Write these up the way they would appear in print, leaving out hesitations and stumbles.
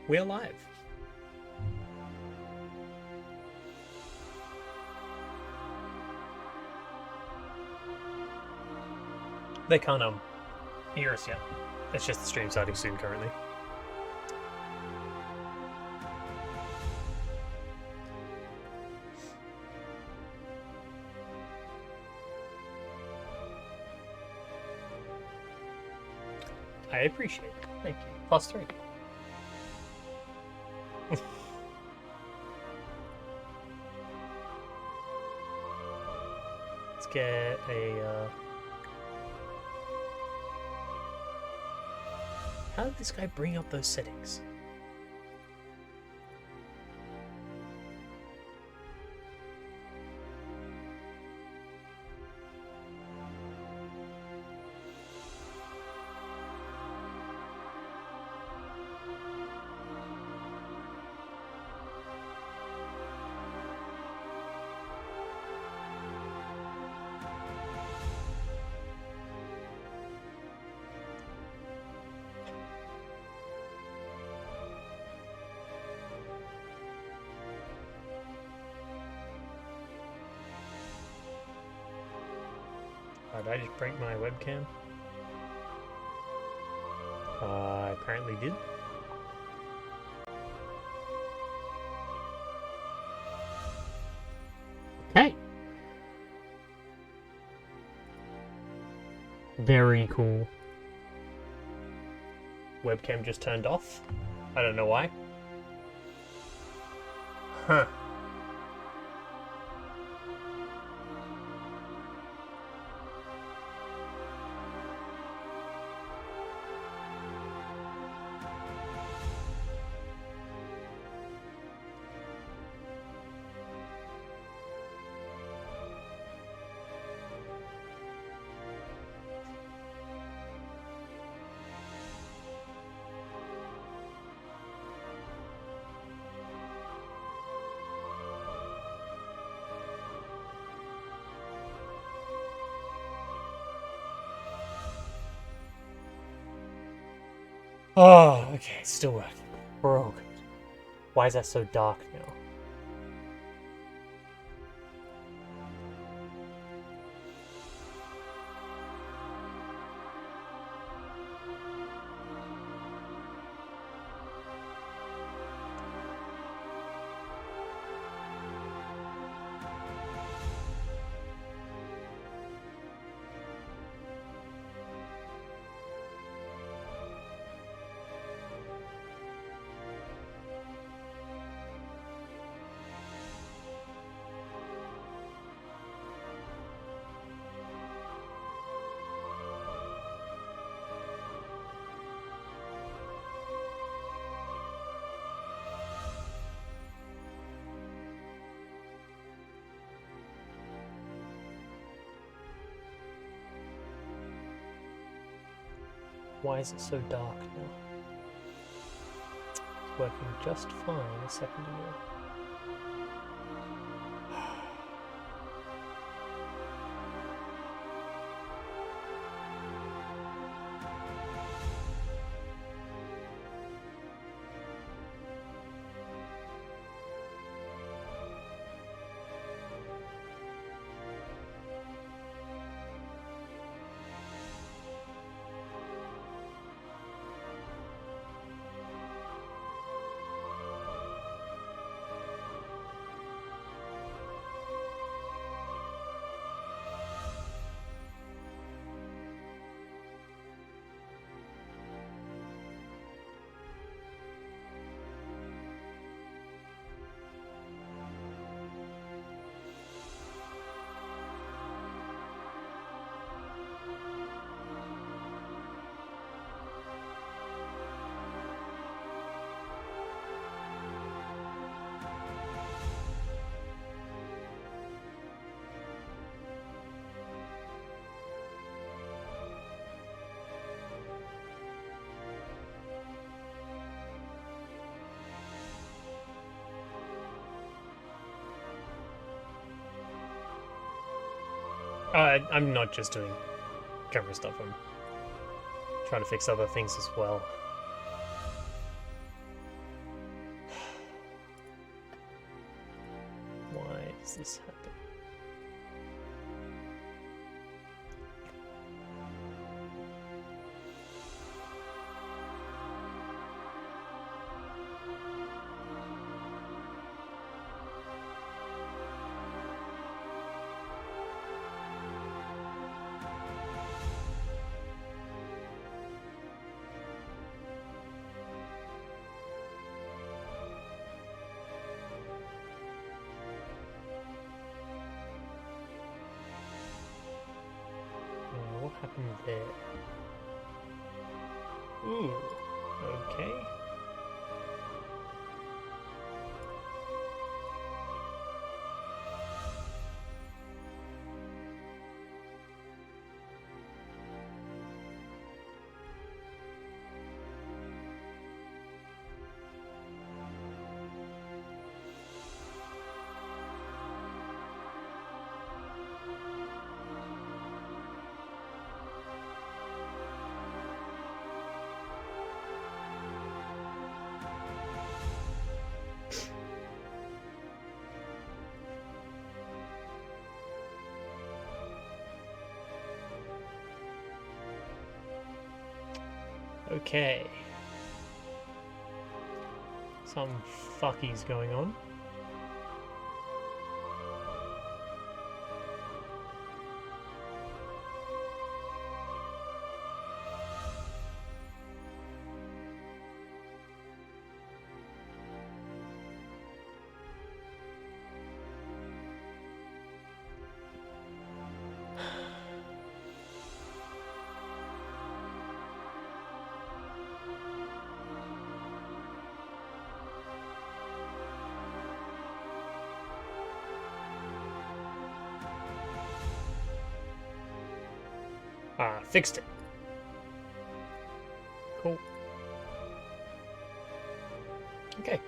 We're live. They can't hear us yet. It's just the stream starting soon currently. I appreciate it. Thank you. +3. Let's get a how did this guy bring up those settings? Did I just break my webcam? I apparently did. Okay. Very cool. Webcam just turned off. I don't know why. Huh. Oh, okay, it's still working. We're all good. Why is that so dark now? Why is it so dark now? It's working just fine a second ago. I'm not just doing camera stuff, I'm trying to fix other things as well. does this happen? What happened there? Ooh, okay. Okay. Some fuckies going on. Fixed it. Cool. Okay.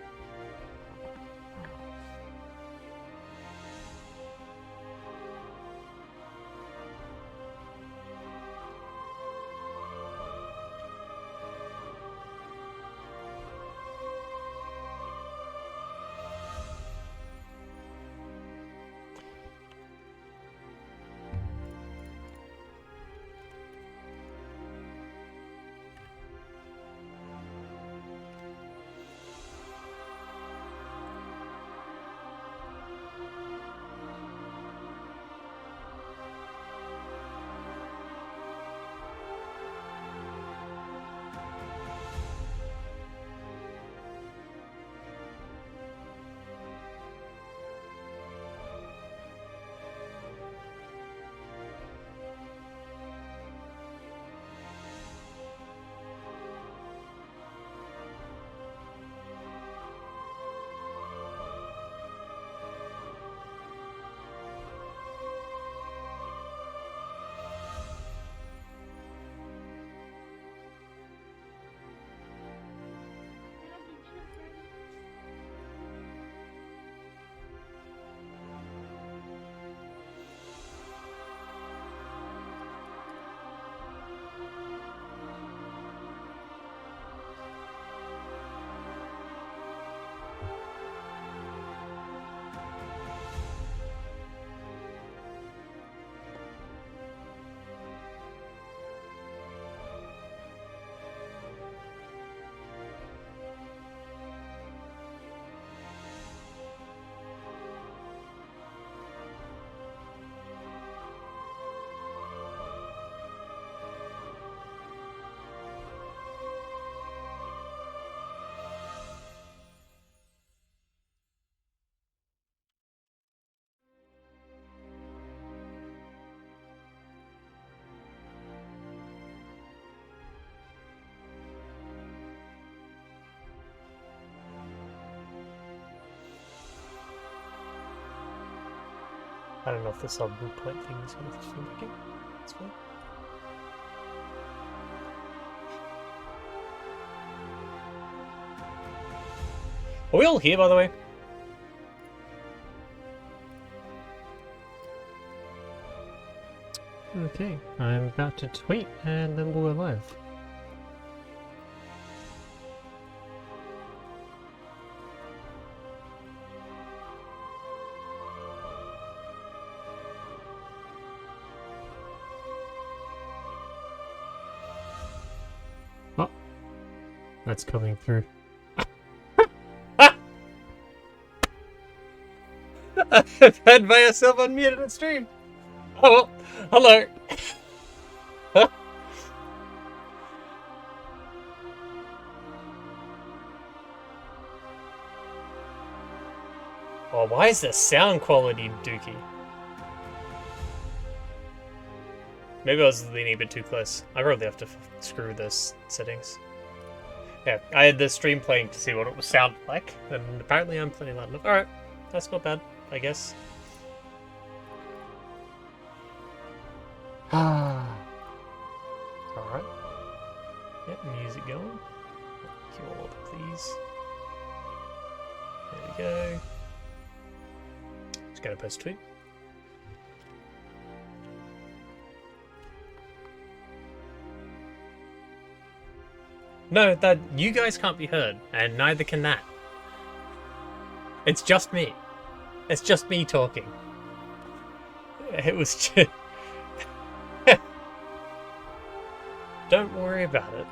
I don't know if the sub boot point thing is going to be working. That's fine. Are we all here, by the way? Okay, I'm about to tweet and then we'll go live. that's coming through. I've had myself unmuted on stream. Oh, hello. Oh, why is the sound quality dookie? Maybe I was leaning a bit too close. I probably have to screw those settings. Yeah, I had the stream playing to see what it would sound like, and apparently I'm playing loud enough. Alright, that's not bad, I guess. Alright. Yep, music going. Keyboard, please. There we go. Just gonna post a tweet. No, that you guys can't be heard, and neither can that. It's just me. It's just me talking. It was just... Don't worry about it.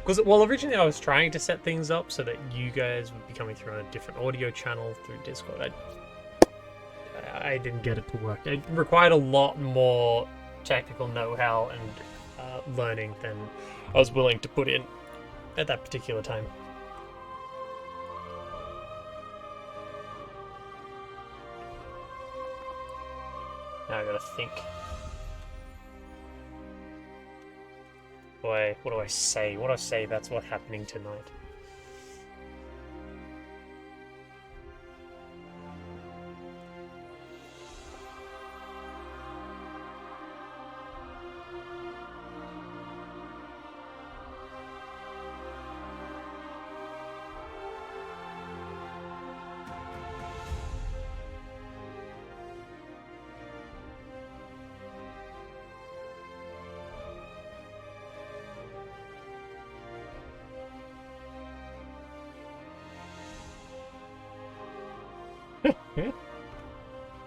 Because, well, originally I was trying to set things up so that you guys would be coming through on a different audio channel through Discord. I didn't get it to work. It required a lot more technical know-how and learning than I was willing to put in at that particular time. Now I gotta think. What do I say? What do I say that's what's happening tonight?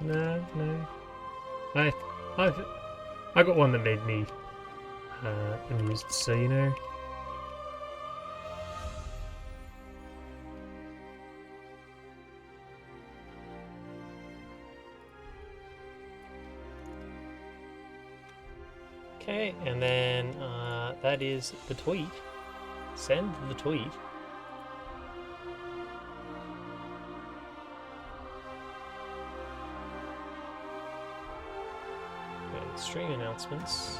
No. I got one that made me amused, so you know. Okay, and then that is the tweet. Send the tweet. Stream announcements.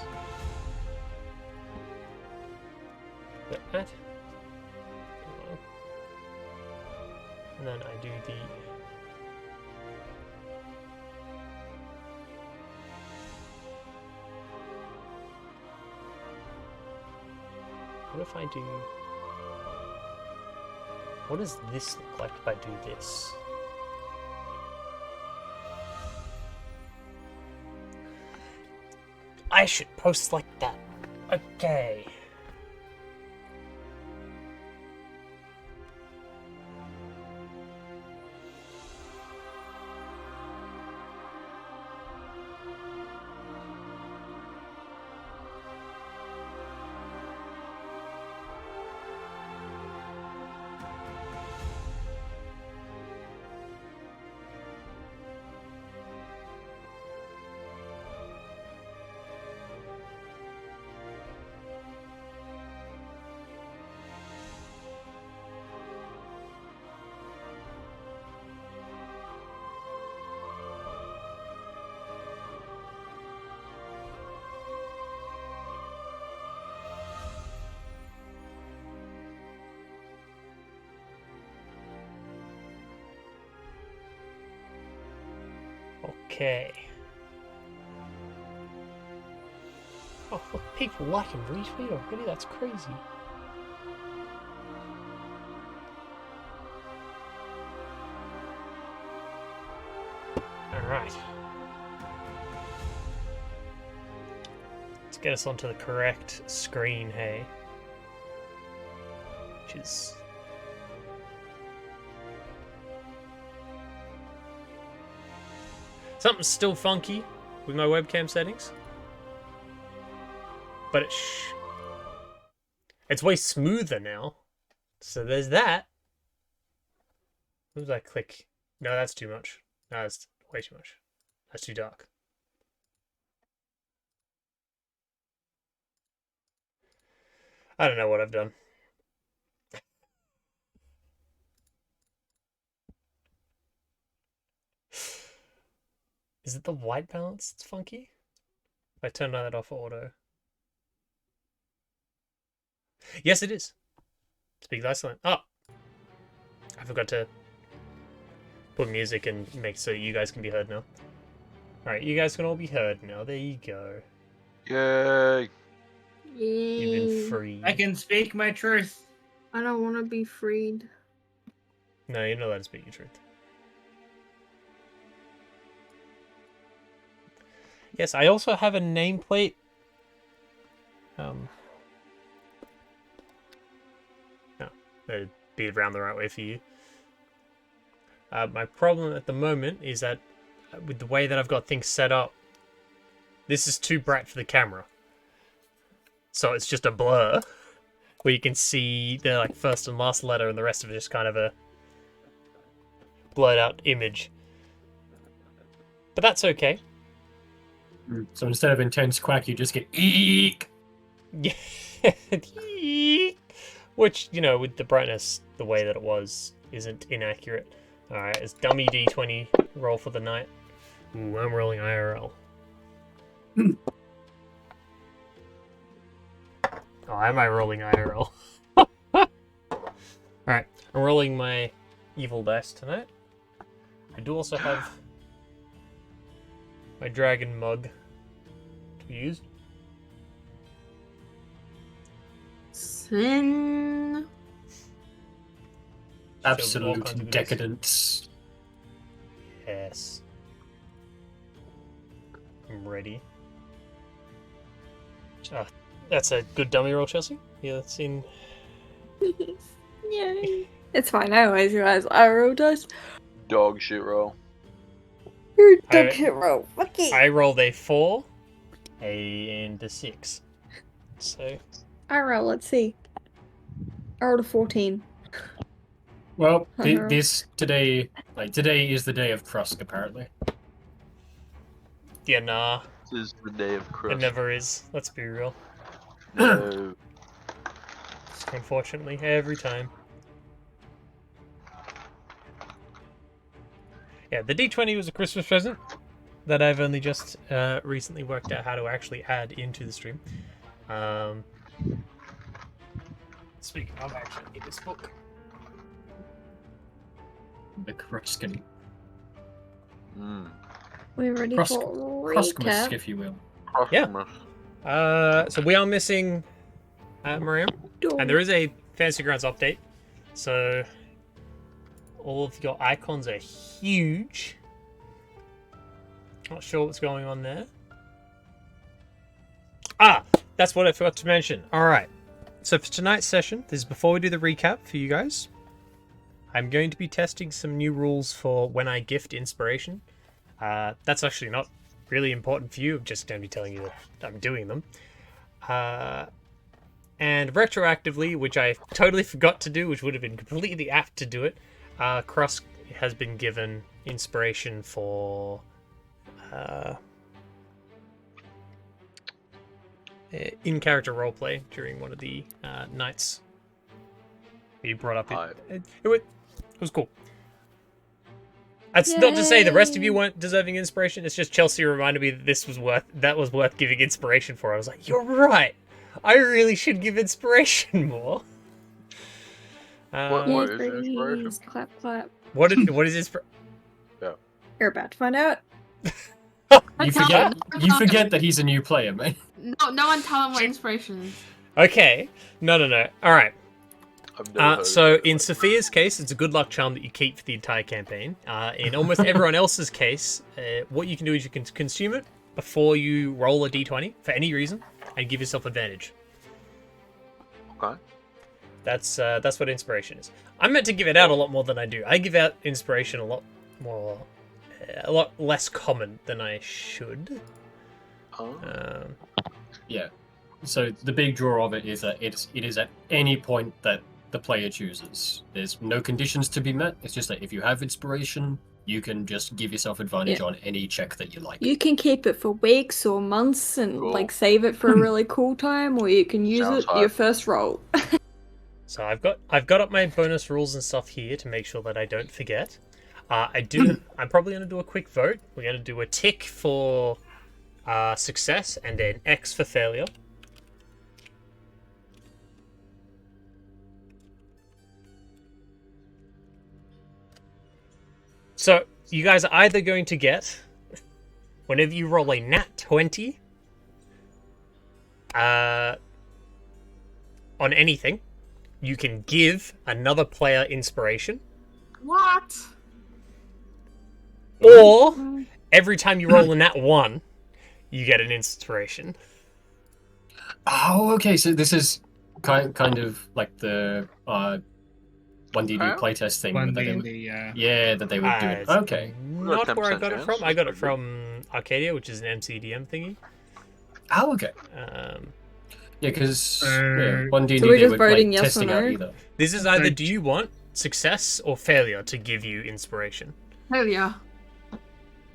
That. And then I do the what if I do what does this look like if I do this? I should post like that. Okay. Okay. Oh, look, people like and retweet already? That's crazy. Alright. Let's get us onto the correct screen, hey? Which is... something's still funky with my webcam settings. But It's way smoother now. So there's that. What did I click? No, that's too much. No, that's way too much. That's too dark. I don't know what I've done. Is it the white balance that's funky? If I turn that off auto. Yes, it is. Speak Iceland. Oh! I forgot to put music and make so you guys can be heard now. Alright, you guys can all be heard now. There you go. Yay! You've been freed. I can speak my truth. I don't want to be freed. No, you're not allowed to speak your truth. Yes, I also have a nameplate. No, that'd be around the right way for you. My problem at the moment is that with the way that I've got things set up, this is too bright for the camera. So it's just a blur where you can see the like first and last letter and the rest of it is just kind of a blurred out image. But that's okay. So instead of intense quack, you just get eek. Yeah. Which, you know, with the brightness the way that it was, isn't inaccurate. Alright, it's dummy D20 roll for the night. Ooh, I'm rolling IRL. Oh, am I rolling IRL? Alright, I'm rolling my evil dice tonight. I do also have my dragon mug to be used. Sin. Absolute decadence. Yes. I'm ready. That's a good dummy roll, Chelsea. Yeah, that's in. Yay. It's fine. I always realize I rolled us. Dog shit roll. You're a dog shit roll. Fuck it. I rolled a 4, and a 6. So. I roll. Let's see. I rolled a 14. Well, today is the day of Krusk, apparently. Yeah, nah. This is the day of It Christmas. never is. Let's be real. No. Unfortunately, every time. Yeah, the D20 was a Christmas present that I've only just recently worked out how to actually add into the stream. Speaking of, I actually need this book. The Kruskin. We're ready for Kruskmas, recap. if you will. Yeah. So we are missing Miriam, and there is a Fantasy Grounds update. So all of your icons are huge. Not sure what's going on there. Ah, that's what I forgot to mention. All right. So for tonight's session, this is before we do the recap for you guys. I'm going to be testing some new rules for when I gift inspiration. That's actually not really important for you. I'm just going to be telling you that I'm doing them. And retroactively, which I totally forgot to do, which would have been completely apt to do it, Krusk has been given inspiration for in-character roleplay during one of the nights. You brought up it was cool. That's not to say the rest of you weren't deserving inspiration. It's just Chelsea reminded me that that was worth giving inspiration for. I was like, you're right. I really should give inspiration more. What is inspiration? Clap, clap. What is inspiration? Yeah. You're about to find out. You forget that he's a new player, man. No one tell him what inspiration is. Okay. No. All right. I've never heard So of it. in Sophia's case, it's a good luck charm that you keep for the entire campaign. In almost everyone else's case, what you can do is you can consume it before you roll a d20 for any reason and give yourself advantage. Okay. That's what inspiration is. I'm meant to give it out a lot more than I do. I give out inspiration a lot less common than I should. Oh. Yeah. So the big draw of it is that it is at any point that the player chooses. There's no conditions to be met. It's just that if you have inspiration, you can just give yourself advantage on any check that you like. You can keep it for weeks or months and Cool. like save it for a really cool time, or you can use Sounds it your first roll. So I've got up my bonus rules and stuff here to make sure that I don't forget. I'm probably going to do a quick vote. We're going to do a tick for success and an X for failure. So you guys are either going to get, whenever you roll a nat 20 on anything, you can give another player inspiration. What? Or every time you roll a nat 1, you get an inspiration. Oh, okay. So this is kind of like the 1DD playtest thing. One that they would- D&D, yeah. yeah, that they would do. It's Okay. Not Got a where I 10% got it chance. from. I got it That's pretty from Arcadia, which is an MCDM thingy. Oh, okay. Yeah, because 1DD So we're they just were voting like, yes or testing out no? either. This is either So- do you want success or failure to give you inspiration. Hell yeah.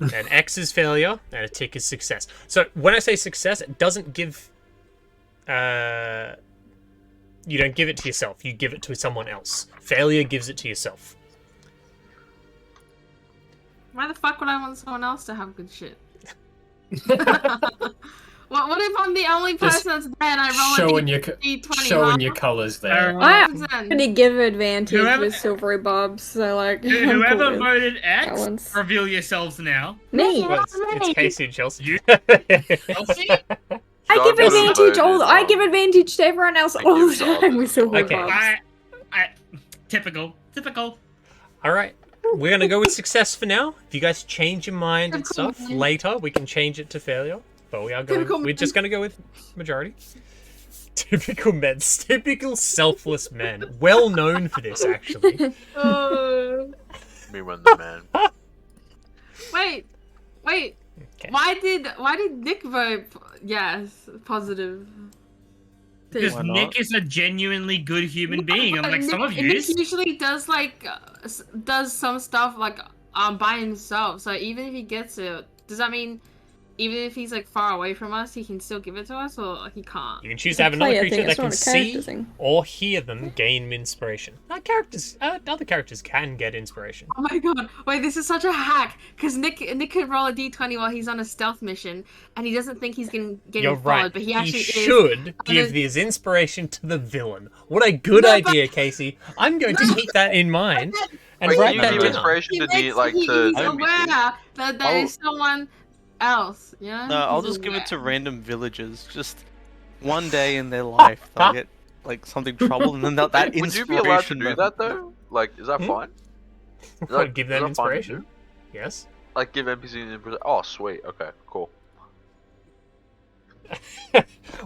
An X is failure, and a tick is success. So when I say success, it doesn't give... you don't give it to yourself. You give it to someone else. Failure gives it to yourself. Why the fuck would I want someone else to have good shit? What if I'm the only Just person that's there and I roll Showing a your D20? showing your colours there. I'm Then. gonna give advantage Whoever- with silvery bobs, so like I'm Whoever cool with voted X, balance. reveal yourselves now. me. Well, it's Casey and Chelsea. You- Chelsea? I give John advantage voted, I give advantage to everyone else Thank all you, the John. time with silvery Okay. bobs. Typical. All right. We're going to go with success for now. If you guys change your mind and Typical stuff man. later, we can change it to failure. But Typical we're men. just going to go with majority. Typical men. Typical selfless men. Well known for this, actually. Me when the man. Wait. Okay. Why did Nick vote? Yes, positive. Because Why not? Nick is a genuinely good human being. I'm like, some of you. Nick usually does like does some stuff like by himself. So even if he gets it, does that mean even if he's like far away from us, he can still give it to us, or he can't? You can choose to have another Player creature thing, that it's can not a character see thing. or hear them gain inspiration. Other characters can get inspiration. Oh my god! Wait, this is such a hack because Nick could roll a d20 while he's on a stealth mission, and he doesn't think he's getting You're followed, right. but he actually is. should give then- this inspiration to the villain. What a good No, but- idea, Casey. I'm going to keep that in mind and Wait, write you that give down. inspiration to the He's to aware NPCs? that there is someone else. Yeah. No, I'll He's just give it to aware. random villagers. Just one day in their life, they'll get like something trouble, and then that Would you inspiration. be allowed to do level- that though? Like, is that Hmm? fine? Is Well, that- give is them that fine to inspiration. do? Yes. Like, give NPCs inspiration. Oh, sweet. Okay, cool.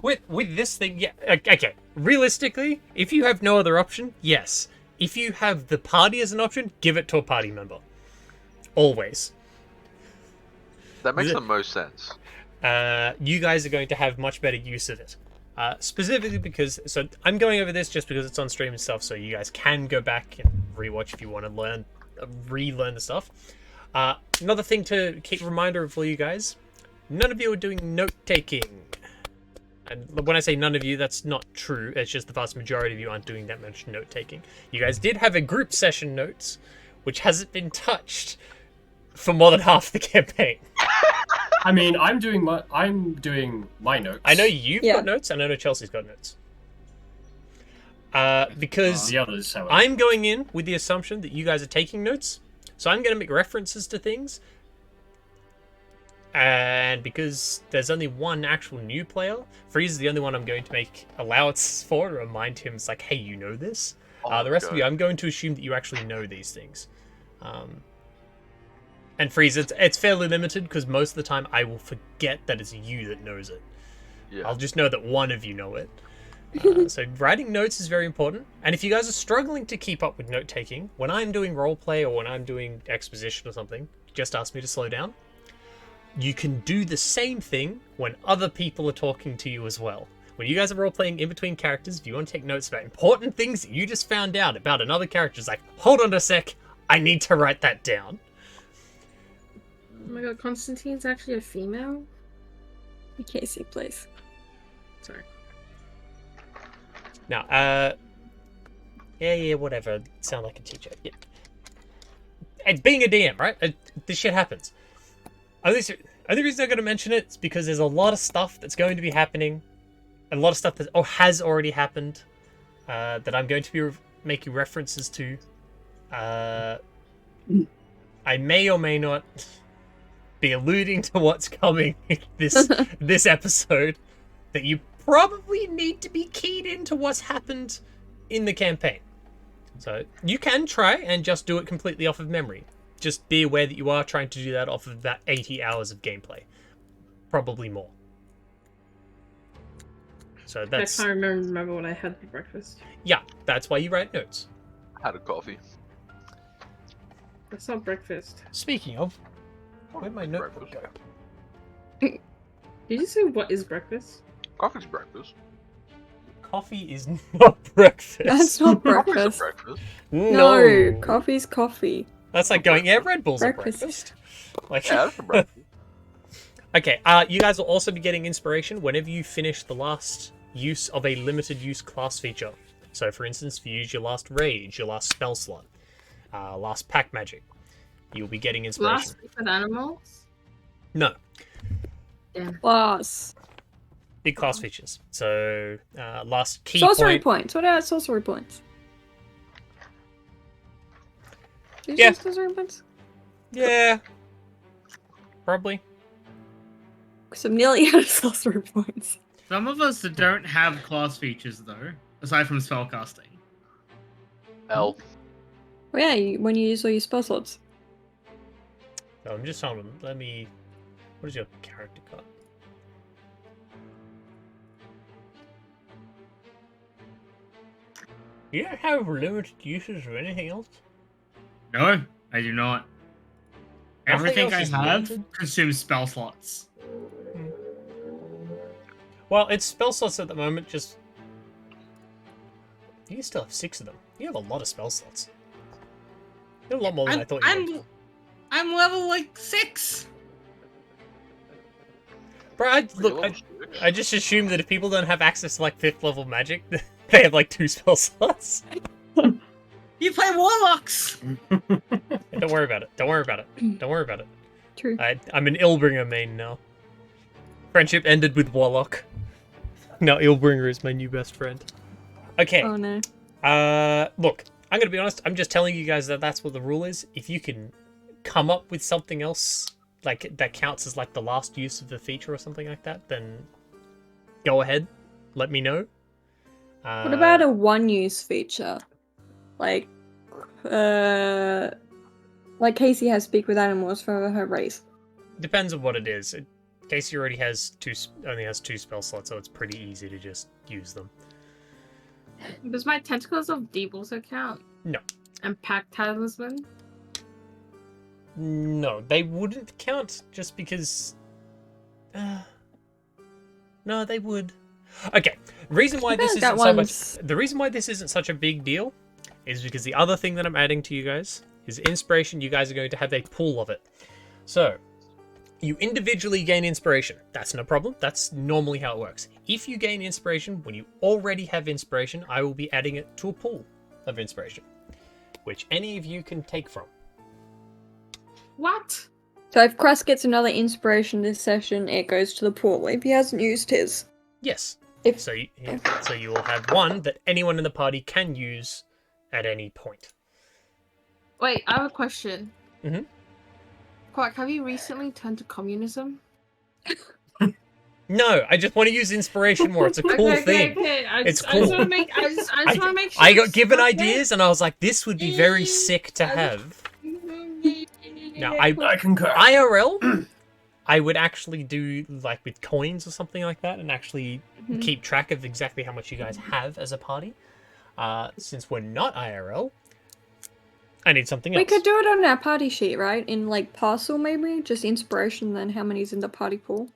with this thing, yeah. Okay. Realistically, if you have no other option, yes. If you have the party as an option, give it to a party member. Always. That makes The- the most sense. You guys are going to have much better use of it. Specifically because, so I'm going over this just because it's on stream and stuff, so you guys can go back and rewatch if you want to relearn the stuff. Another thing to keep a reminder of for you guys, none of you are doing note-taking. And when I say none of you, that's not true. It's just the vast majority of you aren't doing that much note-taking. You guys did have a group session notes, which hasn't been touched for more than half the campaign. I mean, I'm doing my notes. I know you've Yeah. got notes, and I know Chelsea's got notes. Because The others, however. I'm going in with the assumption that you guys are taking notes, so I'm going to make references to things. And because there's only one actual new player, Freeze is the only one I'm going to make allowance for to remind him, it's like, hey, you know this? Oh, The rest of God. you, I'm going to assume that you actually know these things. And Freeze, it's fairly limited because most of the time I will forget that it's you that knows it. Yeah. I'll just know that one of you know it. So writing notes is very important. And if you guys are struggling to keep up with note-taking, when I'm doing roleplay or when I'm doing exposition or something, just ask me to slow down. You can do the same thing when other people are talking to you as well. when you guys are role playing in between characters, if you want to take notes about important things that you just found out about another character, it's like, hold on a sec, I need to write that down. Oh my god, Constantine's actually a female? Casey, please. Sorry. Now, yeah, whatever. Sound like a teacher. Yeah. And being a DM, right? This shit happens. Only reason I'm going to mention it is because there's a lot of stuff that's going to be happening. A lot of stuff that has already happened that I'm going to be making references to. I may or may not be alluding to what's coming this episode, that you probably need to be keyed into what's happened in the campaign. So you can try and just do it completely off of memory. Just be aware that you are trying to do that off of that 80 hours of gameplay. Probably more. So that's... I can't remember what I had for breakfast. Yeah, that's why you write notes. I had a coffee. That's not breakfast. Speaking of, where'd my notebook go? Did you say what is breakfast? Coffee's breakfast. Coffee is not breakfast. That's not Coffee's breakfast. a breakfast. No, coffee's coffee. That's like going, yeah, Red Bull's Breakfast. a breakfast. Like, Yeah, that's a breakfast. okay, you guys will also be getting inspiration whenever you finish the last use of a limited use class feature. So, for instance, if you use your last rage, your last spell slot, last pack magic, you'll be getting inspiration. Last week with animals? No, Class. big class features. So, last key Sorcery point. points. What are sorcery points? Do you Yeah. say sorcery points? Yeah, probably. Because I'm nearly out of sorcery points. Some of us don't have class features though, aside from spellcasting. L. Oh yeah, when you use all your spell slots. So I'm just on. Let me. What is your character got? You don't have limited uses or anything else? No, I do not. Nothing Everything else I is have limited? consumes spell slots. Well, it's spell slots at the moment, just... You still have 6 of them. You have a lot of spell slots. You have a lot more than I thought you would. I'm level like 6. Bro, I just assume that if people don't have access to, like, 5th level magic, they have, like, 2 spell slots. You play warlocks. Yeah, don't worry about it. Don't worry about it. Don't worry about it. True. I'm an Illbringer main now. Friendship ended with Warlock. Now Illbringer is my new best friend. Okay. Oh no. Look, I'm gonna be honest. I'm just telling you guys that that's what the rule is. If you can come up with something else, like that counts as like the last use of the feature or something like that, then go ahead. Let me know. What about a one-use feature? Like Casey has speak with animals for her race. Depends on what it is. Casey already has only has 2 spell slots, so it's pretty easy to just use them. Does my Tentacles of Deep also count? No. And Pack Talisman? No, they wouldn't count just because... No, they would. Okay, the reason why this that isn't so much... one's- The reason why this isn't such a big deal is because the other thing that I'm adding to you guys is inspiration. You guys are going to have a pool of it. So, you individually gain inspiration. That's no problem. That's normally how it works. If you gain inspiration when you already have inspiration, I will be adding it to a pool of inspiration, which any of you can take from. What? So if Crust gets another inspiration this session, it goes to the pool if he hasn't used his. Yes. If So you will have one that anyone in the party can use at any point. Wait, I have a question. Mhm. Quack, have you recently turned to communism? No, I just want to use inspiration more. It's a cool thing. Okay. It's I just cool. want to make. I just want to make sure. I got it's given okay. ideas and I was like, this would be very sick to have. Now, I concur. IRL, I would actually do like with coins or something like that and actually Mhm. keep track of exactly how much you guys have as a party. Since we're not IRL, I need something else. we could do it on our party sheet, right? In like parcel maybe? Just inspiration, then how many's in the party pool?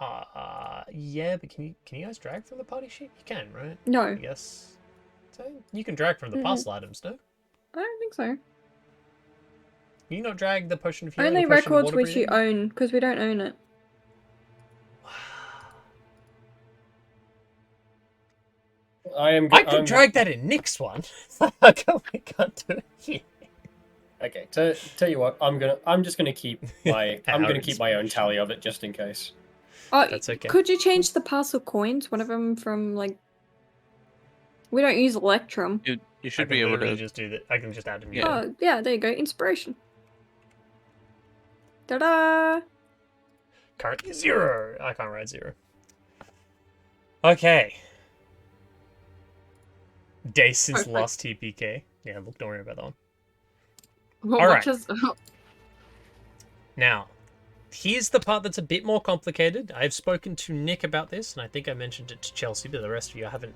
Yeah, but can you guys drag from the party sheet? You can, right? No, Yes. So you can drag from the parcel items, no? I don't think so. Can you not drag the potion of healing? Only or potion of records water which you breathing? own, because we don't own it. I could drag that in Nick's one. How come we can't do it here? Okay, tell you what, I'm just gonna keep my own tally of it just in case. Oh, That's okay. could you change the parcel coins? One of them from like. We don't use Electrum. You I should can be able literally to. just do that. I can just add a new Yeah. one. Oh, yeah, there you go. Inspiration. Ta-da! Currently 0. I can't write 0. Okay. Day since Perfect. last TPK. Yeah, look, don't worry about that one. Well, Alright. watch us- Now, here's the part that's a bit more complicated. I've spoken to Nick about this, and I think I mentioned it to Chelsea, but the rest of you I haven't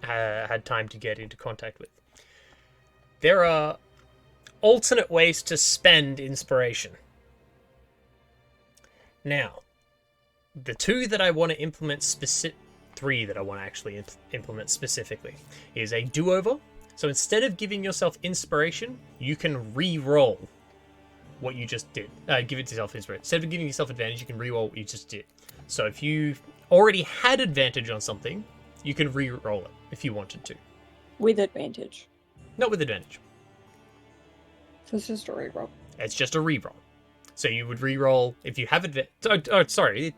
had time to get into contact with. There are alternate ways to spend inspiration. Now, the two that I want to implement three that I want to actually implement specifically is a do-over. So instead of giving yourself inspiration, you can re-roll what you just did. Give it to yourself inspiration. Instead of giving yourself advantage, you can re-roll what you just did. So if you already had advantage on something, you can re-roll it if you wanted to. With advantage. Not with advantage. So it's just a reroll. It's just a re-roll. So you would re-roll if you have advantage.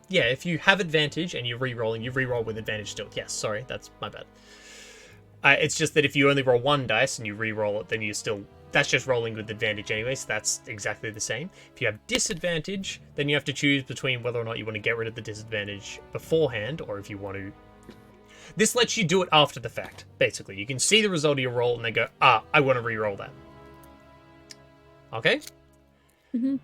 If you have advantage and you're re-rolling, you re-roll with advantage still. Yes, sorry, that's my bad. It's just that if you only roll one dice and you re-roll it, then you still. That's just rolling with advantage anyway, so that's exactly the same. If you have disadvantage, then you have to choose between whether or not you want to get rid of the disadvantage beforehand, or if you want to. This lets you do it after the fact, basically. You can see the result of your roll and then go, I want to re-roll that. Okay? Mm-hmm.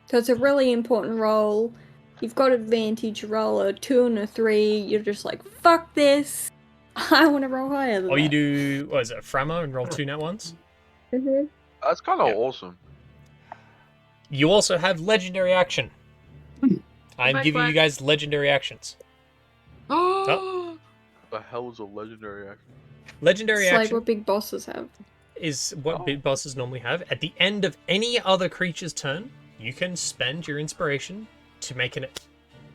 So it's a really important roll. You've got advantage, roll a 2 and a 3. You're just like, fuck this. I want to roll higher than Or you that. do, what is it, Framo and roll 2 nat ones? Mm-hmm. That's kind of Yeah. awesome. You also have legendary action. I'm Quack, giving you quack. guys legendary actions. Oh, The hell is a legendary action? Legendary It's like action what big bosses have. is what Oh. big bosses normally have. At the end of any other creature's turn, you can spend your inspiration to make an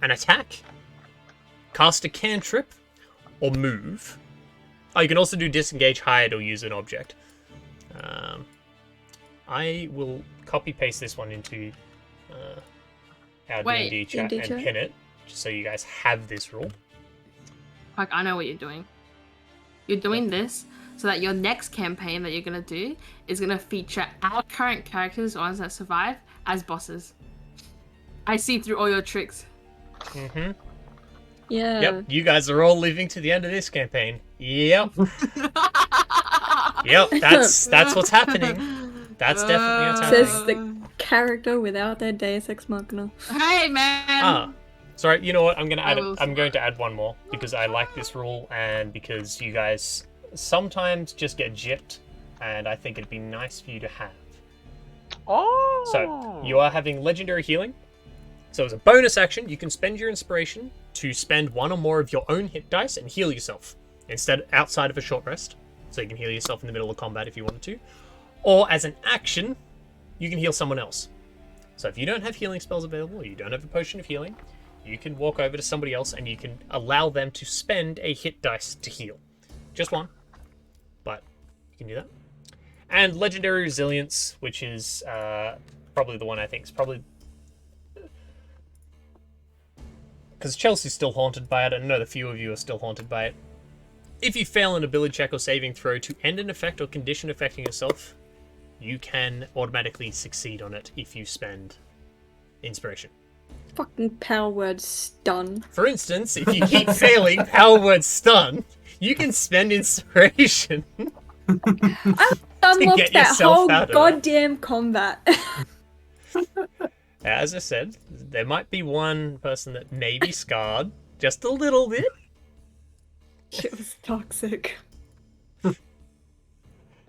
attack, cast a cantrip, or move. Oh, you can also do disengage, hide, or use an object. I will copy paste this one into our Wait, D&D chat D&D and chat? pin it, just so you guys have this rule. Fuck, I know what you're doing. You're doing this so that your next campaign that you're gonna do is gonna feature our current characters, ones that survive, as bosses. I see through all your tricks. Mm-hmm. Yeah. Yep, you guys are all living to the end of this campaign. Yep. Yep, that's what's happening. That's definitely what's happening. Says the character without their Deus Ex Machina. Hey man! Sorry, you know what? I'm going I will to add one more because I like this rule and because you guys sometimes just get gypped and I think it'd be nice for you to have. Oh! So, you are having legendary healing. So as a bonus action, you can spend your inspiration to spend one or more of your own hit dice and heal yourself. Instead, outside of a short rest. So you can heal yourself in the middle of combat if you wanted to. Or as an action, you can heal someone else. So if you don't have healing spells available, or you don't have a potion of healing, you can walk over to somebody else and you can allow them to spend a hit dice to heal. Just one, but you can do that. And legendary resilience, which is probably the one I think is probably... Because Chelsea's still haunted by it, and I know the few of you are still haunted by it. If you fail an ability check or saving throw to end an effect or condition affecting yourself, you can automatically succeed on it if you spend inspiration. Fucking power word stun. For instance, if you keep failing power word stun, you can spend inspiration. Unlocked get that yourself whole out of it. goddamn combat. As I said, there might be one person that may be scarred just a little bit. It was toxic. It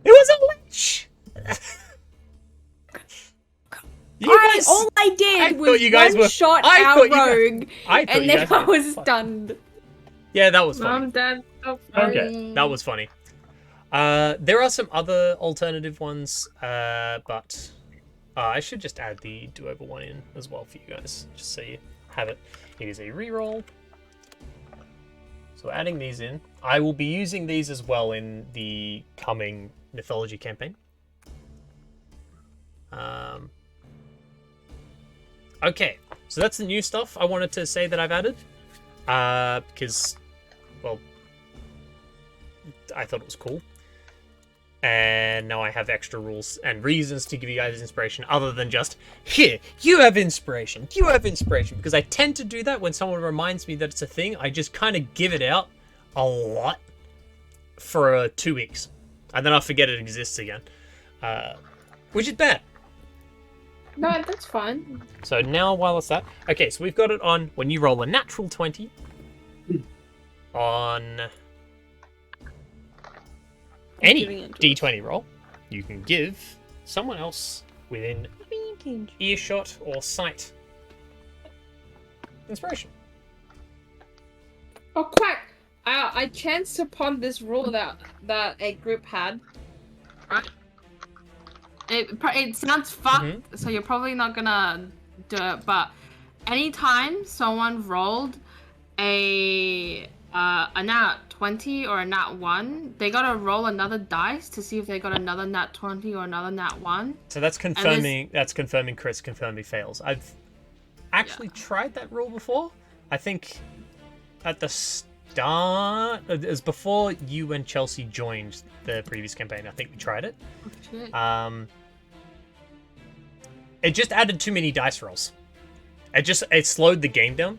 was a witch! You I Yes! all I did I was thought you guys one were- shot I our thought you guys- rogue, I thought and you then guys I were was fun. stunned. Yeah, that was funny. Mom, Dad, so Okay. funny. That was funny. There are some other alternative ones, but I should just add the do-over one in as well for you guys, just so you have it. It is a reroll. So adding these in. I will be using these as well in the coming mythology campaign. Okay, so that's the new stuff I wanted to say that I've added. Because, well, I thought it was cool. And now I have extra rules and reasons to give you guys inspiration other than just, here, you have inspiration, because I tend to do that when someone reminds me that it's a thing. I just kind of give it out a lot for 2 weeks, and then I forget it exists again, which is bad. No, that's fine. So now while it's that, okay, so we've got it on when you roll a natural 20 on any Giving it to D20 roll, you can give someone else within earshot or sight inspiration. Oh, quack! I chanced upon this rule that a group had. Right. It sounds fucked, so you're probably not gonna do it. But anytime someone rolled a nat 20 or a nat 1, they gotta roll another dice to see if they got another nat 20 or another nat 1. So that's confirming. That's confirming Chris confirming fails. I've actually tried that rule before. I think at the start, it was before you and Chelsea joined the previous campaign. I think we tried it. Oh, shit. It just added too many dice rolls. It slowed the game down.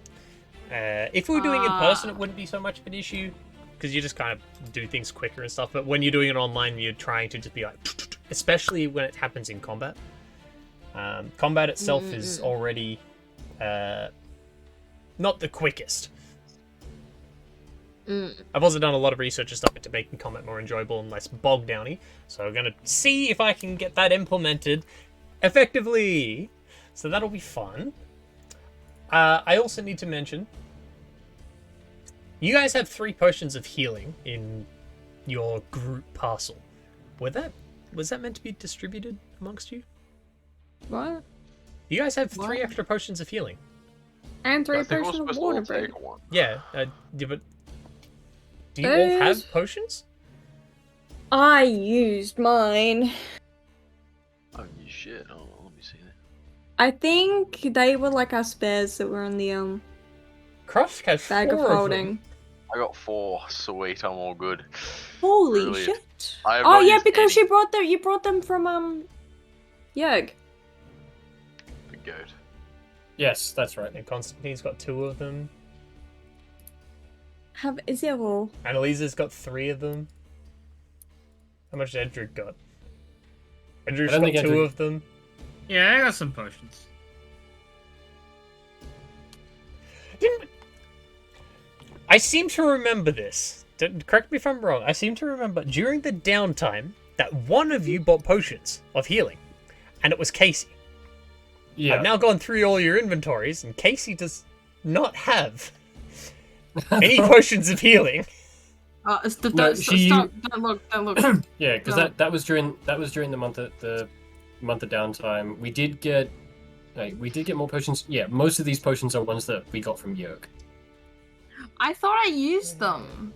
If we were doing it in person, it wouldn't be so much of an issue because you just kind of do things quicker and stuff. But when you're doing it online, you're trying to just be like, especially when it happens in combat. Combat itself is already not the quickest. I've also done a lot of research and stuff into making combat more enjoyable and less bog downy. So I'm gonna see if I can get that implemented effectively. So that'll be fun. I also need to mention, you guys have 3 potions of healing in your group parcel. Was that meant to be distributed amongst you? What? You guys have 3 extra potions of healing. And 3 I think we're potions of supposed to water all bread. take one. Yeah, but do you all have potions? I used mine. Oh, you shit. Oh, let me see that. I think they were like our spares that were in the Crush has bag 4 of of them. holding. I got 4. Sweet, I'm all good. Holy Brilliant. shit! I have Oh not yeah, used because any. you brought them from Yerg. The goat. Yes, that's right. And Constantine's got 2 of them. Have Izzy-all? Annalisa's got 3 of them. How much did Edric got? Edric's I don't got think 2 Edric- of them. Yeah, I got some potions. I seem to remember this. Correct me if I'm wrong. I seem to remember during the downtime that one of you bought potions of healing, and it was Casey. Yeah. I've now gone through all your inventories, and Casey does not have any potions of healing. No, she- Stop! Don't look! Yeah, because No. that was during the month of downtime. We did get more potions. Yeah, most of these potions are ones that we got from Yerk. I thought I used them.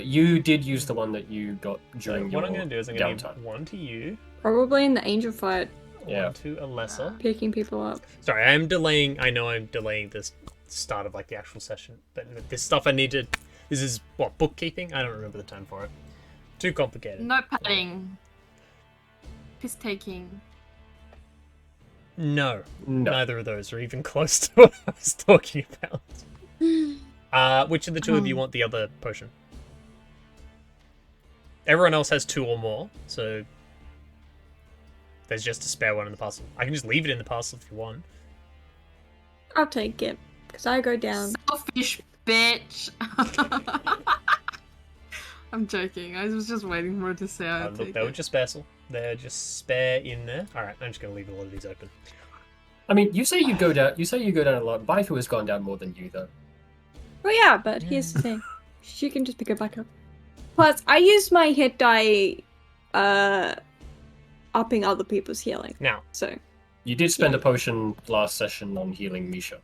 You did use the one that you got during your What I'm going to do is I'm going to downtime. give 1 to you, Probably in the angel fight, 1 to Alessa. picking people up. Sorry, I am delaying. I know I'm delaying this start of like the actual session, but this stuff I need to. This is what, bookkeeping? I don't remember the time for it. Too complicated. No padding. Piss taking. No, No. neither of those are even close to what I was talking about. Which of the 2 of you want the other potion? Everyone else has 2 or more, so there's just a spare one in the parcel. I can just leave it in the parcel if you want. I'll take it because I go down. Selfish bitch. I'm joking. I was just waiting for it to say I'd Look, take they were it. just spare. They're just spare in there. Alright, I'm just going to leave all of these open. I mean, you say you go down. You say you go down a lot. Baifu has gone down more than you, though. Well, yeah, but here's the thing. She can just pick it back up. Plus, I used my hit die, upping other people's healing. Now, So, You did spend a potion last session on healing Misha.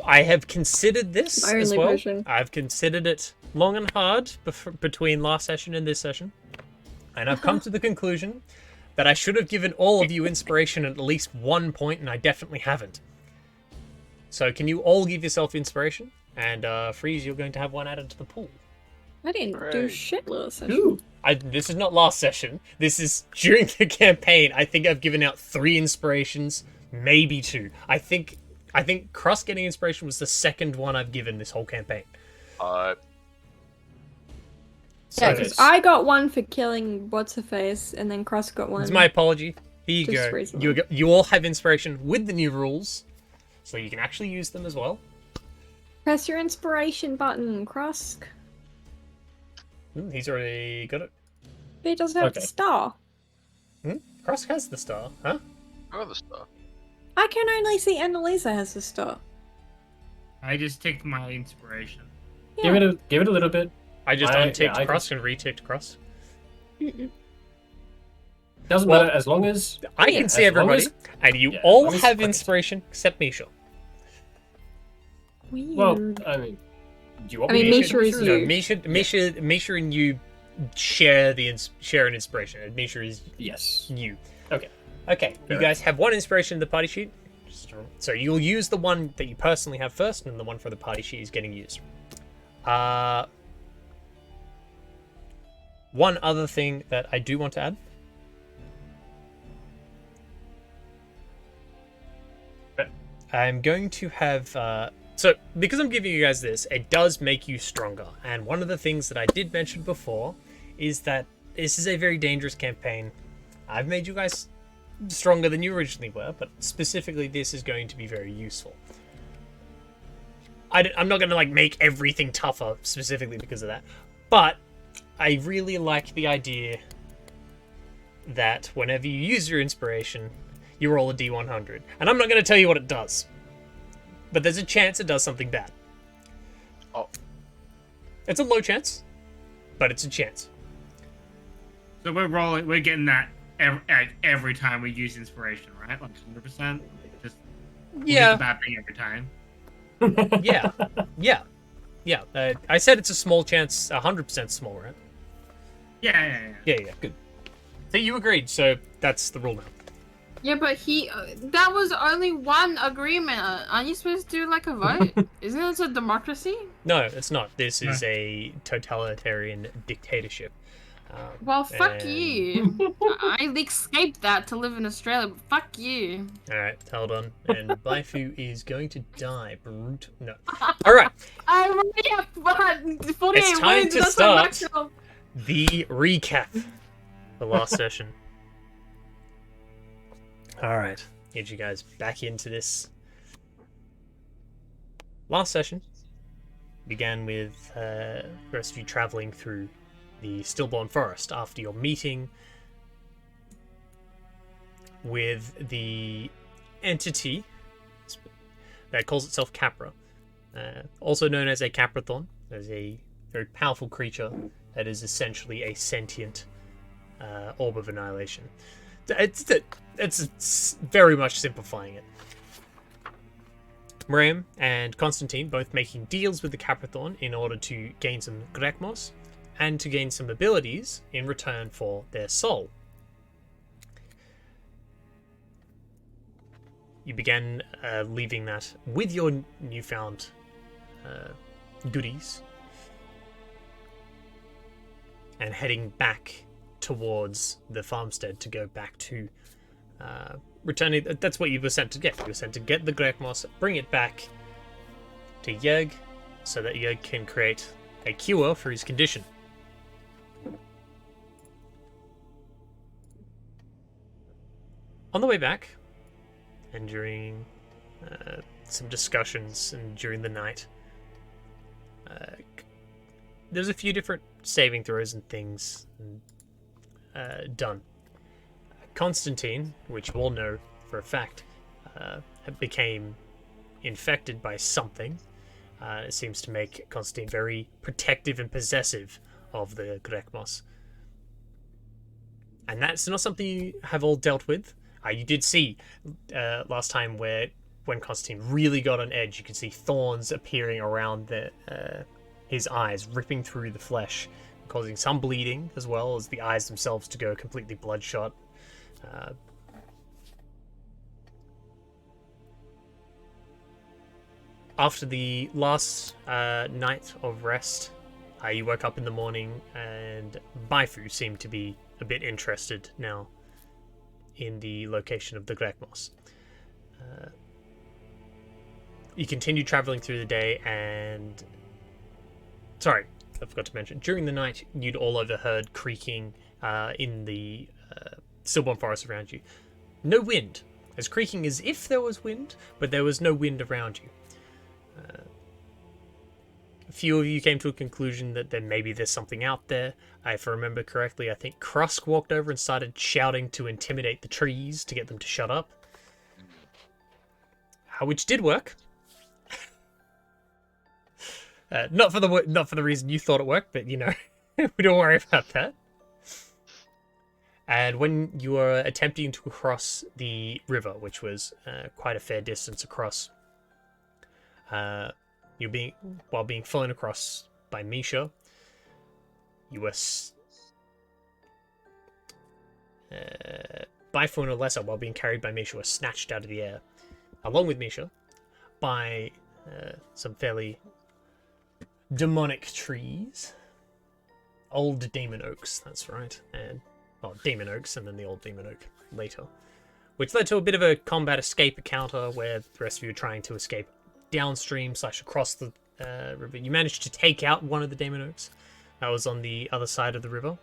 I have considered this My as only well. potion. I've considered it long and hard between last session and this session. And I've come to the conclusion that I should have given all of you inspiration at least 1 point, and I definitely haven't. So can you all give yourself inspiration? And Freeze, you're going to have one added to the pool. I didn't do Hooray. shit last session. Ooh. This is not last session. This is during the campaign. I think I've given out 3 inspirations, maybe 2. I think Cross getting inspiration was the second one I've given this whole campaign. Yeah, Okay. because I got one for killing what's-her-face, and then Cross got one. It's my apology. Here you Just go. reasonable. You all have inspiration with the new rules, so you can actually use them as well. Press your inspiration button, Cross. He's already got it. But it doesn't have Okay. the star. Cross has the star, huh? Other stuff. I can only see Annalisa has the star. I just ticked my inspiration. Give it a little bit. I just I unticked Cross and reticked Cross. Doesn't Well, matter as long as I Yeah. can see As long everybody, as- and you yeah, as all long as- have okay. inspiration except Misha. Weird. well, I mean, do you want I mean, me to Misha is No, you. Misha and you share an inspiration. And Misha is Yes. you. Okay. Okay, Fair you guys have one inspiration in the party sheet. So you'll use the one that you personally have first, and the one for the party sheet is getting used. One other thing that I do want to add. I'm going to have... so, because I'm giving you guys this, it does make you stronger. And one of the things that I did mention before is that this is a very dangerous campaign. I've made you guys stronger than you originally were, but specifically this is going to be very useful. I'm not going to make everything tougher specifically because of that, but I really like the idea that whenever you use your inspiration, you roll a D100. And I'm not going to tell you what it does, but there's a chance it does something bad. Oh. It's a low chance, but it's a chance. So we're getting that every time we use inspiration, right? 100%. Just Yeah. the bad thing every time. Yeah. I said it's a small chance, 100% small, right? Yeah. Yeah, good. So you agreed, so that's the rule now. Yeah, but that was only one agreement. Aren't you supposed to do a vote? Isn't it a democracy? No, it's not. This is a totalitarian dictatorship. Well, fuck and- you. I escaped that to live in Australia, but fuck you. Alright, hold on. And Baifu is going to die. No. Alright, I already have 48 It's time wins. to That's start. a maximum. the recap. The last session. Alright, get you guys back into this. Last session began with the rest of you traveling through the Stillborn Forest after your meeting with the entity that calls itself Capra, also known as a Caprathorn, as a very powerful creature that is essentially a sentient orb of annihilation. It's very much simplifying it. Miriam and Constantine both making deals with the Caprathorn in order to gain some Grekmos and to gain some abilities in return for their soul. You began leaving that with your newfound goodies and heading back towards the farmstead to go back to returning. That's what you were sent to get. You were sent to get the Grekmos, bring it back to Yerg so that Yerg can create a cure for his condition. On the way back, and during some discussions and during the night, there's a few different saving throws and things done. Constantine, which you all know for a fact, became infected by something. It seems to make Constantine very protective and possessive of the Grekmos. And that's not something you have all dealt with. You did see last time when Constantine really got on edge, you could see thorns appearing around his eyes, ripping through the flesh, causing some bleeding, as well as the eyes themselves to go completely bloodshot. After the last night of rest, you woke up in the morning, and Baifu seemed to be a bit interested now in the location of the Grekmos. You continued traveling through the day, and... Sorry, I forgot to mention. During the night, you'd all overheard creaking in the stillborn forest around you. No wind. As creaking as if there was wind, but there was no wind around you. A few of you came to a conclusion that then maybe there's something out there. If I remember correctly, I think Krusk walked over and started shouting to intimidate the trees to get them to shut up. Which did work. Not for the reason you thought it worked, but we don't worry about that. And when you were attempting to cross the river, which was quite a fair distance across, while being flown across by Misha, you were Baifu and Alessa, while being carried by Misha, were snatched out of the air, along with Misha, by some fairly demonic trees. Old demon oaks, that's right. And demon oaks, and then the old demon oak later. Which led to a bit of a combat escape encounter where the rest of you were trying to escape downstream / across the river. You managed to take out one of the demon oaks. That was on the other side of the river.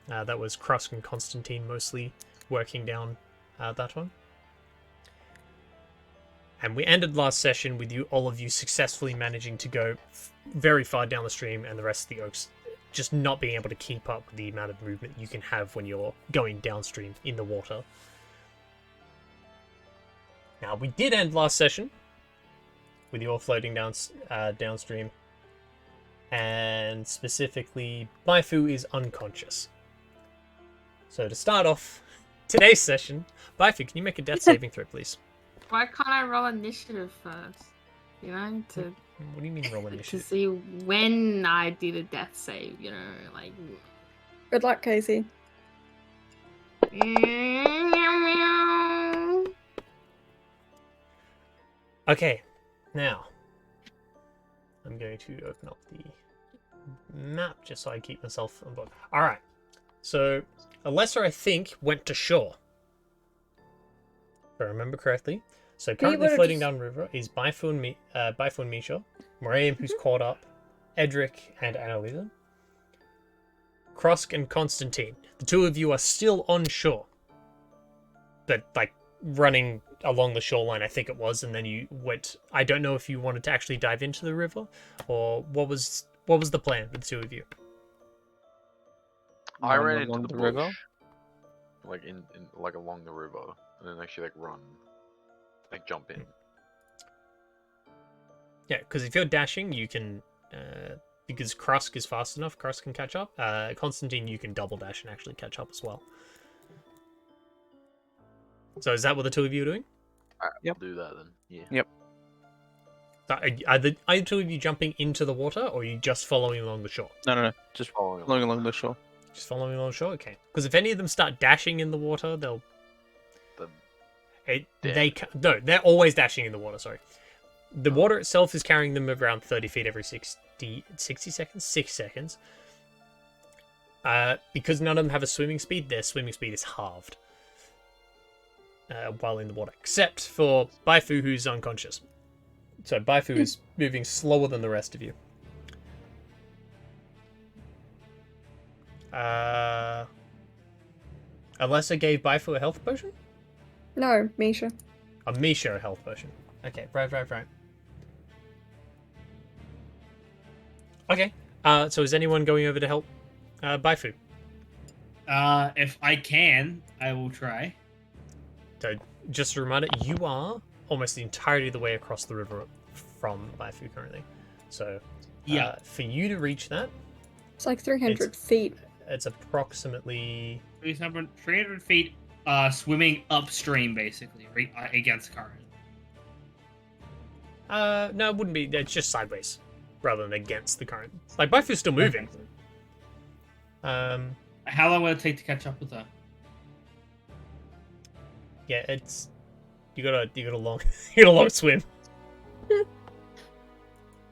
That was Krusk and Constantine mostly working down that one. And we ended last session with all of you successfully managing to go very far down the stream, and the rest of the oaks just not being able to keep up with the amount of movement you can have when you're going downstream in the water. Now, we did end last session with you all floating downstream, and specifically, Baifu is unconscious. So to start off today's session, Baifu, can you make a death saving throw, please? Why can't I roll initiative first? What do you mean roll To initiative? see when I do the death save, like... Good luck, Casey. Okay, now I'm going to open up the map just so I keep myself on board. Alright, so Alessa, I think, went to shore. If I remember correctly. So currently floating down river is Baifu and Misha, Moraim, who's caught up, Edric and Annalisa, Krusk and Constantine. The two of you are still on shore, but running along the shoreline, I think it was, and then you went. I don't know if you wanted to actually dive into the river, or what was the plan with the two of you. I ran into along the the bush, river? like along the river, and then actually run, jump in. Yeah, because if you're dashing, you can, because Krusk is fast enough, Krusk can catch up. Constantine, you can double dash and actually catch up as well. So is that what the two of you are doing? Yep. I'll do that then. Yeah. Yep. So are the two of you jumping into the water, or are you just following along the shore? No. Just Following following along the shore. Just following along the shore? Okay. Because if any of them start dashing in the water, they'll... they're always dashing in the water, sorry. The water itself is carrying them around 30 feet every 60 seconds? 6 seconds. Because none of them have a swimming speed, their swimming speed is halved while in the water. Except for Baifu, who's unconscious. So Baifu is moving slower than the rest of you. Alessa gave Baifu a health potion? No, Misha. A Misha health potion. Okay, right. Okay, so is anyone going over to help Baifu? If I can, I will try. So just a reminder, you are almost the entirety of the way across the river from Baifu currently. So, Yeah. for you to reach that, It's like 300 feet. it's approximately 300 feet swimming upstream, basically, right, against current. no, it wouldn't be. It's just sideways, rather than against the current. Like Baifu's still moving. How long will it take to catch up with her? Yeah, it's you got a long you got a long swim.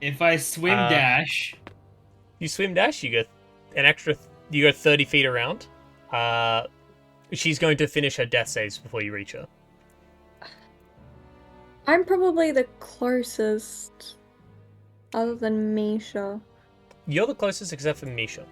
If I swim dash, You swim dash, you go an extra. You go 30 feet around. She's going to finish her death saves before you reach her. I'm probably the closest, other than Misha. You're the closest, except for Misha.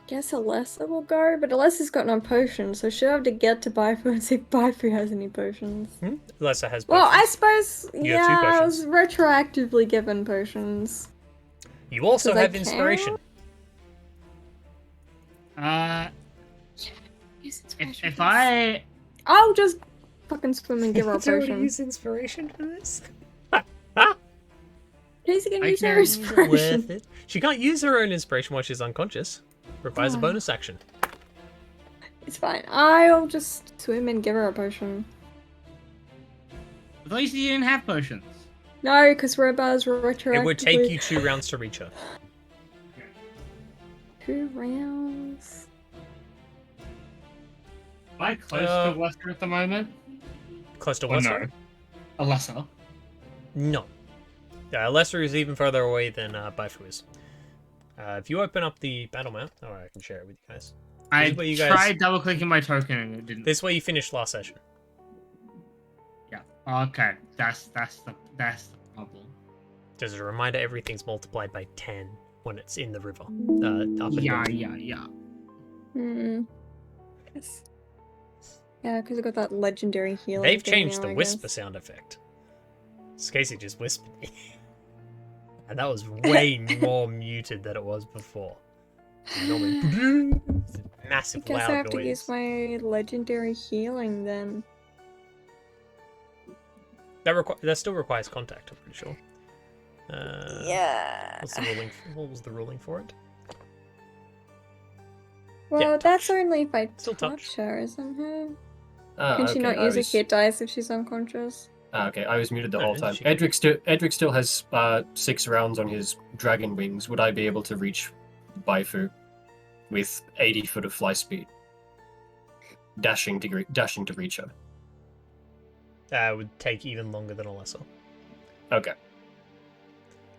Guess Alessa will go, but Alessa's got no potions, so she'll have to get to Baifu and see if Baifu has any potions. Alessa has. Well, I potions. suppose, You have two I was retroactively given potions. You also So they have inspiration. if I I'll just fucking swim and give her a Did you already potion. use inspiration for this? Who's gonna I use her can- inspiration? Worth it. She can't use her own inspiration while she's unconscious. Requires a Oh. bonus action. It's fine. I'll just swim and give her a potion. at least you didn't have potions. No, because Robar's retroactively. It would take you 2 rounds to reach her. 2 rounds. Am I close Uh, to Lester at the moment? Close to Or what? no? sorry? Alessa. No. Lesser is even further away than Baifu is. If you open up the battle map, I can share it with you guys. I is what you guys- tried double clicking my token and it didn't. This is where you finished last session. Yeah. Okay. That's the problem. Just a reminder, everything's multiplied by 10 when it's in the river. Up and Yeah, down. yeah. Yes. Yeah, because I got that legendary healing. They've thing changed now, the I whisper guess. sound effect. Casey just whispered me. And that was way more muted than it was before. Normally, I massive guess loud I have noise. to use my legendary healing then. That still requires contact, I'm pretty sure. Yeah. What's the ruling? What was the ruling for it? Well, Yeah, that's touch. only if I Still touch. touch her, isn't it? Ah, Can she okay, not I use was- a hit dice if she's unconscious? Okay, I was muted the No, whole time. she- Edric still has 6 rounds on his dragon wings. Would I be able to reach Baifu with 80 foot of fly speed, dashing to reach her? Would take even longer than Alessa. Okay.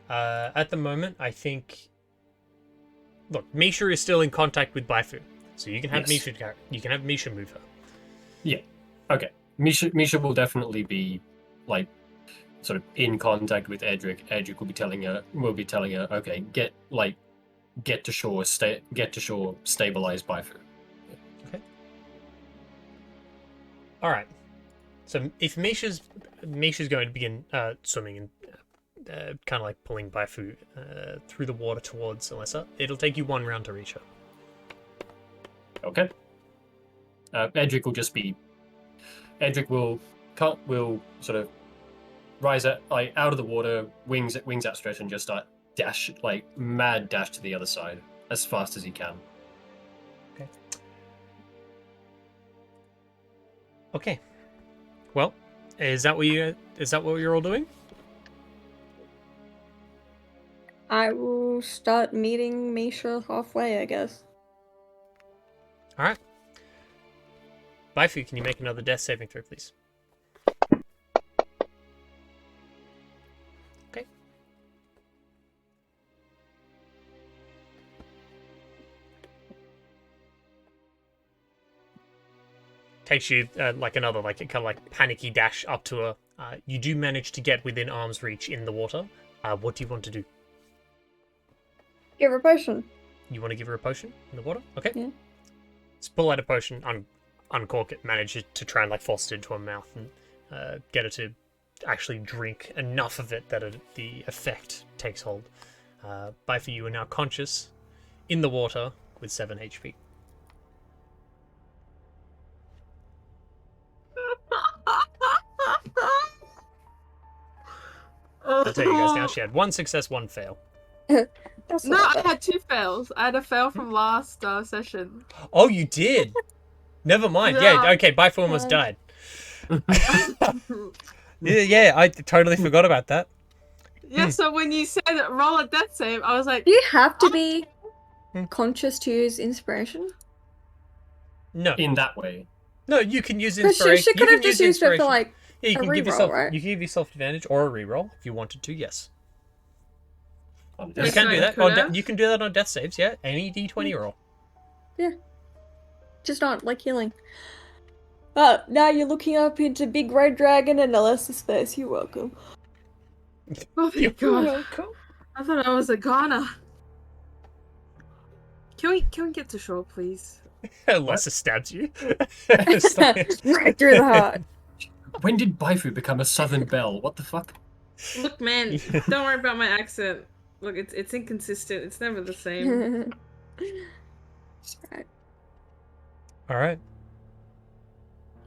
At the moment, I think. Look, Misha is still in contact with Baifu, so you can have Yes. Misha move her. Okay. Misha will definitely be like sort of in contact with Edric. Edric will be telling her, okay, get to shore, stabilize Baifu. All right. So if Misha's going to begin swimming and kind of like pulling Baifu through the water towards Alessa, it'll take you 1 round to reach her. Okay. Edric will sort of rise out of the water, wings outstretched, and just start mad dash to the other side as fast as he can. Okay. Well, is that what you're all doing? I will start meeting Misha halfway, I guess. All right. Baifu, can you make another death saving throw, please? Okay. Takes you another panicky dash up to her. You do manage to get within arm's reach in the water. What do you want to do? Give her a potion. You want to give her a potion in the water? Okay. Yeah. Let's pull out a potion, uncork it, manage to try and force it into her mouth and get her to actually drink enough of it that the effect takes hold. Baifu, you are now conscious in the water with 7 HP. tell you guys now. She had 1 success, 1 fail. That's No, not I bad. had 2 fails. I had a fail from last session. Oh, you did. Never mind. Yeah. Yeah. Okay. Bifo almost died. Yeah. I totally forgot about that. Yeah, so when you said roll a death save, I was like, Do you have to be Hmm. conscious to use inspiration? No. In that way. No. You can use Because inspiration. she You could can have just use used it for inspiration. like. Yeah, you a can give reroll, yourself. right? You can give yourself advantage or a reroll if you wanted to. Yes. On You death can do save. that. could On have. you can do that on death saves. Yeah. Any D20 roll. Just not like healing. Now you're looking up into Big Red Dragon and Alessa Space. You're welcome. oh my You're god. welcome. I thought I was a Ghana. Can we get to shore, please? Alessa stabs you. Right through the heart. When did Baifu become a Southern Belle? What the fuck? Look, man, don't worry about my accent. Look, it's inconsistent. It's never the same. Right. All right.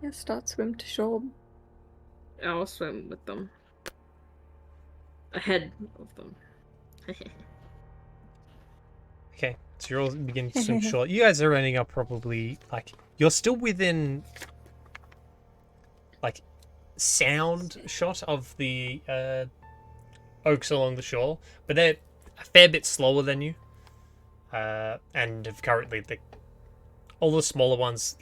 Yeah, start swim to shore. I'll swim with them. Ahead of them. Okay, so you're all beginning to swim short. You guys are ending up probably like you're still within like sound shot of the oaks along the shore, but they're a fair bit slower than you, and have currently all the smaller ones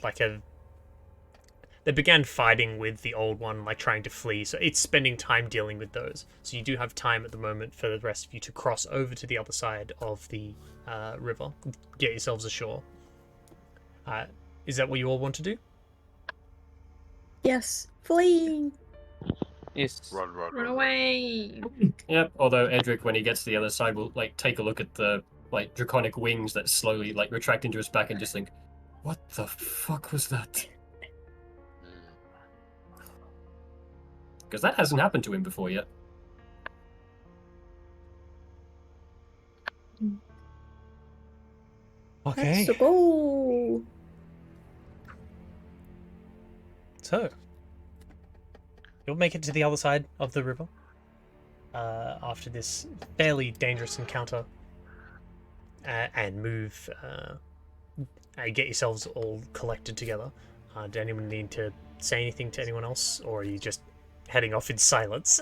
they began fighting with the old one, like trying to flee, so it's spending time dealing with those. So you do have time at the moment for the rest of you to cross over to the other side of the river, get yourselves ashore. Is that what you all want to do? Yes. Flee! Yes. Run, run, Run run. away! Yep. Although Edric, when he gets to the other side, will like take a look at the like draconic wings that slowly like retract into his back and just think, "What the fuck was that?" Because that hasn't happened to him before yet. Let's go! So, you'll make it to the other side of the river after this fairly dangerous encounter and move and get yourselves all collected together. Does anyone need to say anything to anyone else, or are you just heading off in silence?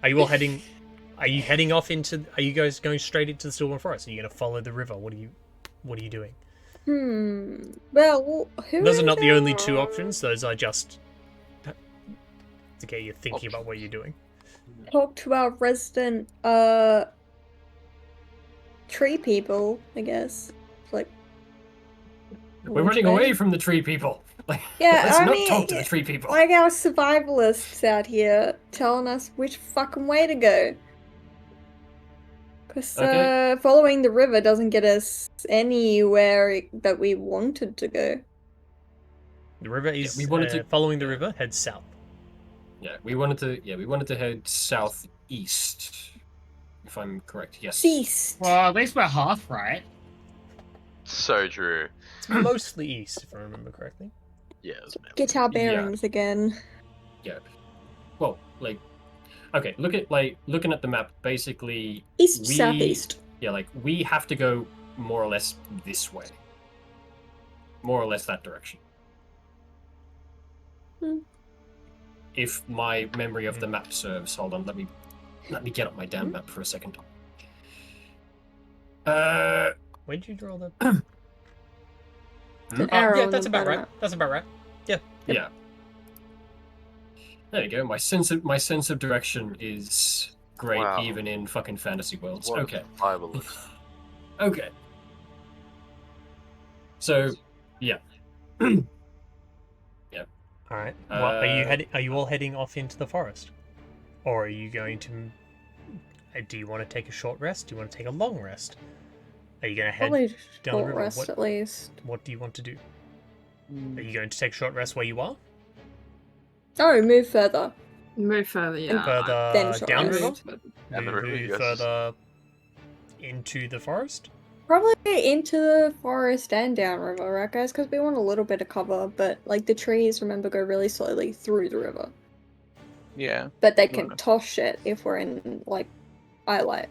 Are you all heading? Are you heading off into? Are you guys going straight into the Silver Forest? Are you going to follow the river? What are you doing? Well, who Those are is not the only two our- options. Those are just to get you thinking about what you're doing. Talk to our resident, tree people, I guess. Like, We're running away from the tree people. Like, Yeah, let's I not mean, talk to the tree people. like our survivalists out here telling us which fucking way to go. Because Okay. following the river doesn't get us anywhere that we wanted to go. The river is we wanted to- following the river. Head south. Yeah, we wanted to head southeast, if I'm correct. Yes. Ceased. Well, at least we're half right. So true. It's mostly east, if I remember correctly. Yeah, it was meant. Get our Yeah. bearings again. Yeah. Well, like, okay, looking at the map. Basically, East, we- southeast. yeah, like we have to go more or less this way. More or less that direction. Hmm. If my memory of the map serves, hold on, let me get up my damn map for a second. Where did you draw the? An arrow yeah, on that's the about bottom. right. That's about right. Yeah. Yeah. There you go. My sense of direction is great, Wow. even in fucking fantasy worlds. What a Okay. survivalist. Okay. So, yeah. All right. Well, Uh, Are you all heading off into the forest, or are you going to? Do you want to take a short rest? Do you want to take a long rest? Are you going to head Probably down the short river? rest What, at least. what do you want to do? Are you going to take a short rest where you are? Oh, move further. Move further, yeah. Further Then short downriver? rest. Down the river, Move yes. further into the forest? Probably into the forest and downriver, right, guys? Because we want a little bit of cover, but like the trees, remember, go really slowly through the river. Yeah. but they can Right. toss shit if we're in like highlight,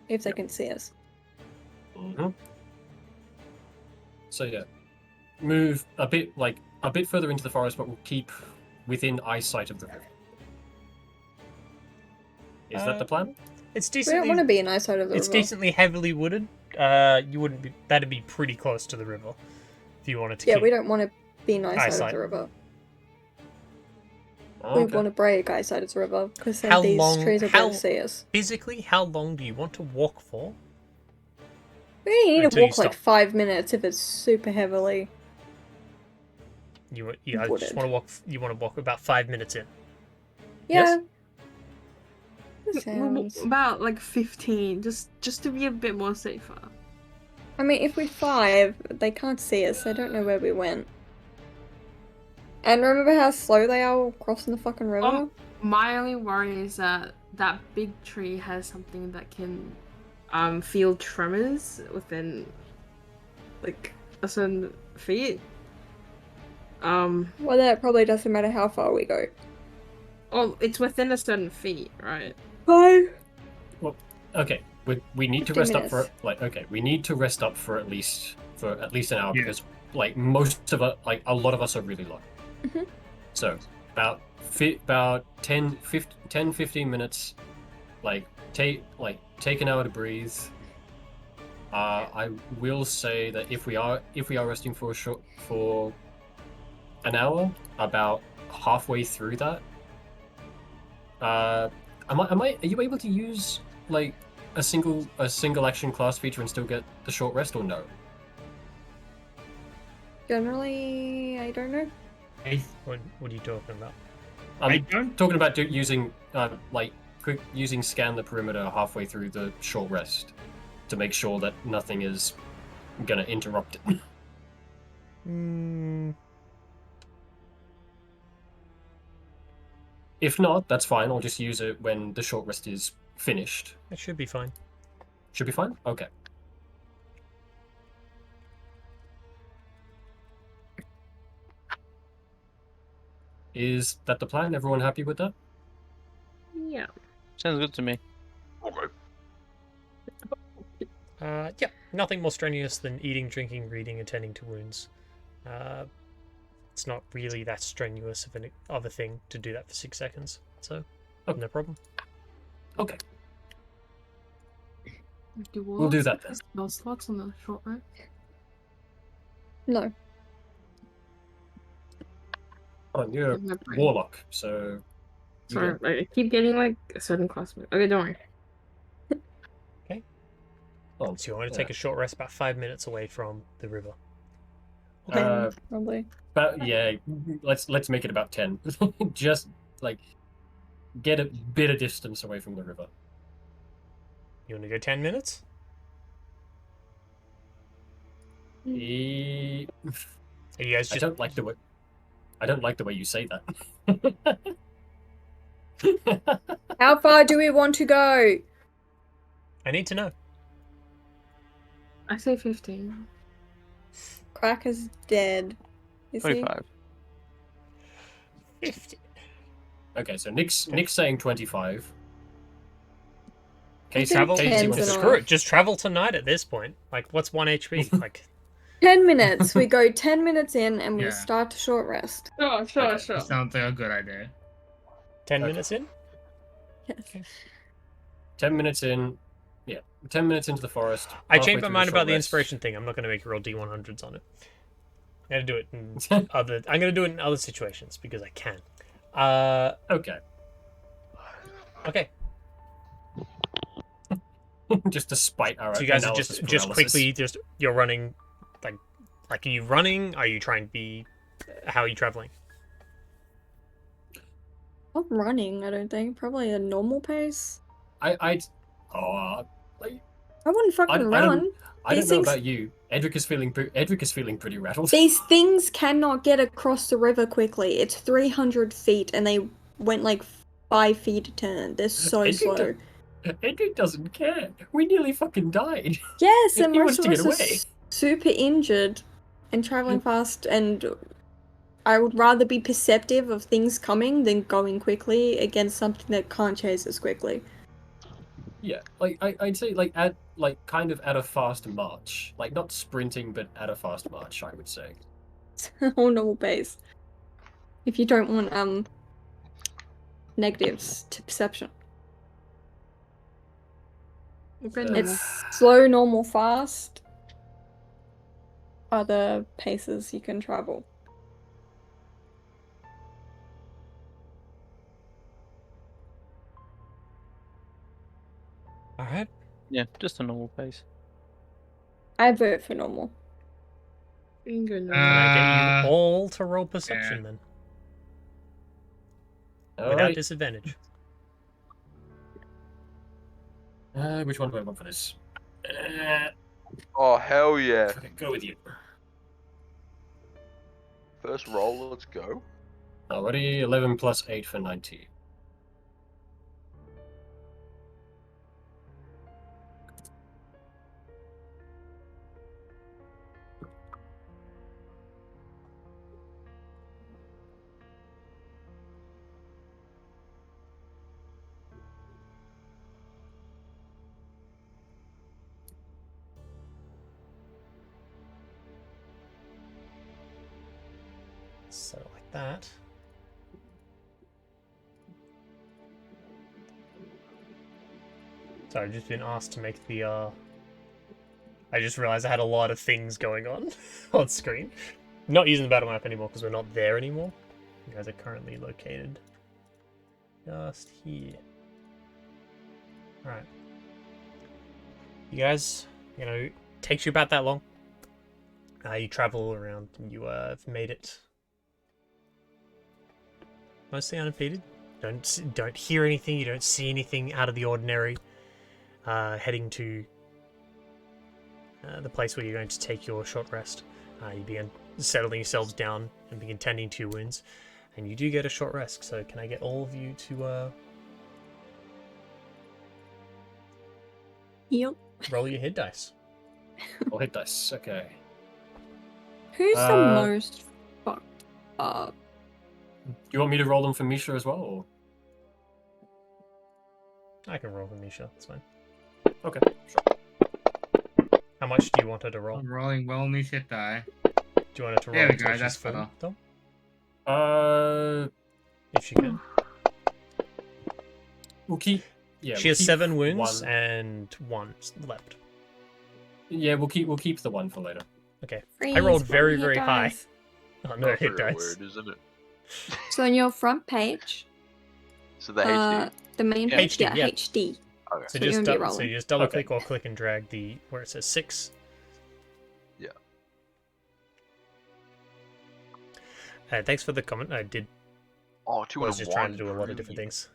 if they can see us. Mm-hmm. So yeah, move a bit further into the forest, but we'll keep within eyesight of the river. Is that the plan? It's We don't want decently. to be in eyesight of the It's river. decently heavily wooded. You wouldn't be. That'd be pretty close to the river, if you wanted to. Yeah, keep we don't want to be in eyesight of eyesight. the river. Okay. We want to break eyesight of the river because then How these long- trees will be able to see us. Physically, how long do you want to walk for? We only need to Until you walk like stop. 5 minutes if it's super heavily. I just Wooded. want to walk. You want to walk about 5 minutes in. Yeah. Yes? That sounds... About like 15, just to be a bit more safer. I mean, if we 5, they can't see us. They don't know where we went. And remember how slow they are crossing the fucking river? My only worry is that that big tree has something that can feel tremors within like a certain feet. Well, that probably doesn't matter how far we go. Oh, it's within a certain feet, right? 5. Okay. We need to 15 rest up for minutes. we need to rest up for at least an hour Yeah. because like most of us, like a lot of us are really low. Mhm. So about 10 15 minutes, take an hour to breathe. I will say that if we are resting for an hour, about halfway through that, are you able to use like a single action class feature and still get the short rest, or no? Generally, I don't know. What are you talking about? I I'm don't. talking about using using scan the perimeter halfway through the short rest to make sure that nothing is gonna interrupt it. If not, that's fine. I'll just use it when the short rest is finished. It should be fine. Should be fine? Okay. Is that the plan? Everyone happy with that? Yeah. Sounds good to me. Okay. Yeah, nothing more strenuous than eating, drinking, reading, and tending to wounds. It's not really that strenuous of a thing to do that for 6 seconds, so Okay. no problem. Okay. We'll do that then. Spell slots on the short rest. No. Oh, you're a In my brain. warlock, so. you Sorry, go. I keep getting like a certain class. Okay, don't worry. Oh, So you want to yeah. take a short rest about 5 minutes away from the river. Probably. But yeah, let's make it about 10. Just like get a bit of distance away from the river. You want to go 10 minutes? Eh, Are you guys I just... don't like the way you say that. How far do we want to go? I need to know. I say 15. Cracker's dead. Is he? 25. 50. Okay, so Nick's saying 25. Casey, Travel. Casey Casey wants wants to to know. Screw it. Just travel tonight at this point. Like, what's 1 HP? Like, 10 minutes. We go 10 minutes in and we Yeah. start to short rest. Sure, sure, Okay. sure. Sounds like a good idea. 10 Okay. minutes in? Yes. 10 minutes in. Yeah, 10 minutes into the forest. I halfway changed my through mind short about the rest. inspiration thing. I'm not going to make you roll D100s on it. I'm going to do it in I'm going to do it in other situations because I can. Okay. Okay. Just to spite our So you guys are analysis just paralysis. quickly you're running like are you running? Are you trying to be how are you traveling? Not running, I don't think. Probably a normal pace. I I wouldn't fucking I run. don't These know things- about you. Edric is feeling pretty rattled. These things cannot get across the river quickly. It's 300 feet and they went like 5 feet a turn. They're so Edric slow. Edric doesn't care. We nearly fucking died. Yes, and He most wants of to us get are away. super injured and traveling fast and I would rather be perceptive of things coming than going quickly against something that can't chase as quickly. Yeah, like I'd say like at like kind of at a fast march, like not sprinting, but at a fast march. I would say. Or normal pace. If you don't want negatives to perception. Okay, Uh, normal. It's slow, normal, fast. Are the paces you can travel. All right. Yeah, just a normal pace. I vote for normal. Finger Can I get you Uh, all to roll perception then, All without right. disadvantage? Which one do I want for this? Oh hell yeah! Okay, go with you. First roll, let's go. Already 11 plus 8 for 19. So like that. Sorry, I've just been asked to make the I just realized I had a lot of things going on on screen. Not using the battle map anymore because we're not there anymore. You guys are currently located just here. Alright. You guys, takes you about that long. You travel around and you have made it mostly unimpeded. Don't hear anything, you don't see anything out of the ordinary. Heading to the place where you're going to take your short rest. You begin settling yourselves down and begin tending to your wounds. And you do get a short rest, so can I get all of you to Yep. roll your hit dice? I'll hit dice. Okay. Who's the Uh, most fucked up? Do you want me to roll them for Misha as well? Or... I can roll for Misha, that's fine. Okay, sure. How much do you want her to roll? I'm rolling well on these hit die. Do you want her to roll There we until go, she's that's full, better. Tom? If she can. We'll keep. Yeah, She we'll has keep 7 wounds one. and 1 left. Yeah, we'll keep the one for later. Okay. Freeze, I rolled what very, hit very high. dice? Oh, no I hit forgot dice. where it is, isn't it? So on your front page, So the HD. the main Yeah. page, HD, yeah. HD. Okay. So So you're just, gonna be so rolling. you just double Okay. click or click and drag the where it says 6. Yeah. Thanks for the comment. I did. Oh, two I was and just one. trying to do a lot of different brilliant. things.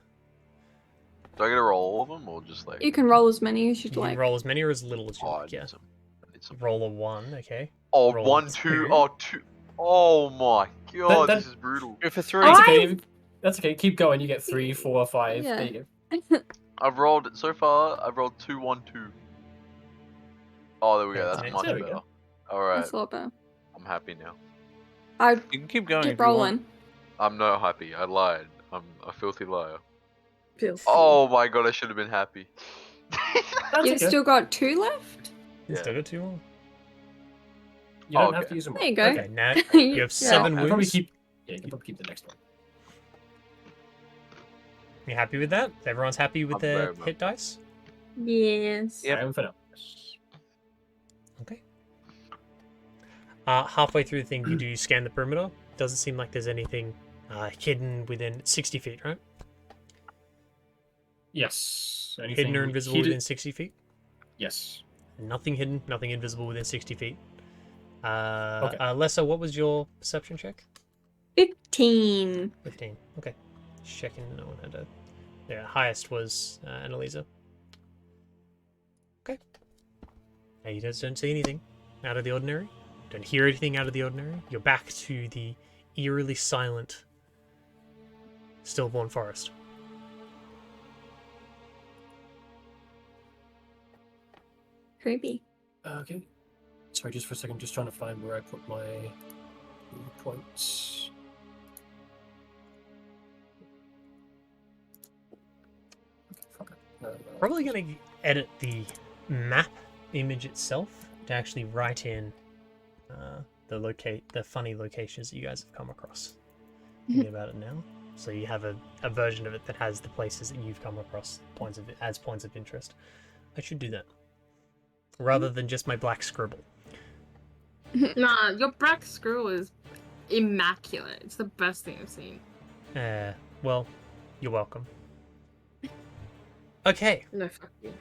Do I get to roll all of them or just like? You can roll as many as You you'd can like. roll as many or as little as you Oh, like. Yeah. I need some. Roll a 1. Okay. Oh, roll 1, 2. two. Oh, 2. Oh my god, that- this is brutal. Go for 3. That's I- okay. That's okay. Keep going. You get 3, 4, 5. Yeah. There you go. I've rolled so far. I've rolled 2, 1, 2. Oh, there we go. Yeah, That's nice. much There we better. go. All right, That's a lot better. I'm happy now. I'd You can keep going keep if you want. rolling. I'm not happy. I lied. I'm a filthy liar. Filthy. Oh my god, I should have been happy. That's You've okay. still got 2 left? You Yeah. still got 2 more. You don't have Okay. to use them all. There you go. Okay, now You- you have 7 I'll probably wounds. keep. Yeah, you can probably keep the next one. You happy with that? Everyone's happy with I'm their very much- hit dice? Yes. Yep. I am for now. Okay. Halfway through the thing, you do scan the perimeter. Doesn't seem like there's anything hidden within 60 feet, right? Yes. Anything Hidden or invisible hidden- within 60 feet? Yes. Nothing hidden, nothing invisible within 60 feet. Okay. Lessa, what was your perception check? 15. 15. Okay. Just checking no one had a... Yeah, highest was Annalisa. Okay. Now you guys don't see anything out of the ordinary. Don't hear anything out of the ordinary. You're back to the eerily silent Stillborn Forest. Creepy. Okay. Sorry, just for a second. Just trying to find where I put my points. Probably going to edit the map image itself to actually write in the funny locations that you guys have come across. Thinking about it now, so you have a version of it that has the places that you've come across as points of interest. I should do that rather than just my black scribble. Nah, your black screw is immaculate. It's the best thing I've seen. Well, you're welcome. Okay. No, fuck you.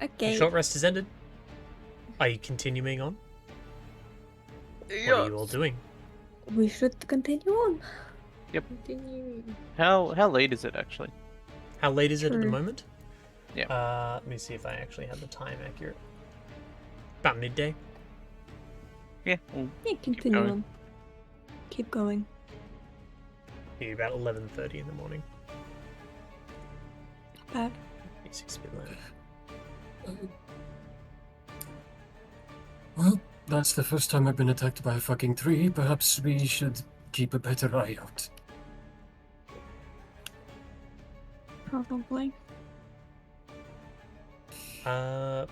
Okay. Short rest is ended. Are you continuing on? What are you all doing? We should continue on. Continue. How late is it actually? How late is it at the True. moment? Yeah. Let me see if I actually have the time accurate. About midday. Yeah. Well, Yeah, continue going. on. Keep going. Yeah, about 11:30 in the morning. Not bad. It's a bit later. Well, that's the first time I've been attacked by a fucking tree. Perhaps we should keep a better eye out. Probably. Now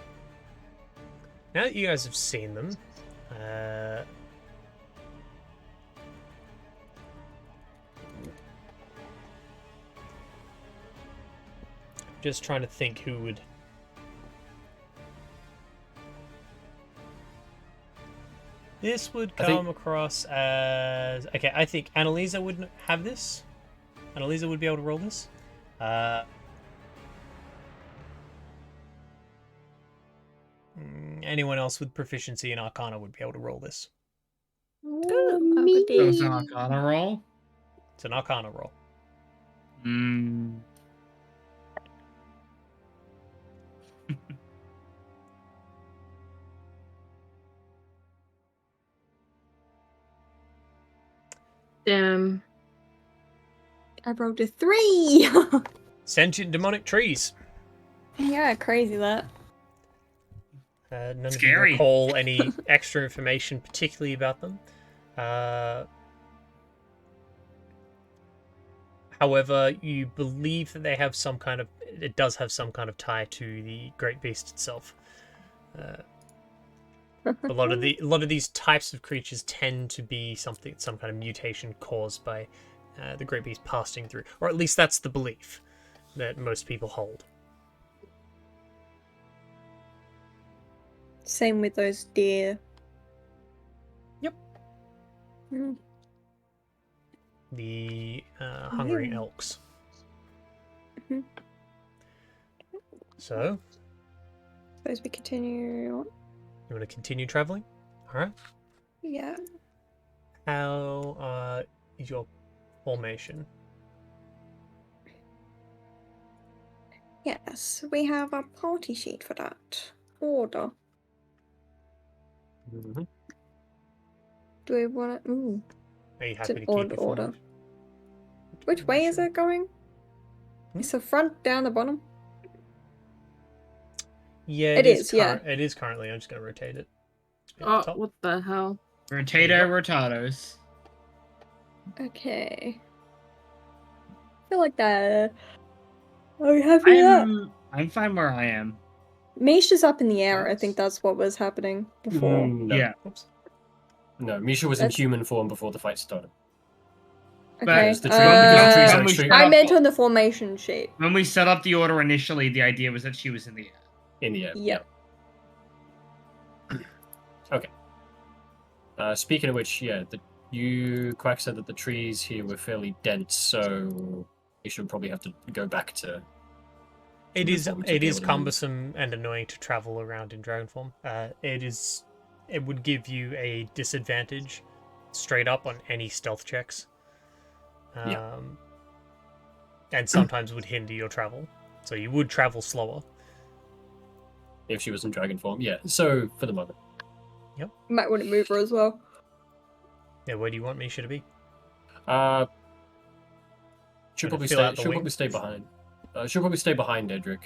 that you guys have seen them, just trying to think who would. This would I think- come across as okay. I think Annalisa wouldn't have this. Annalisa would be able to roll this. Anyone else with proficiency in Arcana would be able to roll this. Me. So it's an Arcana roll. It's an Arcana roll. Hmm. Damn. I rolled a 3. Sentient demonic trees. Yeah, crazy that. None of you Scary. recall any extra information, particularly about them. However, you believe that they have some kind of. It does have some kind of tie to the great beast itself. A lot of these types of creatures tend to be some kind of mutation caused by the great beast passing through, or at least that's the belief that most people hold. Same with those deer. Yep. Mm. The hungry Yeah. elks. Mhm. So, Suppose we continue on. you want to continue traveling? All right. Yeah. How is your formation? Yes, we have a party sheet for that. Order. Mhm. Do we want to? Ooh. Are you It's happy an to keep odd your order. formation? Which way is it going? Hmm? It's the front, down, the bottom. Yeah, It is, yeah. It is currently. I'm just going to rotate it. It's at the Oh, top. what the hell? Rotato rotatos. Okay. I feel like that. Are we happy with that? I'm fine where I am. Misha's up in the air. I Nice. think that's what was happening before. No. Yeah. Oops. No, Misha was in That's- human form before the fight started. Okay. Because the tree, because the trees are we extreme I up- meant on the formation sheet. When we set up the order initially, the idea was that she was in the air. in the air. Yep. Okay. Speaking of which, yeah, Quack said that the trees here were fairly dense, so you should probably have to go back to. It human is form to it be is able to move. cumbersome and annoying to travel around in dragon form. It would give you a disadvantage straight up on any stealth checks. Yeah. And sometimes would hinder your travel. So you would travel slower. If she was in dragon form, yeah. So for the moment, Might want to move her as well. Yeah, where do you want Misha to be? she'll Gonna probably fill stay. out the She'll wing? probably stay behind. She'll probably stay behind Edric,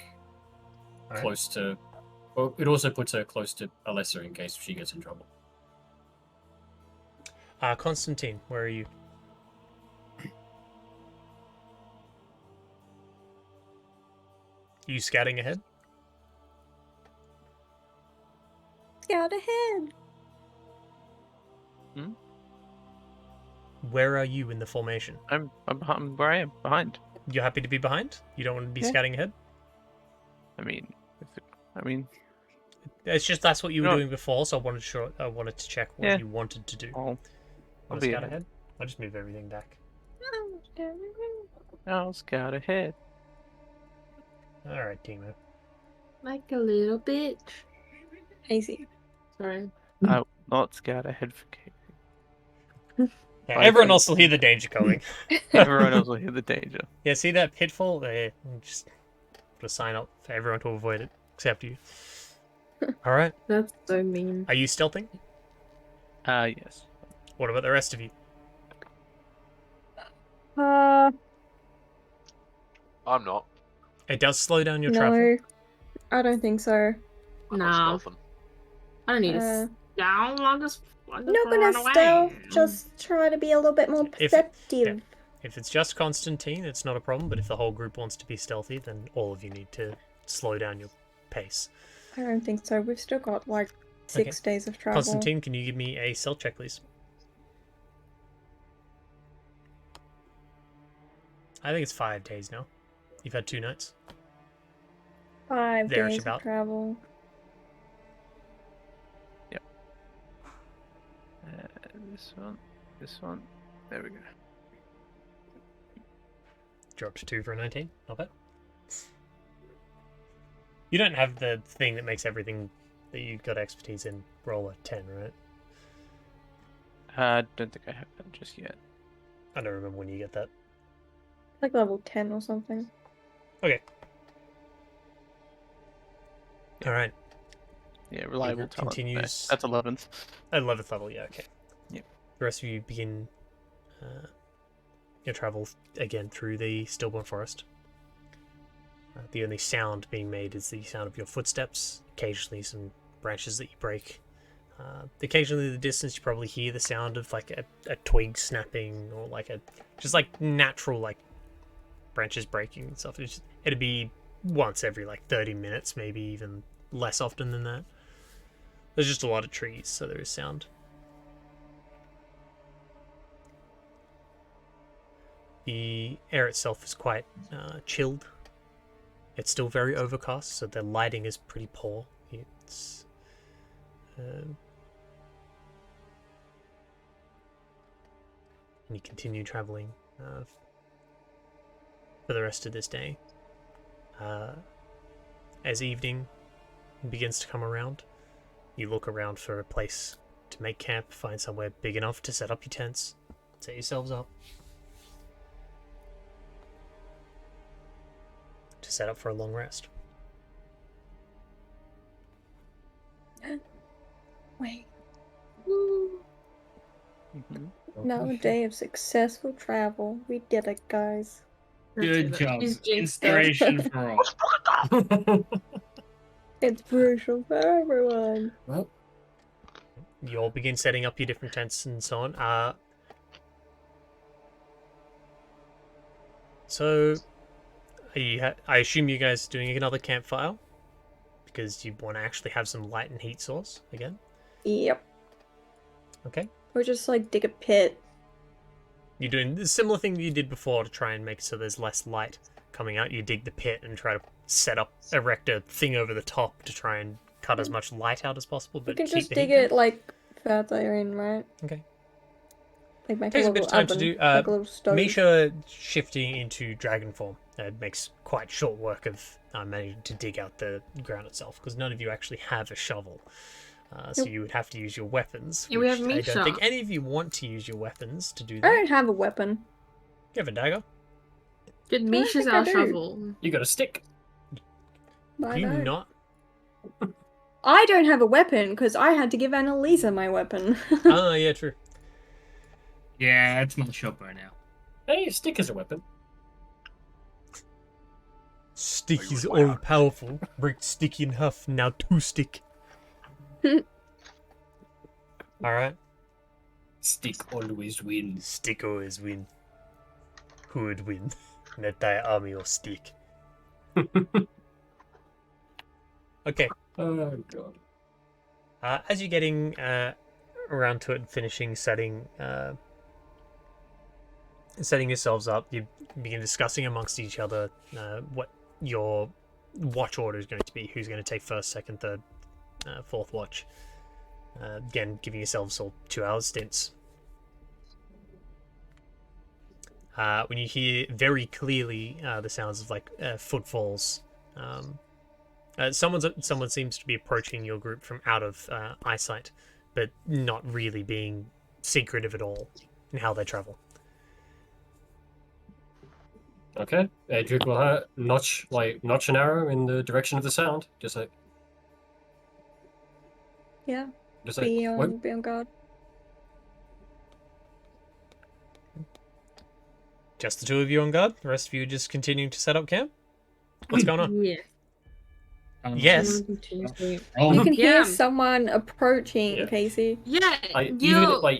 Alright. close to. Well, it also puts her close to Alessa in case she gets in trouble. Constantine, where are you? You scouting ahead? Scout ahead. Where are you in the formation? I'm where I am, behind. You're happy to be behind? You don't want to be Yeah. scouting ahead? I mean, I mean, It's just that's what you were No. doing before, so I wanted to check what Yeah. you wanted to do. I'll Want to be scout ahead. ahead? I'll just move everything back. I'll scout ahead. Alright, Timo. Like a little bitch. Easy. Sorry. I will not scout ahead for Kate. Yeah, Bye, everyone Pete. else will hear the danger coming. Everyone else will hear the danger. Yeah, see that pitfall? There, just put a sign up for everyone to avoid it, except you. Alright. That's so mean. Are you stealthing? Yes. What about the rest of you? Uh, I'm not. It does slow down your travel. no. I don't think so. I'm No. not stealthing. I don't need Uh, to down. I'll just Not run gonna away. stealth, just try to be a little bit more If- perceptive. If it's just Constantine, it's not a problem, but if the whole group wants to be stealthy, then all of you need to slow down your pace. I don't think so. We've still got like 6 days of travel. Constantine, can you give me a stealth check, please? I think it's 5 days now. You've had 2 nights. 5 There, days about. of travel. This one. There we go. Dropped 2 for a 19. Not bad. You don't have the thing that makes everything that you've got expertise in roll a 10, right? Don't think I have that just yet. I don't remember when you get that. Like level 10 or something. Okay. Alright. Yeah, reliable group talent. continues. That's 11th. At 11th level, yeah, okay. Yep. The rest of you begin your travel again through the Stillborn Forest. The only sound being made is the sound of your footsteps, occasionally some branches that you break. Occasionally in the distance you probably hear the sound of like a twig snapping or like just like natural like branches breaking and stuff. It'd be once every like 30 minutes, maybe even less often than that. There's just a lot of trees, so there is sound. The air itself is quite chilled. It's still very overcast, so the lighting is pretty poor. It's and you continue traveling for the rest of this day. As evening begins to come around, you look around for a place to make camp, find somewhere big enough to set up your tents, set yourselves up, to set up for a long rest. Wait. Mm-hmm. Another day of successful travel. We did it, guys. Good job. She's jinxed them. Inspiration for all. Inspiration for everyone. Well, You all begin setting up your different tents and so on. So, I assume you guys are doing another campfire because you want to actually have some light and heat source again. Yep. Okay. Or just like dig a pit. You're doing the similar thing that you did before to try and make so there's less light coming out. You dig the pit and try to erect a thing over the top to try and cut as much light out as possible. You But can keep just the dig heat it down. like further in, right? Okay. Like make Takes a a bit little of time to oven, do. like a little stove. Misha shifting into dragon form makes quite short work of managing to dig out the ground itself because none of you actually have a shovel. So Nope. you would have to use your weapons. Yeah, we which have I don't think Misha. any of you want to use your weapons to do I that. don't have a weapon. You have a dagger. Good, don't Misha's think I our do. shovel. you got a stick. I You don't. not? I don't have a weapon because I had to give Annalisa my weapon. Oh, yeah, true. Yeah, it's my shopper now. Hey, a stick is a weapon. Stick Oh, you is would all wow. powerful. Break stick in half, now 2 stick. Alright. Stick always wins. Stick always win. Who would win? Let thy army or stick. Okay. Oh god. As you're getting around to it and finishing setting yourselves up, you begin discussing amongst each other what your watch order is going to be, who's going to take first, second, third, fourth watch. Again, giving yourselves all 2 hours stints. When you hear very clearly the sounds of like footfalls, someone seems to be approaching your group from out of eyesight, but not really being secretive at all in how they travel. Okay, Edric will notch an arrow in the direction of the sound, just like Yeah. just like Be what? on guard. Just the two of you on guard. The rest of you just continuing to set up camp. What's going on? Yeah. Yes. Oh, You can hear Yeah. someone approaching, Yeah. Casey. Yeah.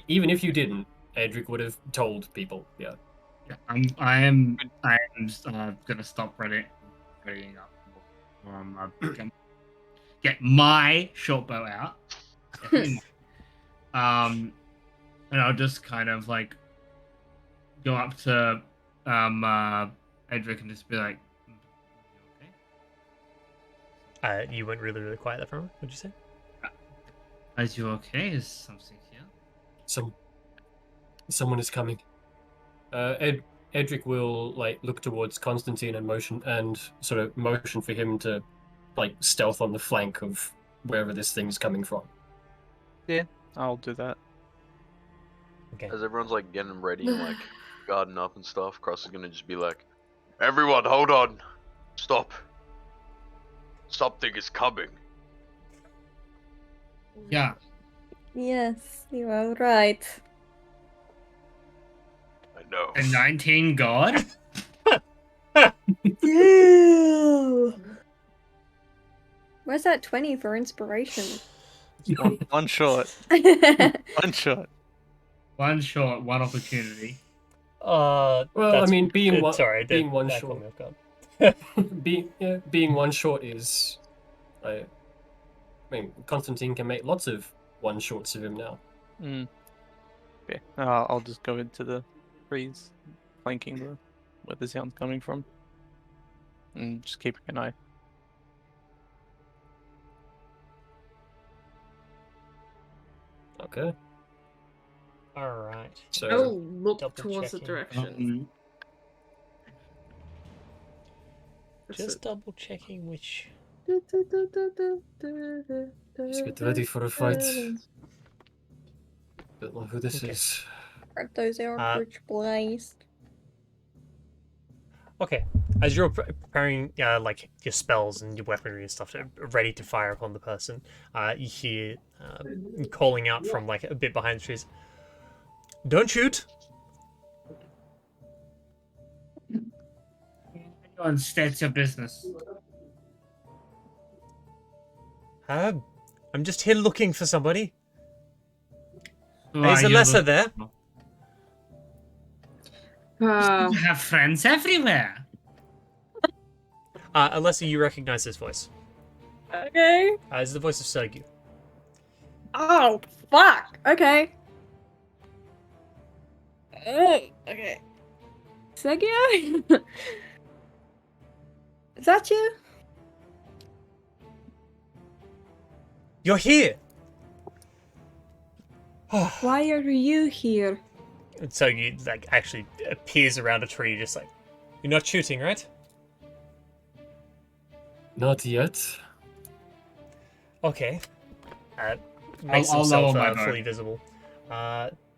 Even if you didn't, Edric would have told people. Yeah. yeah, I am gonna stop readying up. Get my short bow out. Definitely and I'll just kind of like go up to Edric and just be like, "You okay? You went really, really quiet there for a moment. What'd you say? Are you okay? Is something here?" Someone is coming. Edric will like look towards Constantine and motion for him to like stealth on the flank of wherever this thing's coming from. I'll do that. Okay. As everyone's like getting ready and like guarding up and stuff, Cross is gonna just be like, "Everyone, hold on, stop. Something is coming." Yeah. Yes, you are right. I know. A 19 god? Ew. Where's that 20 for inspiration? One shot. One shot. One shot, one opportunity. Well, I mean, being one that short, caught me off guard. being one short is, I mean, Constantine can make lots of one shorts of him now. Mm. Okay. I'll just go into the trees, flanking where the sound's coming from, and just keeping an eye. Okay. All right. So Oh, look double towards the checking. direction. Just double checking which. just get ready for a fight. Don't know who this Okay. is. Those are which blazed. Okay. As you're preparing like your spells and your weaponry and stuff ready to fire upon the person, you hear calling out from like a bit behind the trees. Don't shoot! Anyone states your business. I'm just here looking for somebody. Who Is are you Alessa looking there? for? Uh, You have friends everywhere. Alessa, you recognize this voice. Okay. It's the voice of Sergio. Oh, fuck. Okay. Oh, okay. Sergio? Is that you? You're here! Why are you here? And so you like actually appears around a tree, just like, you're not shooting, right? Not yet. Okay. Makes I'll lower himself my bow. fully visible.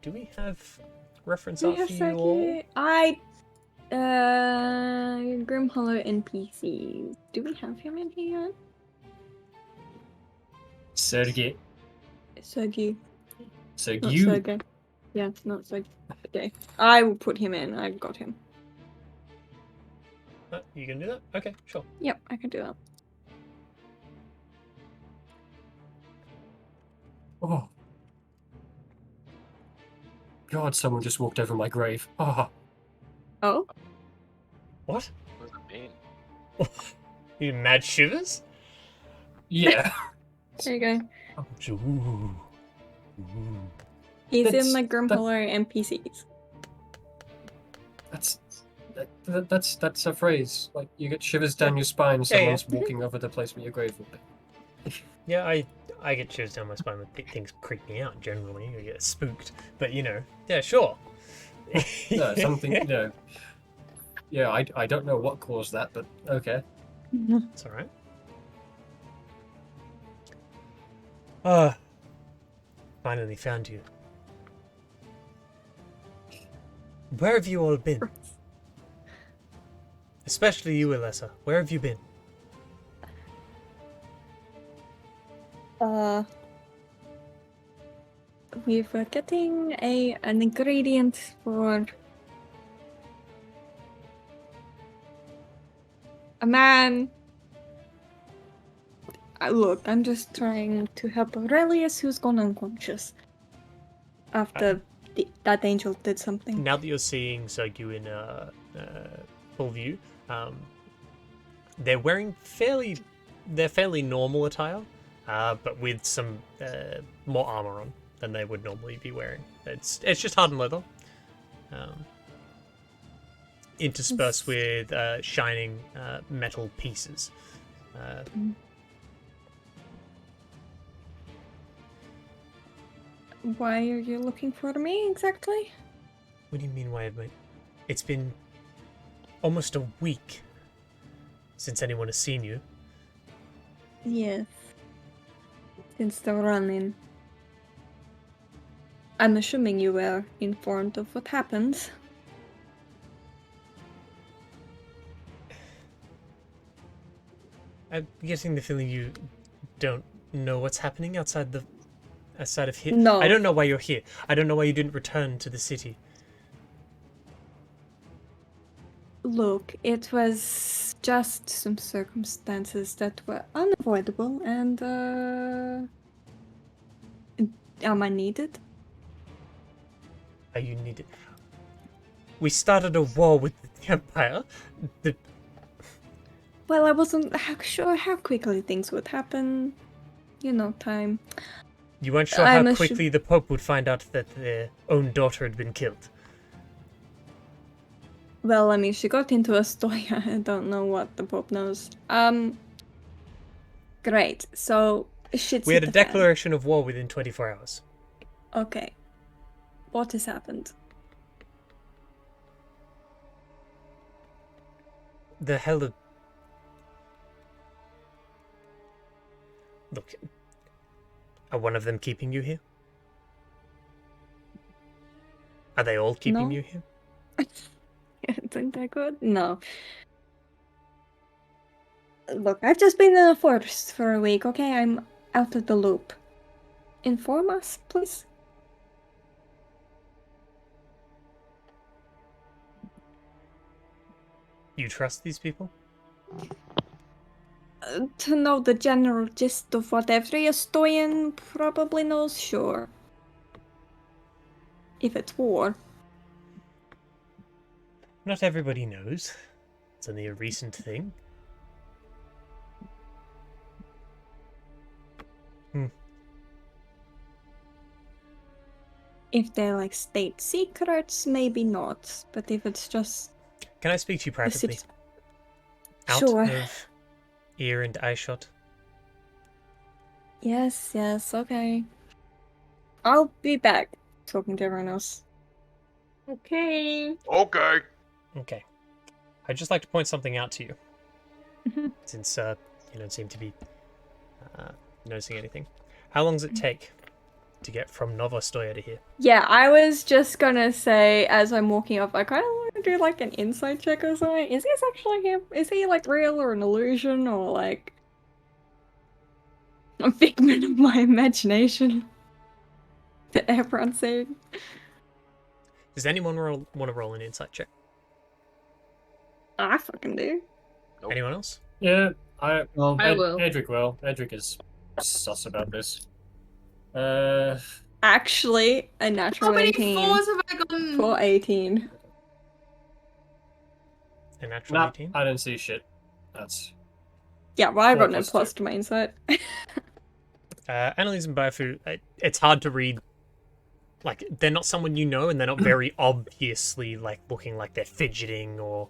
Do we have reference We art have for you all? Sergio. Grim Hollow NPC. Do we have him in here? Sergey. Sergio. Not Sergey. Sergey. Yeah, not Sergey. Okay. I will put him in. I've got him. You can do that? Okay, sure. Yep, I can do that. Oh. God, someone just walked over my grave. Ah, Oh, What? What does it mean? You mad shivers? yeah. there you go. Ooh. Ooh. He's in That's- the Grimhollow NPCs. That's a phrase. Like, you get shivers down your spine. Yeah, yeah. Someone's walking over the place where your grave would be. Yeah, I get shivers down my spine when things creep me out. Generally, I get spooked. But you know, yeah, sure. No, something. You know. Yeah, I don't know what caused that, but okay. It's all right. Ah, finally found you. Where have you all been? Especially you, Alessa. Where have you been? We were getting an ingredient for a man. Look, I'm just trying to help Aurelius, who's gone unconscious after that angel did something. Now that you're seeing Zogu in full view, they're wearing fairly normal attire, but with some more armor on than they would normally be wearing. It's just hardened leather, interspersed with shining metal pieces. Why are you looking for me exactly? What do you mean, why have I... It's been almost a week since anyone has seen you. Yes. Since the run-in. I'm assuming you were informed of what happened. I'm getting the feeling you don't know what's happening outside of here. No. I don't know why you're here. I don't know why you didn't return to the city. Look, it was just some circumstances that were unavoidable, and am I needed? Are you needed? We started a war with the Empire. Well, I wasn't sure how quickly things would happen. You know, time. You weren't sure how quickly the Pope would find out that their own daughter had been killed. Well, I mean, she got into a story. I don't know what the Pope knows. Great. So, shit's We had hit a the fan. declaration of war within 24 hours. Okay. What has happened? The hell of... Look, are one of them keeping you here? Are they all keeping No. you here? Isn't that good? No. Look, I've just been in the forest for a week, okay? I'm out of the loop. Inform us, please. You trust these people? To know the general gist of what every Estoian probably knows, sure. If it's war. Not everybody knows. It's only a recent thing. If they're like state secrets, maybe not. But if it's just Can I speak to you privately? city- Out Sure. of ear and eye shot? Yes, okay. I'll be back talking to everyone else. Okay. Okay. Okay. I'd just like to point something out to you. Mhm. Since you don't seem to be noticing anything. How long does it take to get from Novostoya to here? Yeah, I was just gonna say as I'm walking up, I kind of want to do like an insight check or something. Is this actually him? Is he like real or an illusion or like a figment of my imagination? That everyone's saying. Does anyone want to roll an insight check? I fucking do. Nope. Anyone else? Yeah, I will. Edric will. Edric is sus about this. Actually, a How natural many 18 fours have I gotten? for 18. A natural Nah, 18. I don't see shit. That's Yeah, well, I 4 got no plus plus 2. to my insight. Annalise and Baifu, it's hard to read. Like, they're not someone you know, and they're not very obviously, like, looking like they're fidgeting or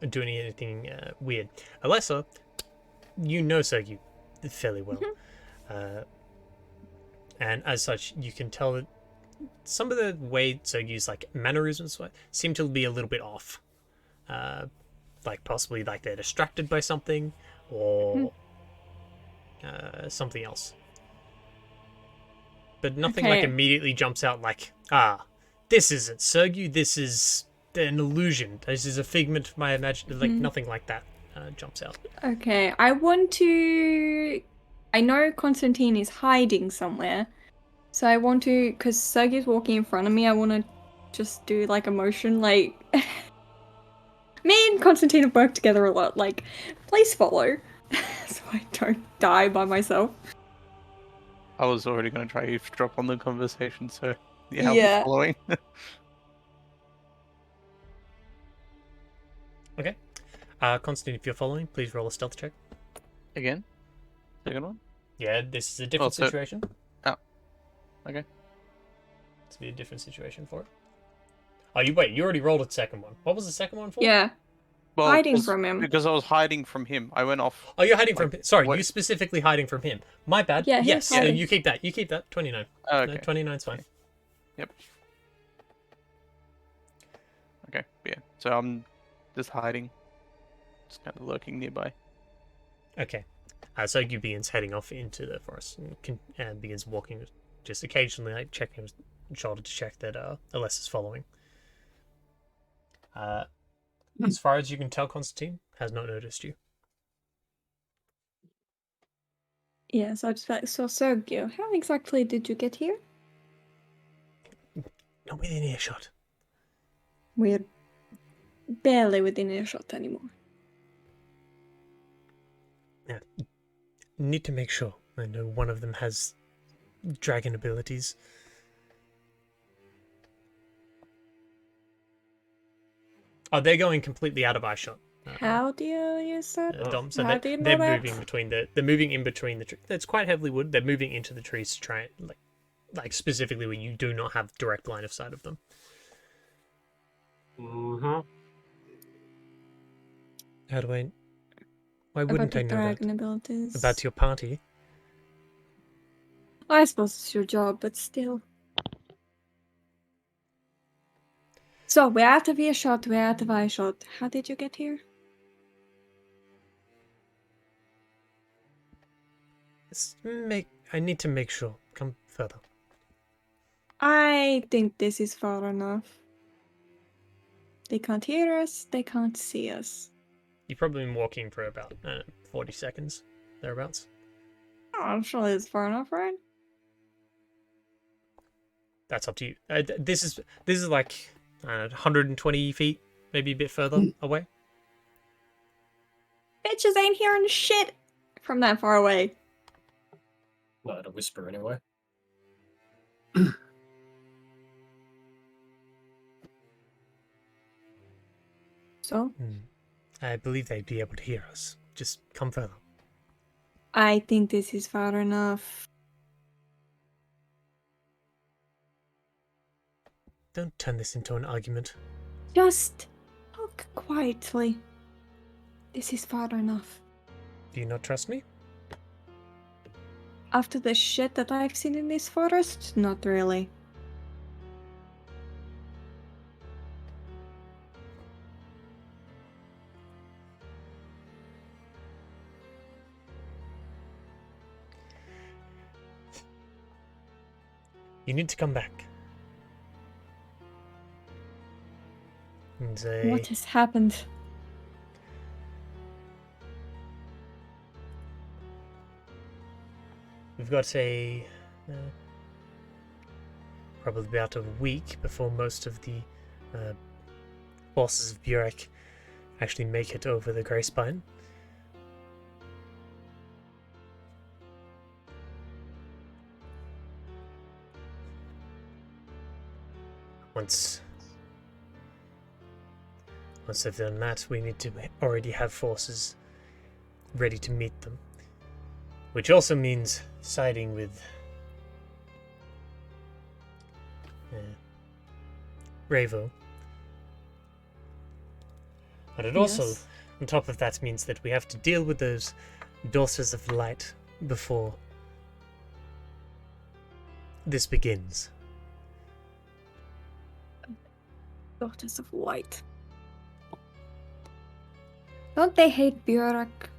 doing anything weird. Alessa, you know Sergey fairly well. And as such, you can tell that some of the way Sergey's, like, mannerisms seem to be a little bit off. Like, possibly, like, they're distracted by something, or something else. But nothing like Okay. immediately jumps out like, this isn't Sergey, this is an illusion. This is a figment of my imagination. Like, nothing like that jumps out. Okay, I want to. I know Constantine is hiding somewhere, so I want to. Because Sergey's walking in front of me, I want to just do like a motion, like. Me and Constantine have worked together a lot. Like, please follow, so I don't die by myself. I was already going to try eavesdrop on the conversation, so yeah, I'll Yeah. be following. Okay. Constantine, if you're following, please roll a stealth check. Again? Second one? Yeah, this is a different so- situation. Oh. Okay. It's be a different situation for it. Oh, you already rolled a second one. What was the second one for? Yeah. Well, Hiding 'cause- from him. Because I was hiding from him. I went off. Oh, you're hiding from him. Sorry, what- you specifically hiding from him. My bad. Yeah, he's yes, so hiding. you keep that. You keep that. 29. Oh, No, okay. 29's fine. Yep. Okay, yeah. So I'm just hiding. Just kind of lurking nearby. Okay. So you begins heading off into the forest and begins walking, just occasionally like checking his shoulder to check that Alessa's following. As far as you can tell, Constantine has not noticed you. Yeah, so I just like, so Sergio, how exactly did you get here? Not within earshot. We're barely within earshot anymore. Yeah. Need to make sure. I know one of them has dragon abilities. Oh, they're going completely out of eyeshot. How do you use that? Dom, so How do you know they're that? moving between they're moving in between the trees. It's quite heavily wooded. They're moving into the trees to try and like specifically where you do not have direct line of sight of them. Mm-hmm. How do I? Why About wouldn't the I know dragon that abilities. about your party? I suppose it's your job, but still. So, we're out of earshot, we're out of eyeshot. How did you get here? I need to make sure. Come further. I think this is far enough. They can't hear us, they can't see us. You've probably been walking for about 40 seconds, thereabouts. Oh, I'm sure it's far enough, right? That's up to you. This is like 120 feet, maybe a bit further away. Bitches ain't hearing shit from that far away. Not a whisper anyway. So, I believe they'd be able to hear us. Just come further. I think this is far enough. Don't turn this into an argument. Just talk quietly. This is far enough. Do you not trust me? After the shit that I've seen in this forest, not really. You need to come back. And say, What has happened? we've got probably about a week before most of the bosses of Burek actually make it over the Grey Spine. Once they've done that, we need to already have forces ready to meet them. Which also means siding with Ravo. But it also, Yes. on top of that, means that we have to deal with those daughters of light before this begins. Daughters of Light. Don't they hate Björk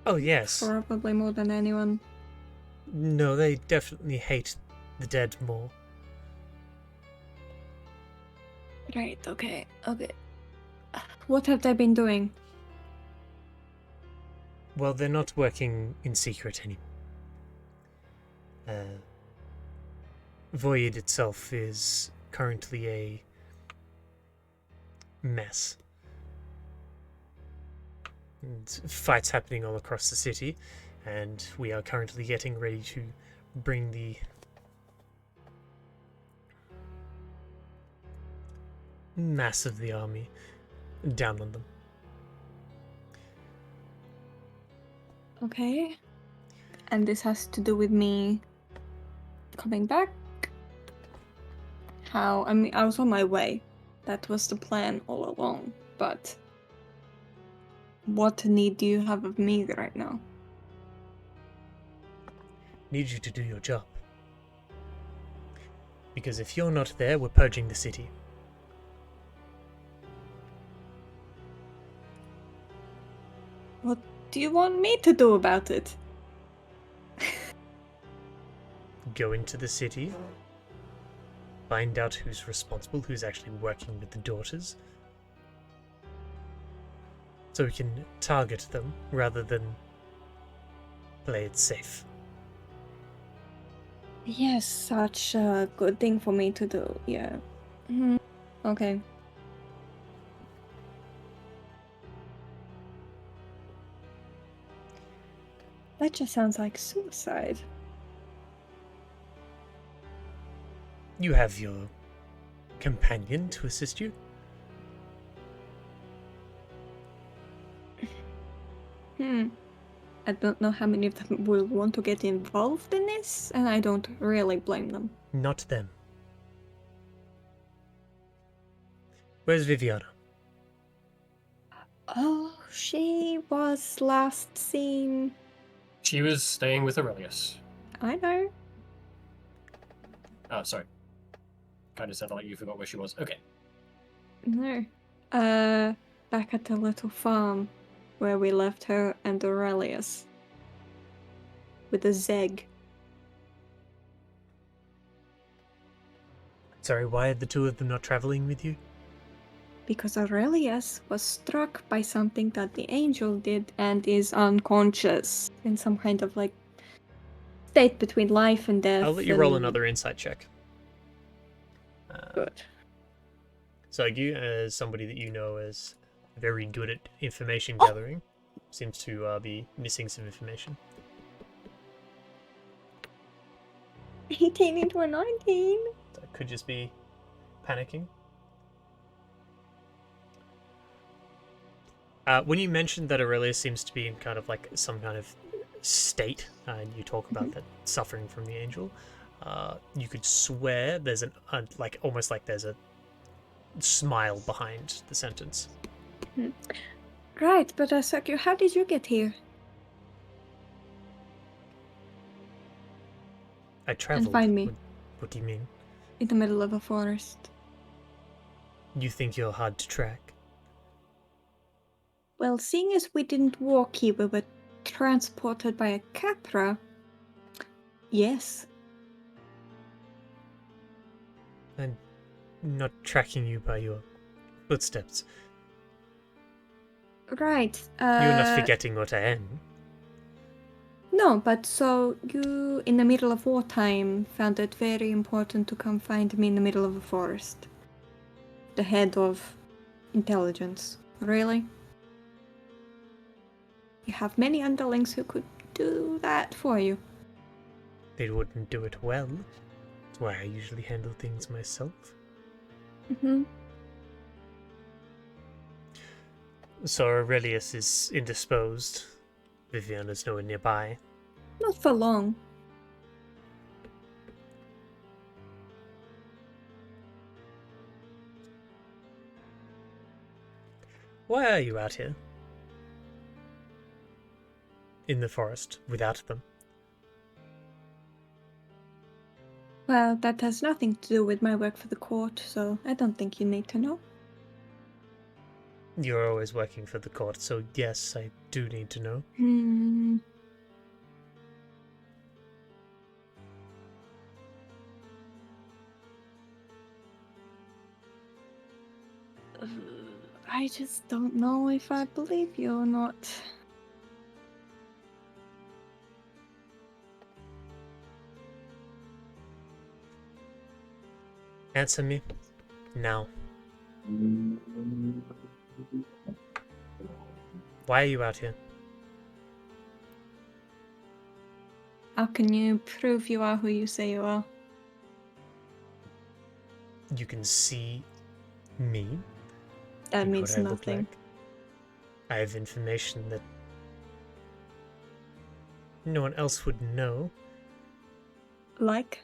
Oh yes. probably more than anyone? No, they definitely hate the dead more. Right, okay. What have they been doing? Well, they're not working in secret anymore. Void itself is currently a mess. And fights happening all across the city, and we are currently getting ready to bring the mass of the army down on them. Okay. And this has to do with me coming back? How? I mean, I was on my way. That was the plan all along. But what need do you have of me right now? Need you to do your job. Because if you're not there, we're purging the city. What do you want me to do about it? Go into the city, find out who's responsible, who's actually working with the daughters, so we can target them rather than play it safe. Yes, such a good thing for me to do. Yeah. Okay. That just sounds like suicide. You have your companion to assist you. I don't know how many of them will want to get involved in this, and I don't really blame them. Not them. Where's Viviana? Oh, she was last seen. She was staying with Aurelius. I know. Oh, sorry. Kind of sounded like you forgot where she was. Okay. No. Back at the little farm where we left her and Aurelius. With a Zeg. Sorry, why are the two of them not traveling with you? Because Aurelius was struck by something that the angel did and is unconscious in some kind of like state between life and death. I'll let you roll and- another insight check. Good. So you, as somebody that you know is very good at information gathering, seems to be missing some information. 18 into a 19. So it could just be panicking. When you mentioned that Aurelius seems to be in kind of like some kind of state, and you talk about that suffering from the angel, you could swear there's an like almost like there's a smile behind the sentence. Right, but Sakyu, how did you get here? I traveled. find me. What do you mean? In the middle of a forest. You think you're hard to track? Well, seeing as we didn't walk here, we were transported by a Capra. Yes. I'm not tracking you by your footsteps. Right. You're not forgetting what I am. No, but so you, in the middle of wartime, found it very important to come find me in the middle of a forest. The head of intelligence. Really? You have many underlings who could do that for you. They wouldn't do it well. why I usually handle things myself. Mm-hmm. So Aurelius is indisposed. Viviana's nowhere nearby. Not for long. Why are you out here? In the forest, without them? Well, that has nothing to do with my work for the court, so I don't think you need to know. You're always working for the court, so yes, I do need to know. I just don't know if I believe you or not. Answer me. Now. Why are you out here? How can you prove you are who you say you are? You can see me. That and means what I look nothing. like. I have information that no one else would know. Like?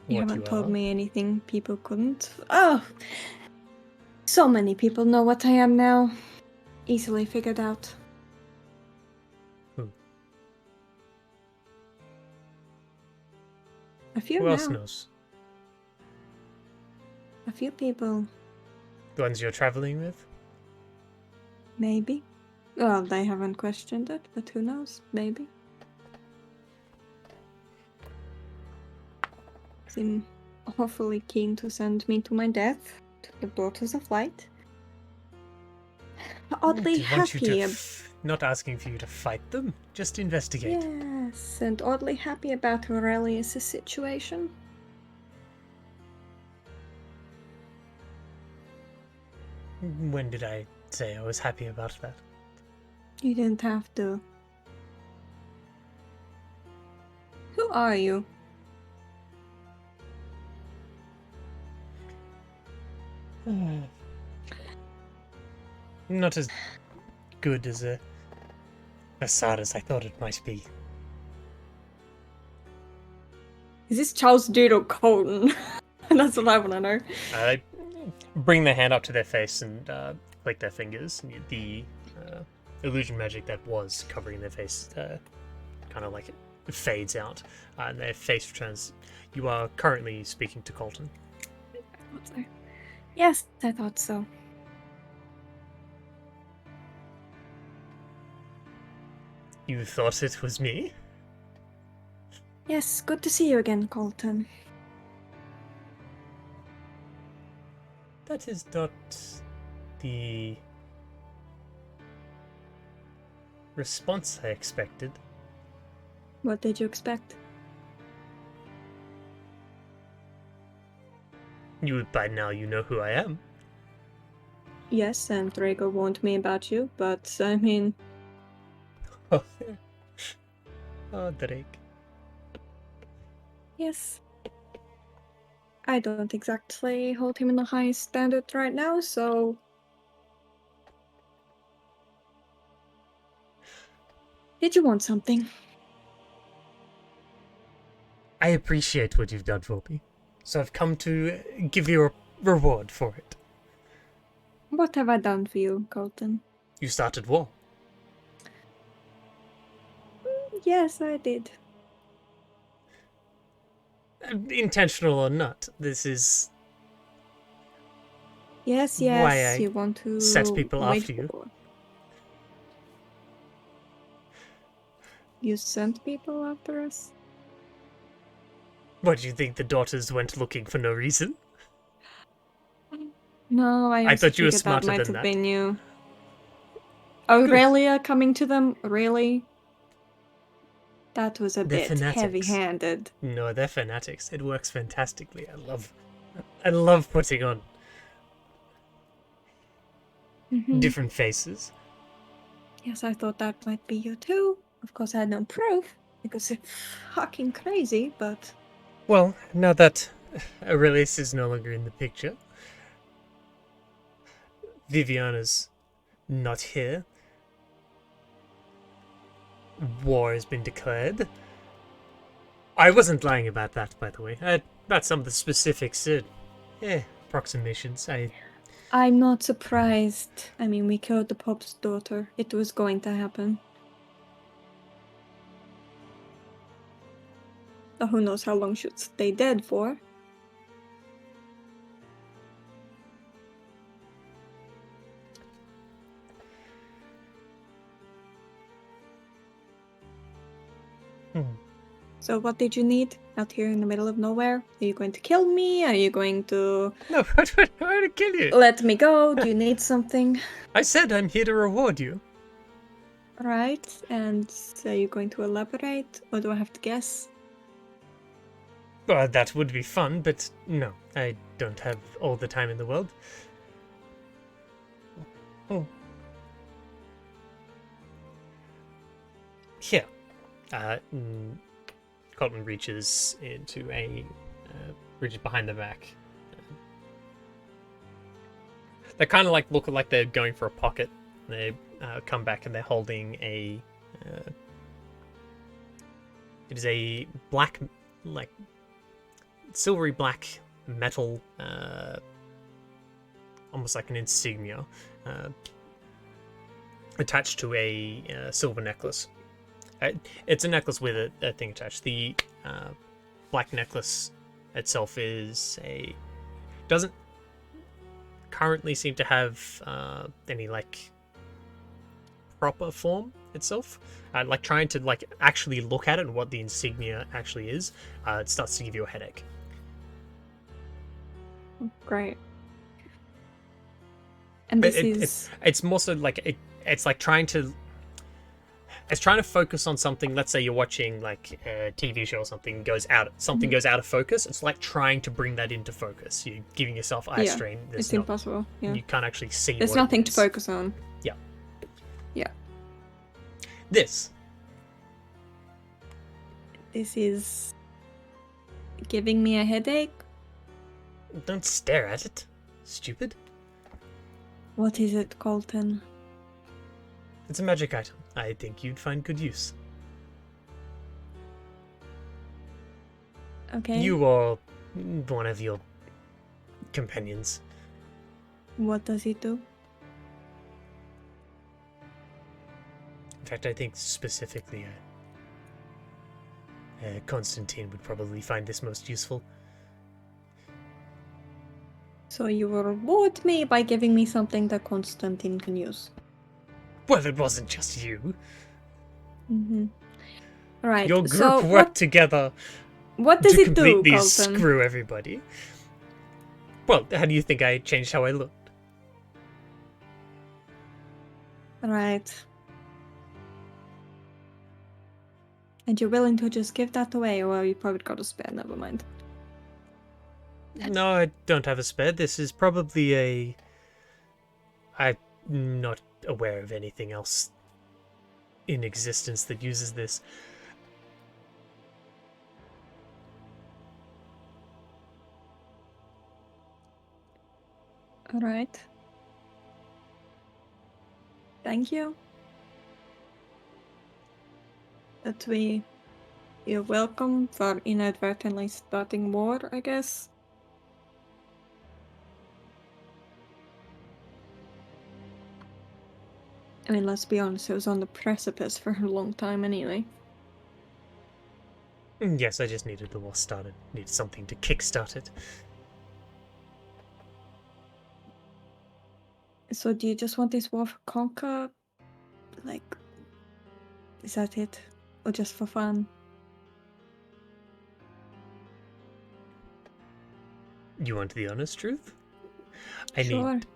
You What haven't told are. me anything people couldn't. Oh! So many people know what I am now. Easily figured out. Who? A few Who now. else knows? A few people, The ones you're traveling with? maybe. Well, they haven't questioned it, but who knows? Maybe. Seem awfully keen to send me to my death, to the Daughters of Light. Oddly They want you to happy. not asking for you to fight them, just investigate. Yes, and oddly happy about Aurelius' situation. When did I say I was happy about that? You didn't have to. Who are you? Not as good as a facade as I thought it might be. Is this Charles Dude or Colton? That's what I want to know. I bring their hand up to their face and click their fingers. And the illusion magic that was covering their face kind of like it fades out, and their face returns. You are currently speaking to Colton. I thought so. Yes, I thought so. You thought it was me? Yes, good to see you again, Colton. That is not the response I expected. What did you expect? By now you know who I am. Yes, and Drago warned me about you, but I mean, Oh, Drake. yes. I don't exactly hold him in the highest standard right now, so... Did you want something? I appreciate what you've done for me, so I've come to give you a reward for it. What have I done for you, Colton? You started war. Yes, I did. Intentional or not, this is Yes, Why yes, I you want to set people wage after you. war. You sent people after us? What, do you think the daughters went looking for no reason? No, I I also thought you were figured smarter that might than have that. been you. Aurelia coming to them? Really? That was a They're bit fanatics. heavy-handed. No, they're fanatics. It works fantastically. I love putting on Mhm. different faces. Yes, I thought that might be you too. Of course, I had no proof because it's fucking crazy, but Well, now that Aurelius is no longer in the picture, Viviana's not here. War has been declared. I wasn't lying about that, by the way. About some of the specifics. Approximations. I'm not surprised. I mean, we killed the Pope's daughter. It was going to happen. Who knows how long should stay dead for? So what did you need out here in the middle of nowhere? Are you going to kill me? Are you going to No, I don't want to kill you. let me go? Do you need something? I said I'm here to reward you. Right, and are you going to elaborate? Or do I have to guess? Well, that would be fun, but no, I don't have all the time in the world. Oh. Here. Colton reaches into reaches behind the back. They kind of like look like they're going for a pocket. They come back and they're holding a. It is a black, like silvery black metal, almost like an insignia, attached to a silver necklace. It's a necklace with a thing attached. The black necklace itself doesn't currently seem to have any like proper form itself. Like trying to like actually look at it and what the insignia actually is, it starts to give you a headache. Great. And this it's more so like it's like trying to. It's trying to focus on something. Let's say you're watching like a TV show or something goes out of focus. It's like trying to bring that into focus. You're giving yourself eye strain. It's impossible. Yeah. You can't actually see. There's what nothing it to is. focus on. Yeah. Yeah. This is giving me a headache. Don't stare at it, stupid. What is it, Colton? It's a magic item. I think you'd find good use. Okay. You or one of your companions. What does it do? In fact, I think specifically Constantine would probably find this most useful. So you will reward me by giving me something that Constantine can use. Well, it wasn't just you. Mm-hmm. Right. Your group so worked together what does to it do, completely Colton? screw everybody. Well, how do you think I changed how I looked? Right. And you're willing to just give that away, or you probably got a spare, never mind. No, I don't have a spare. This is probably I'm not aware of anything else in existence that uses this. Alright. Thank you. You're welcome for inadvertently starting war, I guess. I mean, let's be honest, it was on the precipice for a long time anyway. Yes, I just needed the war started. Needed something to kickstart it. So do you just want this war for conquer? Like, is that it? Or just for fun? You want the honest truth? I Sure. need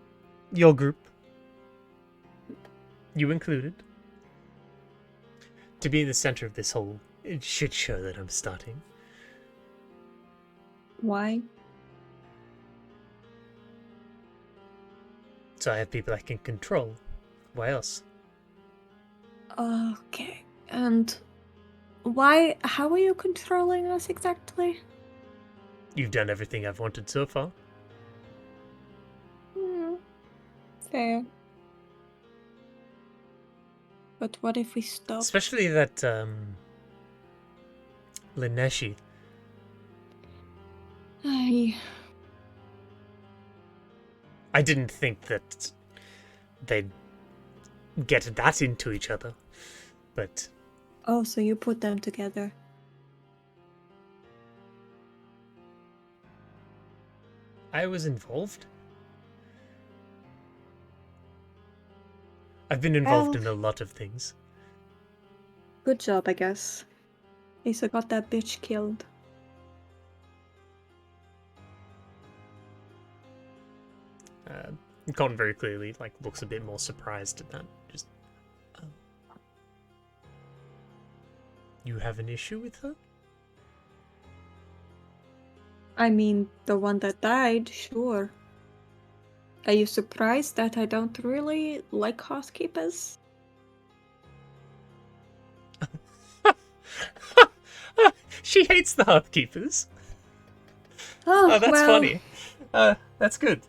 your group, you included, to be in the center of this whole shit show that I'm starting. Why? So I have people I can control. Why else? Okay. And how are you controlling us exactly? You've done everything I've wanted so far. Fair. But what if we stop? Especially that, Lineshi. I didn't think that they'd get that into each other. But Oh, so you put them together. I was involved. I've been involved Well- in a lot of things. Good job, I guess. At least I got that bitch killed. Cotton very clearly looks a bit more surprised at that. Just, you have an issue with her? I mean, the one that died, sure. Are you surprised that I don't really like housekeepers? She hates the housekeepers. Oh, That's well, funny. That's good.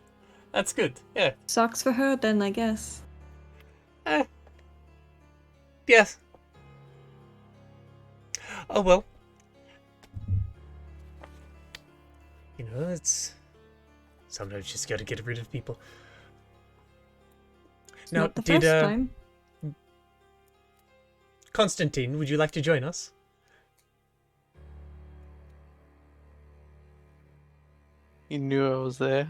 That's good. Yeah. sucks for her then, I guess. Yes. Oh well. You know, it's sometimes you just gotta get rid of people. It's Now, not the did first time. Constantine, would you like to join us? You knew I was there.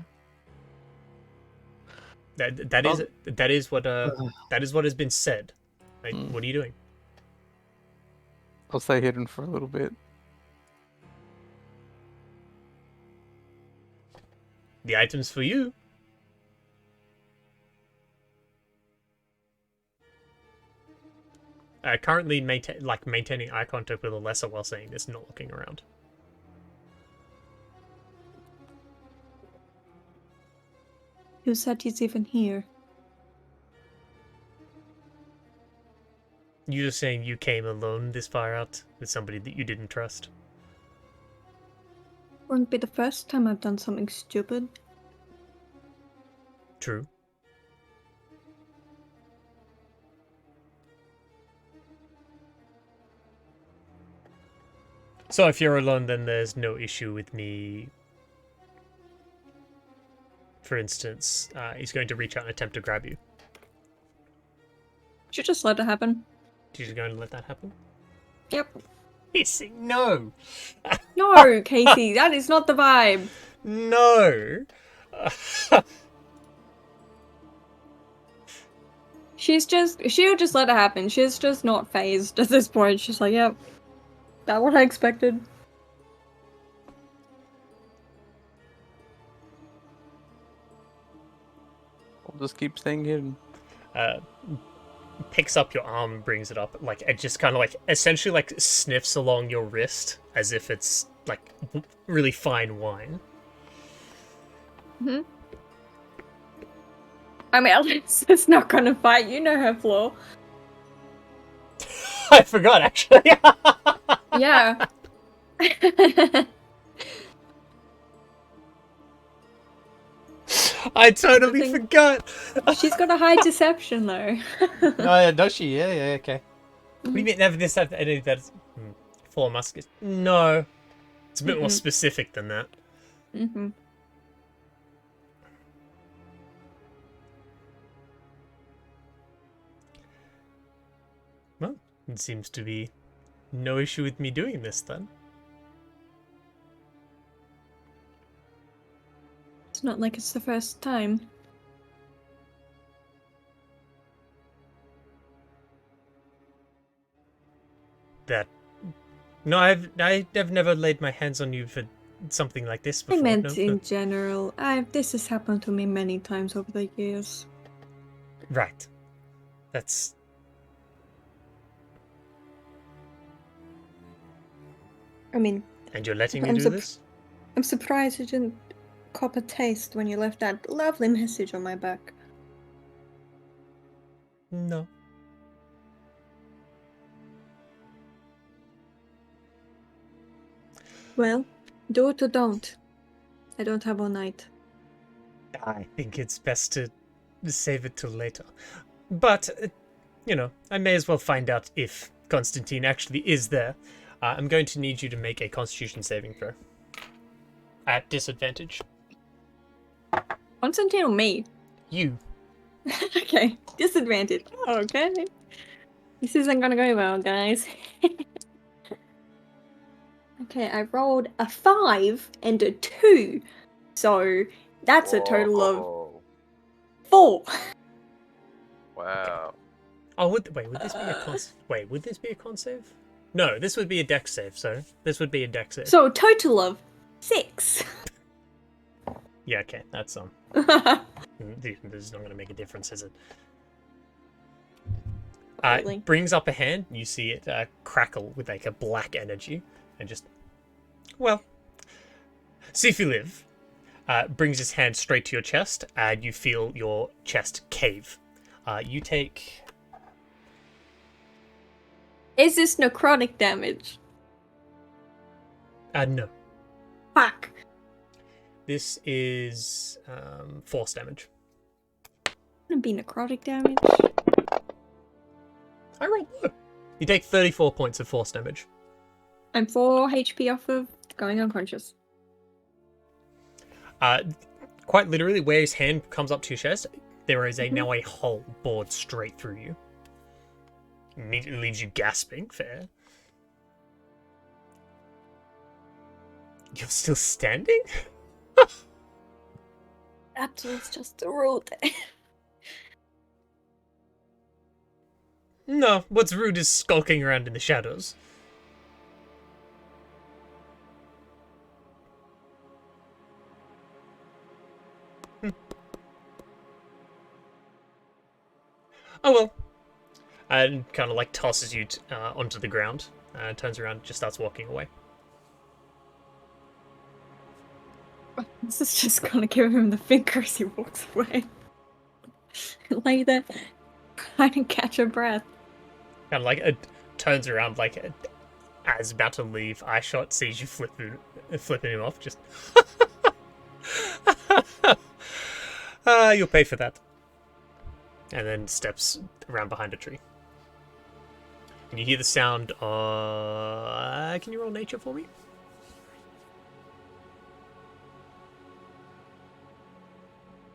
That is what has been said. What are you doing? I'll stay hidden for a little bit. The item's for you. Currently maintaining eye contact with a lesser while saying this, not looking around. Who said he's even here? You're saying you came alone this far out with somebody that you didn't trust? Wouldn't be the first time I've done something stupid. True. So if you're alone, then there's no issue with me. For instance, he's going to reach out and attempt to grab you. Should just let it happen. You're just going to let that happen? Yep. He's saying no. No, Casey, that is not the vibe. No. She'll just let it happen. She's just not phased at this point. She's like, yep, that's what I expected. I'll just keep staying hidden. Picks up your arm and brings it up. It just kind of essentially sniffs along your wrist as if it's really fine wine. Hmm. I mean, at least it's not gonna fight. You know her flaw. I forgot, actually. Yeah. I totally Thing- forgot. She's got a high deception though. Oh, yeah, does she? Yeah, okay. What do you mean, never this have any of that? Four muskets? No. It's a bit more specific than that. Mm-hmm. Well, it seems to be no issue with me doing this then. It's not like it's the first time. That. No, I've never laid my hands on you for something like this before. I meant no, in no. general. This has happened to me many times over the years. Right. That's. I mean, And you're letting me I'm do this? I'm surprised you didn't cop a taste when you left that lovely message on my back. No. Well, do it or don't. I don't have all night. I think it's best to save it till later. But, I may as well find out if Constantine actually is there. I'm going to need you to make a Constitution saving throw. At disadvantage. Constantine or me? You. Okay, disadvantage. Okay. This isn't gonna go well, guys. Okay, I rolled a 5 and a 2. So that's a total of Whoa. 4. Wow. Oh, would this be a would this be a con save? No, this would be a dex save, so this would be a dex save. So a total of 6. Yeah, okay, that's this is not going to make a difference, is it? Really? It brings up a hand. You see it crackle with like a black energy, and just, well, see if you live. Brings his hand straight to your chest, and you feel your chest cave. You take. Is this necrotic damage? No. Fuck. This is force damage. Gonna be necrotic damage. I rolled low. You take 34 points of force damage. I'm 4 HP off of going unconscious. Quite literally, where his hand comes up to your chest, there is now a hole bored straight through you. Immediately leaves you gasping. Fair. You're still standing? That was just a roll there. No, what's rude is skulking around in the shadows. Oh well. And kind of like tosses you onto the ground. Turns around, just starts walking away. This is just gonna give him the finger as he walks away. Lay there, trying to catch a breath. Kind of like turns around, like as about to leave. Eyeshot sees you flipping him off. Just you'll pay for that. And then steps around behind a tree. And you hear the sound of. Can you roll nature for me?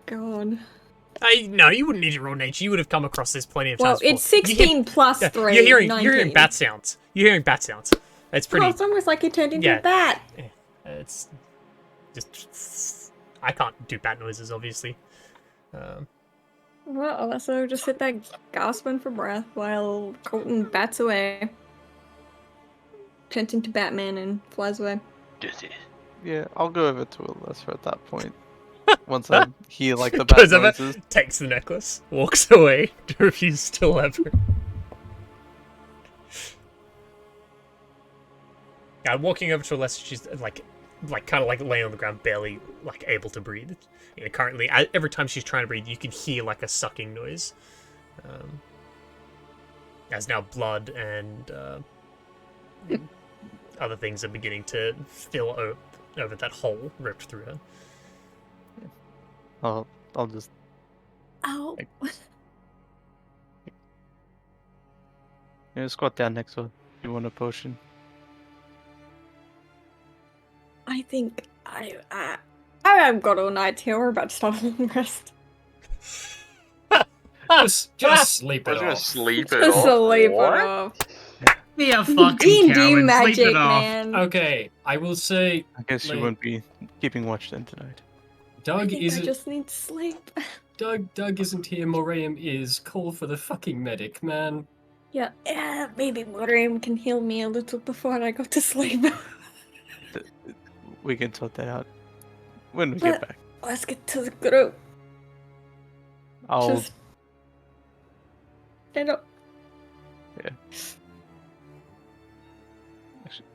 God. No, you wouldn't need to roll nature. You would have come across this plenty of Well, times. Before. it's 16 plus 3. You're hearing 19. bat sounds. You're hearing bat sounds. It's pretty. Oh, it's almost like it turned into Yeah. a bat. It's just. I can't do bat noises, obviously. Well, Alessa just sit there gasping for breath while Colton bats away. Turns into Batman and flies away. Yeah, I'll go over to Alyssa at that point. Once I hear like the bat Goes over, noises. takes the necklace, walks away, refuses to let her. Walking over to Alessa, she's like kind of like laying on the ground, barely like able to breathe. Currently, every time she's trying to breathe, you can hear like a sucking noise. As now blood and other things are beginning to fill over that hole ripped through her. I'll just. Ow. Squat down next to her. You want a potion? I think I've got all night here. We're about to start a long rest. Just sleep I it was gonna off. sleep it Just off. sleep it What? off. Be a fucking D&D coward. Sleep magic, it off. man. Okay, I will say I guess you Like- won't be keeping watch then tonight. I Doug think I isn't just need to sleep. Doug isn't here, Moraim is. Call for the fucking medic, man. Yeah, maybe Miriam can heal me a little before I go to sleep. We can sort that out when we But- get back. Let's get to the group. I'll. Just stand up. Actually,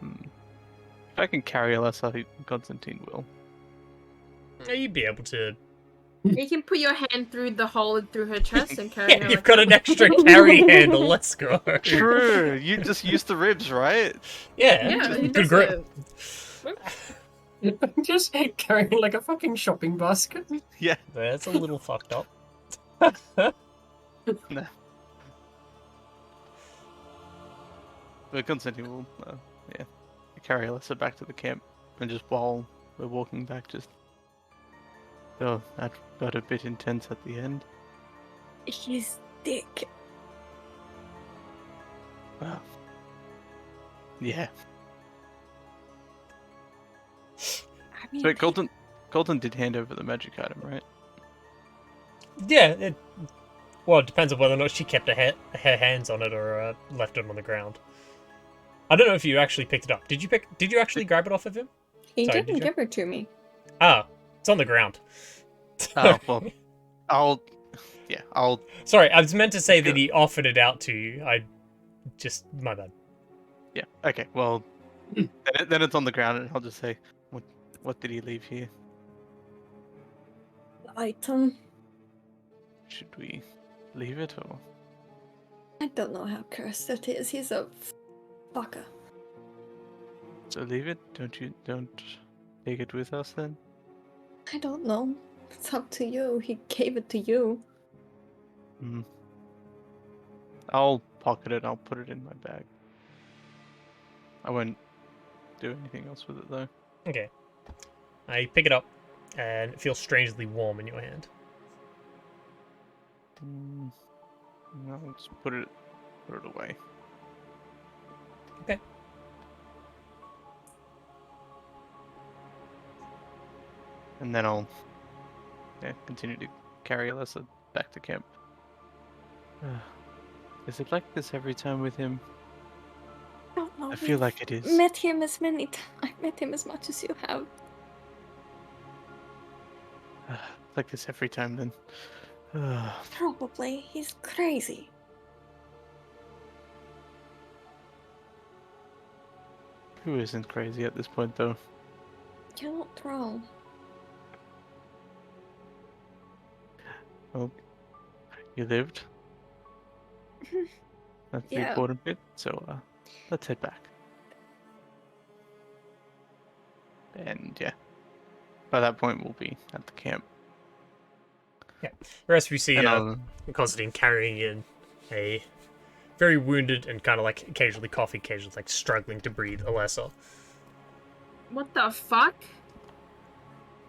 if I can carry Alyssa, Constantine will. You'd be able to You can put your hand through the hole through her chest and carry her. Yeah, you've like got that. an extra carry handle. Let's go. True. You just use the ribs, right? Yeah, Yeah, he good does grip. it. Just carrying like a fucking shopping basket. Yeah. That's a little fucked up. No. But Constantine will, carry Alyssa back to the camp, and just while we're walking back, just. Oh, that got a bit intense at the end. He's thick. Wow. Yeah. I mean, So Colton did hand over the magic item, right? Yeah, well, it depends on whether or not she kept her hands on it or left it on the ground. I don't know if you actually picked it up. Did you actually grab it off of him? he Sorry, didn't did you? give it to me. Ah, it's on the ground. Oh, well, I'll. Sorry, I was meant to say that he offered it out to you. My bad. Yeah, okay, well, then it's on the ground, and I'll just say, what did he leave here? Item. Should we leave it, or? I don't know how cursed it is. He's a fucker. So leave it? Don't take it with us then? I don't know. It's up to you. He gave it to you. Hmm. I'll pocket it, I'll put it in my bag. I won't do anything else with it though. Okay. I pick it up, and it feels strangely warm in your hand. I'll just put it away. Okay. And then I'll continue to carry Alyssa back to camp. Is it like this every time with him? I don't know. I feel like it is. Met him as many times. I've met him as much as you have. Like this every time then. Probably. He's crazy. Who isn't crazy at this point though? You're not wrong. Well, you lived. That's the Yeah. important bit. So let's head back. And yeah, by that point we'll be at the camp. The rest we see And Constantine carrying in a very wounded and kind of like occasionally coughing, occasionally like struggling to breathe Alessa. What the fuck?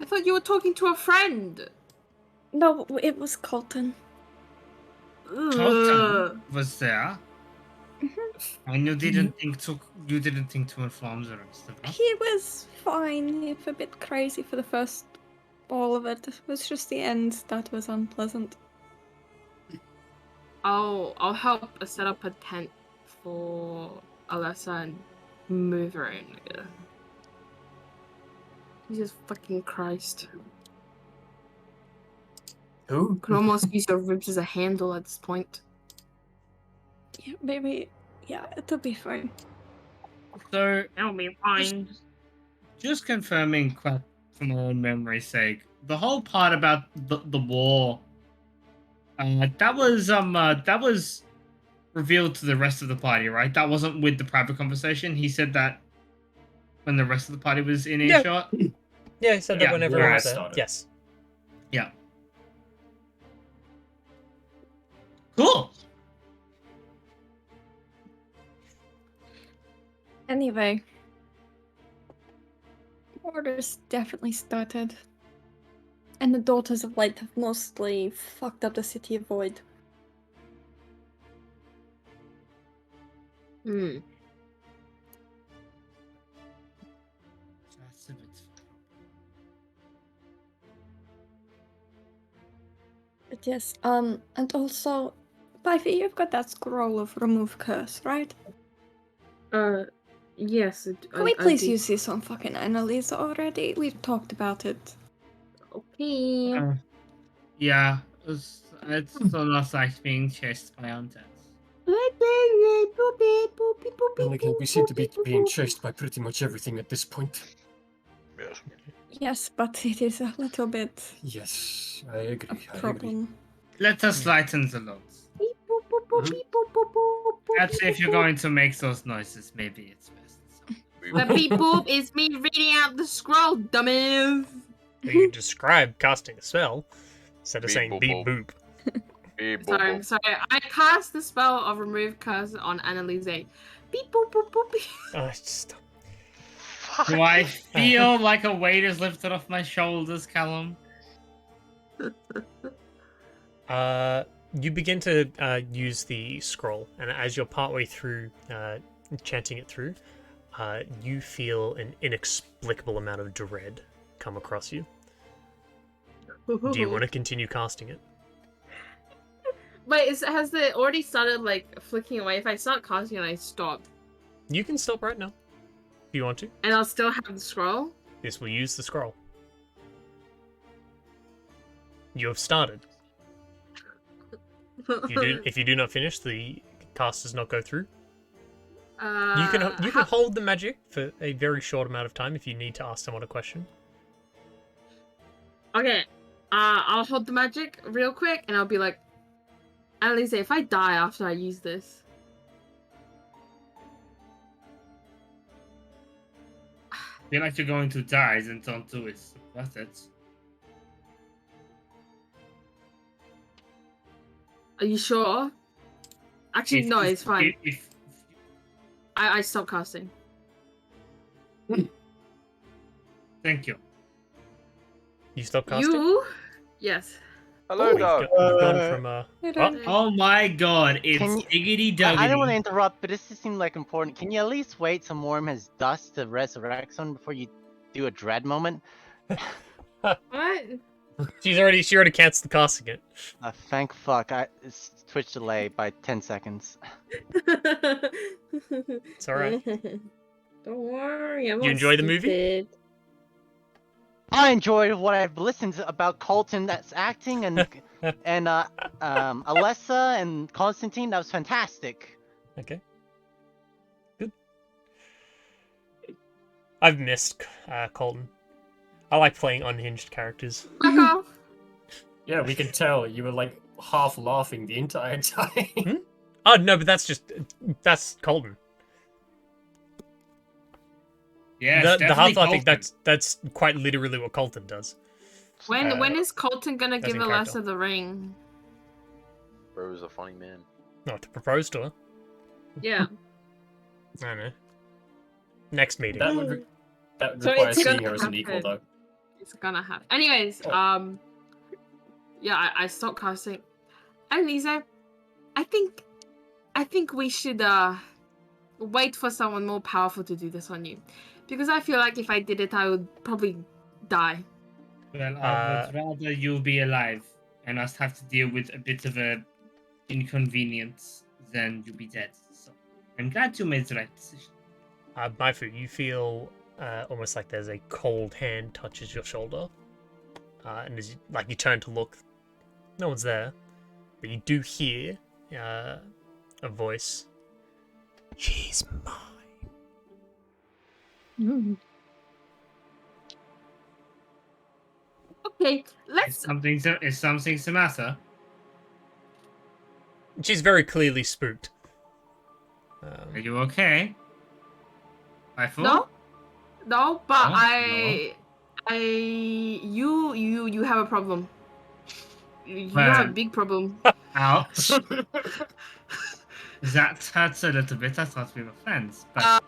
I thought you were talking to a friend. No, it was Colton. Colton was there. Mm-hmm. And you didn't think to inform the rest of us. He was fine. He was a bit crazy for the first all of it. It was just the end that was unpleasant. I'll help set up a tent for Alessa and move her in. Jesus fucking Christ. Who? Could almost use your ribs as a handle at this point. Yeah, maybe. Yeah, it'll be fine. So, It'll be fine. just confirming for my own memory's sake, the whole part about the war, that was revealed to the rest of the party, right? That wasn't with the private conversation. He said that when the rest of the party was in earshot. Yeah, he said that Yeah, whenever where I I was there. started. Yes. Yeah. Cool. Anyway. Orders definitely started. And the Daughters of Light have mostly fucked up the City of Void. Hmm. That's a bit. But yes, and also, Pivy, you've got that scroll of Remove Curse, right? Yes. Can we please use this on fucking Annalise already? We've talked about it. Okay. Yeah, it's almost like being chased by undead. And again, we seem to be being chased by pretty much everything at this point. Yes. Yes, but it is a little bit Yes, I a agree. I agree. problem. Let us lighten the load. Beep, boop, boop, boop, Mhm. beep, boop, boop, boop, boop, Perhaps beep, if you're boop. going to make those noises, maybe it's best. The beep boop is me reading out the scroll, dummies. So you describe casting a spell instead of Beep saying boop beep boop. boop. Beep, boop, Sorry, boop. sorry. I cast the spell of remove curse on Annalise. Beep boop boop boop beep. Oh, it's just... Do I feel like a weight is lifted off my shoulders, Callum? You begin to use the scroll, and as you're partway through chanting it through, you feel an inexplicable amount of dread come across you. Do you want to continue casting it? Wait, has it already started like flicking away? If I start casting and I stop, You can stop right now if you want to. and I'll still have the scroll. This will use the scroll. You have started. If you do not finish, the cast does not go through. You can hold the magic for a very short amount of time if you need to ask someone a question. Okay, I'll hold the magic real quick, and I'll be like, Annalise, if I die after I use this, Feel like you're going to die, then don't do it. Worth it. are you sure? Actually, no, it's fine. If I stop casting. Thank you. You stop casting? You? Yes. Hello, dog. You've gone from I oh, don't Oh my god, it's Can you- diggity I duggity. don't want to interrupt, but this seems like important. Can you at least wait till Morm has dust to resurrect someone before you do a dread moment? What? she already canceled the casting it. Thank fuck. It's Twitch delay by 10 seconds. It's alright. Don't worry. I'm You not enjoy the movie? stupid. I enjoyed what I've listened to about Colton that's acting and Alessa and Constantine. That was fantastic. Okay. Good. I've missed Colton. I like playing unhinged characters. Fuck off. Yeah, we could tell you were like half laughing the entire time. Oh no, but that's Colton. Yes, the definitely Half-Life thing, Colton. that's quite literally what Colton does. When is Colton gonna as give in Alessa character. the ring? Bro is a funny man. Not to propose to her. Yeah. I don't know. Next meeting. That would So require it's seeing gonna her as an equal, happen. though. It's gonna happen. Anyways, Oh. yeah, I stopped casting. And Lisa, I think we should wait for someone more powerful to do this on you, because I feel like if I did it, I would probably die. Well, I would rather you be alive and us have to deal with a bit of a inconvenience than you be dead. So I'm glad you made the right decision. Maifu, you feel almost like there's a cold hand touches your shoulder, and as you turn to look, no one's there, but you do hear a voice. She's mine. Okay, Is let's. something the matter? She's very clearly spooked. Are you okay? I thought. No, but Oh, you have a problem. You Well. have a big problem. Ouch. That hurts a little bit. I thought we were friends, but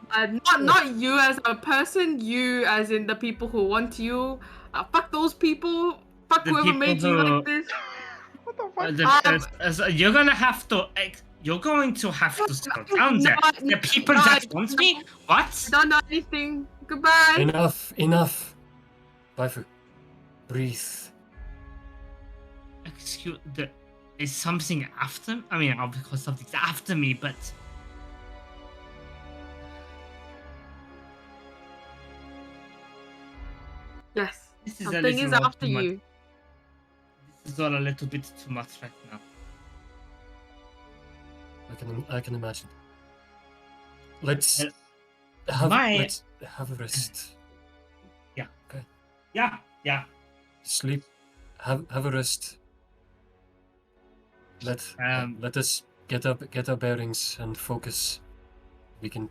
Not you as a person. You as in the people who want you. Fuck those people. Fuck The whoever people made you who- like this. you're going to have to slow down there. The people that want me. What? Don't know anything. Goodbye. Enough. Waifu, breathe. Is something after? I mean, of course something's after me, but Yes. this is Something is after you. This is all a little bit too much right now. I can imagine. Let's My- let's have a rest. Yeah. Sleep. Have a rest. Let us get our bearings and focus. We can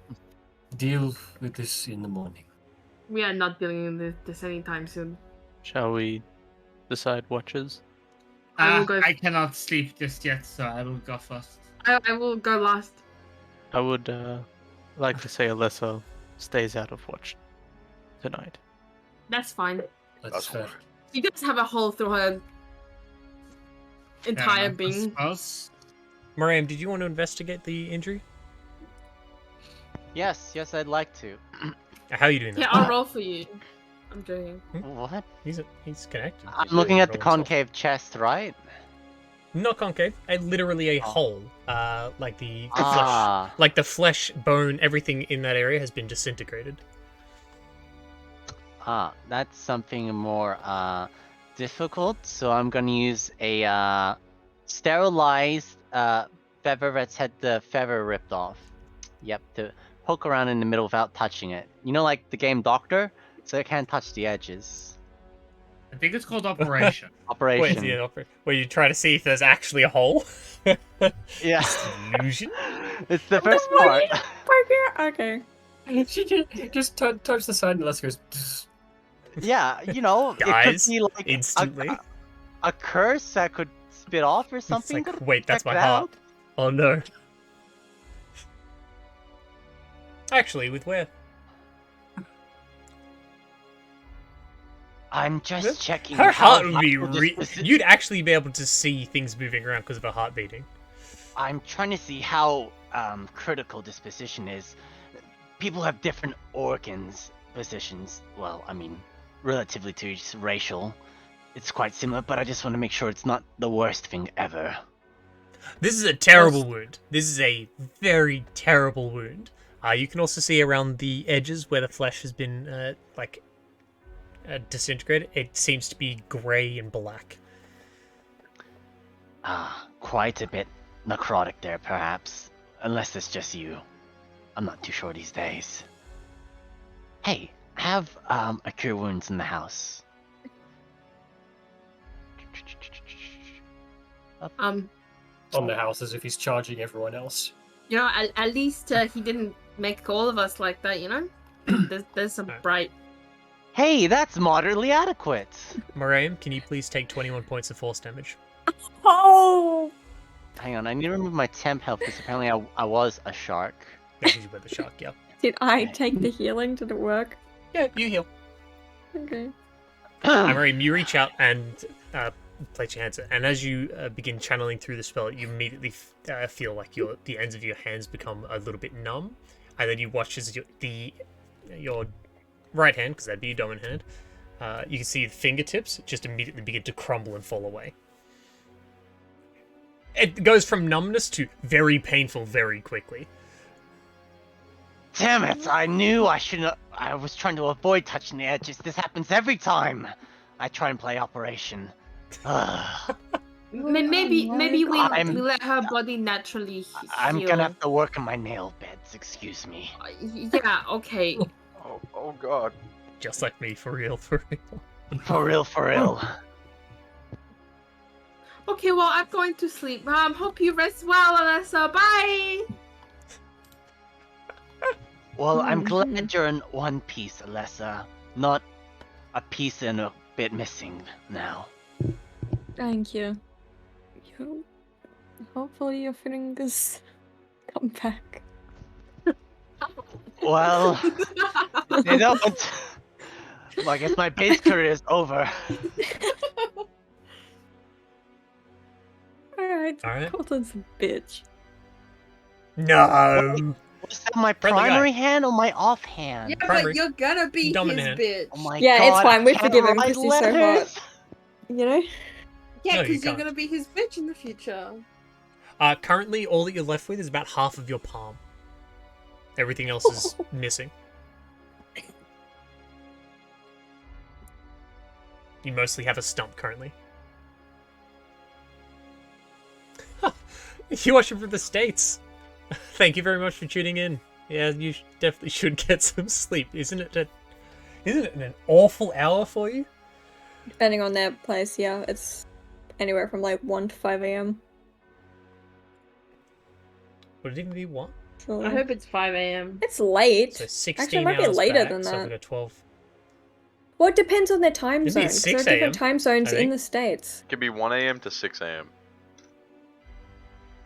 deal with this in the morning. We are not dealing with this anytime soon. Shall we decide watches? I will go. I cannot sleep just yet, so I will go first. I will go last. I would like to say Alyssa stays out of watch tonight. That's fine. That's fair. She does have a hole through her entire Fair enough, I being. suppose. Miriam, did you want to investigate the injury? Yes, I'd like to. How are you doing that? Yeah, I'll roll for you. I'm joking. What? He's connected. I'm He's looking really at the rolling himself. concave chest, right? Not concave. Literally a Oh. hole. Like the flesh, Ah, like the flesh, bone, everything in that area has been disintegrated. that's something more difficult. So I'm gonna use a sterilized feather that's had the feather ripped off. Yep, to poke around in the middle without touching it. You know, like the game Doctor, so it can't touch the edges. I think it's called Operation. Operation. Where you try to see if there's actually a hole. Yeah. Illusion. It's the first part. Okay. She just touched the side and Alyssa goes. "Tss." Yeah, you know, Guys, it could be like instantly. a curse that could spit off or It's something. like, wait, that's Check my it heart. out. Oh no. Actually, with where? I'm just checking. Her how heart would be. vital this posi- You'd actually be able to see things moving around because of her heart beating. I'm trying to see how critical this position is. People have different organs positions. Well, I mean, relatively to each racial, it's quite similar. But I just want to make sure it's not the worst thing ever. This is a terrible wound. This is a very terrible wound. You can also see around the edges where the flesh has been disintegrated. It seems to be grey and black. Quite a bit necrotic there, perhaps. Unless it's just you. I'm not too sure these days. Hey, have a cure wounds in the house. On the house as if he's charging everyone else. You know, at least he didn't make all of us like that. You know, there's some bright. Hey, that's moderately adequate. Miriam, can you please take 21 points of force damage? Oh! Hang on, I need to remove my temp health because apparently I was a shark. That gives you by the shark, yeah. Did I take the healing? Did it work? Yeah, you heal. Okay. Miriam, you reach out and place your hands, and as you begin channeling through the spell, you immediately feel like the ends of your hands become a little bit numb, and then you watch as your right hand, because that'd be your dominant hand, you can see the fingertips just immediately begin to crumble and fall away. It goes from numbness to very painful very quickly. Damn it! I knew I shouldn't. I was trying to avoid touching the edges. This happens every time I try and play Operation. Ugh. Maybe we I'm- let her body naturally heal. I'm gonna have to work on my nail beds. Excuse me. Yeah. Okay. Oh god. Just like me, for real, for real. For real, for real. Okay. Well, I'm going to sleep. Hope you rest well, Alyssa. Bye. Well, I'm glad you're in one piece, Alessa. Not a piece and a bit missing now. Thank you. Hopefully your fingers come back. Well, they don't. Well, I guess my base career is over. Alright, Alright. Colton's a bitch. No! Was that my Friendly guy. primary hand or my offhand? Yeah, Primary. but you're gonna be Dominant his hand. bitch. Oh my Yeah, god. it's fine, we I can't forgive him write 'cause he's so hot. letters. You know? Yeah, No, you because you're can't. gonna be his bitch in the future. Currently, all that you're left with is about half of your palm. Everything else is missing. You mostly have a stump currently. You're watching from the States. Thank you very much for tuning in. Yeah, you definitely should get some sleep. Isn't Isn't it an awful hour for you? Depending on their place, yeah, it's anywhere from like 1 to 5 a.m. Would it even be what? Surely. I hope it's 5 a.m. It's late. So 16 Actually, it might be hours later back, than so that. we got 12. Well, it depends on their time Maybe zone. it's 'Cause there are 6 different a.m., time zones I in think. the States. It could be 1 a.m. to 6 a.m.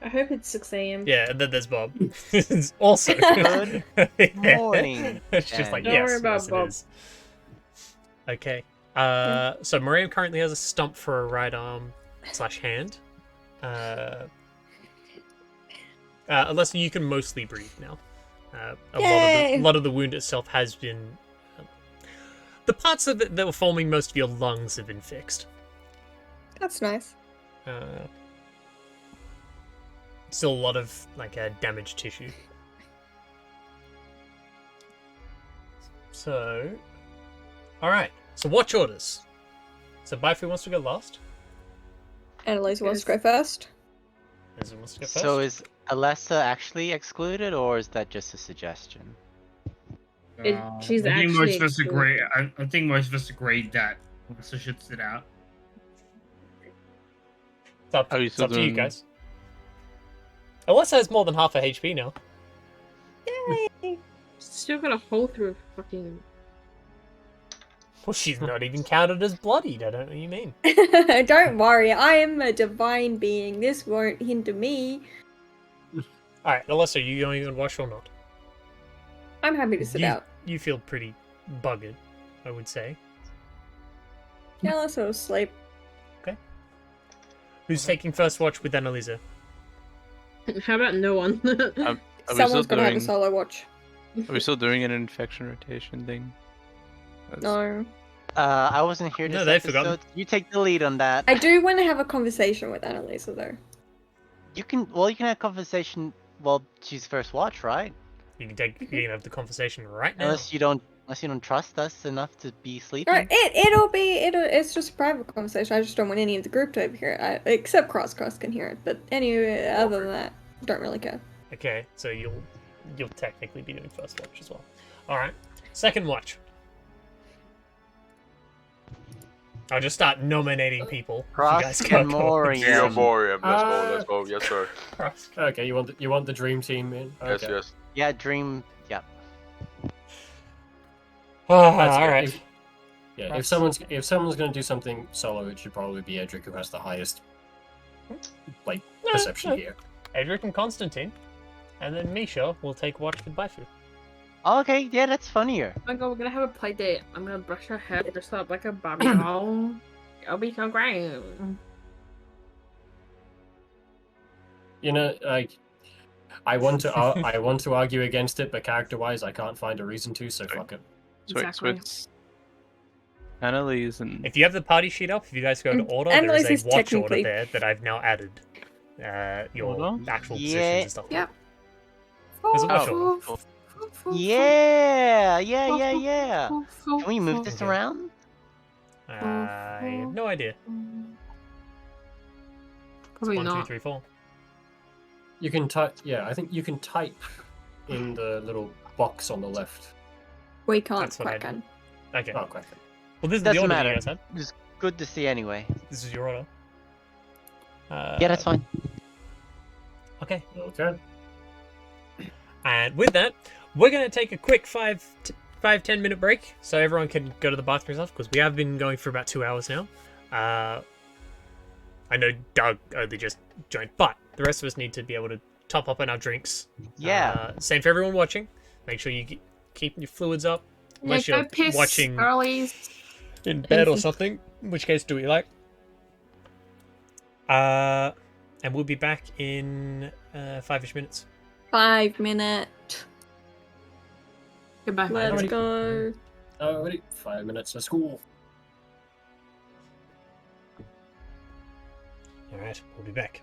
I hope it's 6 a.m. Yeah, and then there's Bob. It's also Good Yeah. morning, It's just like, Jen. Don't yes, worry about yes, Bob. it is. Okay. So Miriam currently has a stump for a right arm / hand. Unless you can mostly breathe now. A lot of the wound itself has been. The parts of it that were forming most of your lungs have been fixed. That's nice. Still a lot of damaged tissue. So, all right. So watch orders. So Baifu wants to go last. Annalise wants to go first. Ezra wants to go first. So is Alessa actually excluded, or is that just a suggestion? She's I think most of us actually agree. I think most of us agreed that Alessa should sit out. It's up, Are you it's still up to you doing- guys. Alessa has more than half her HP now. Yay! still got a hole through a fucking. Well, she's not even counted as bloodied. I don't know what you mean. Don't worry, I am a divine being. This won't hinder me. All right, Alessa, are you going to watch or not? I'm happy to sit you, out. You feel pretty buggered, I would say. Yeah, let's go sleep. Who's taking first watch with Annalisa? How about no one? Are we Someone's still gonna have a doing? solo watch. Are we still doing an infection rotation thing? No. I wasn't here this No, they've episode. forgotten. You take the lead on that. I do want to have a conversation with Annalisa though. You can have a conversation while she's first watch, right? You can have the conversation right now. Unless you don't trust us enough to be sleeping. Right, it's just a private conversation. I just don't want any of the group to overhear it. Except Cross can hear it, but anyway, other than that, don't really care. Okay, so you'll technically be doing first watch as well. All right, second watch. I'll just start nominating people. if you guys Cross can't and come up with- Morium. Yeah, Morium. Let's go. Yes, sir. Okay, you want the dream team in? Yes, Okay. yes. Yeah, Dream. Yeah. That's all good. right. Yeah, if someone's gonna do something solo, it should probably be Edric, who has the highest perception no. here. Edric and Constantine, and then Misha will take watch with Baifu. Okay, yeah, that's funnier. Oh my god, we're gonna have a play date. I'm gonna brush her hair, dress up like a Barbie doll. It'll be so great. You know, like I want to argue against it, but character-wise, I can't find a reason to. So fuck it. So wait, so Exactly. it's Annalise and If you have the party sheet up, if you guys go to order, Annalise there is is a watch order technically- there that I've now added. Your Order? actual Yeah. positions and stuff. Yep. There's a watch Oh. order. Yeah. Can we move this Okay. around? I have no idea. Probably 1, 2, not. 3, 4. You can type. Yeah, I think you can type in the little box on the left. We can't That's what I quite did. can. Okay. Oh, great. Well, this is the Doesn't order matter. you guys had. Just good to see anyway. This is your order. Yeah, that's fine. Okay. Okay. And with that, we're going to take a quick 5-10 minute break so everyone can go to the bathroom and stuff because we have been going for about 2 hours now. I know Doug only just joined, but the rest of us need to be able to top up on our drinks. Yeah. Same for everyone watching. Make sure you keep your fluids up. Unless Nick, you're go piss watching early. in bed or something, in which case do what you like. And we'll be back in 5-ish minutes. 5 minutes. Goodbye. Let's go. Alrighty, 5 minutes. Let's go. Alright, we'll be back.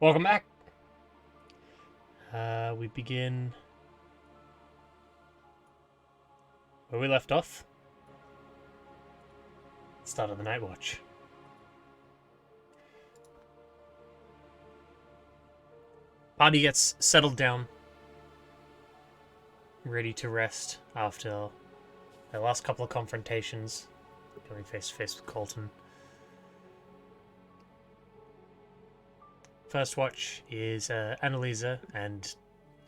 Welcome back. We begin where we left off. Start of the night watch. Party gets settled down, ready to rest after their last couple of confrontations, going face to face with Colton. First watch is Annalisa and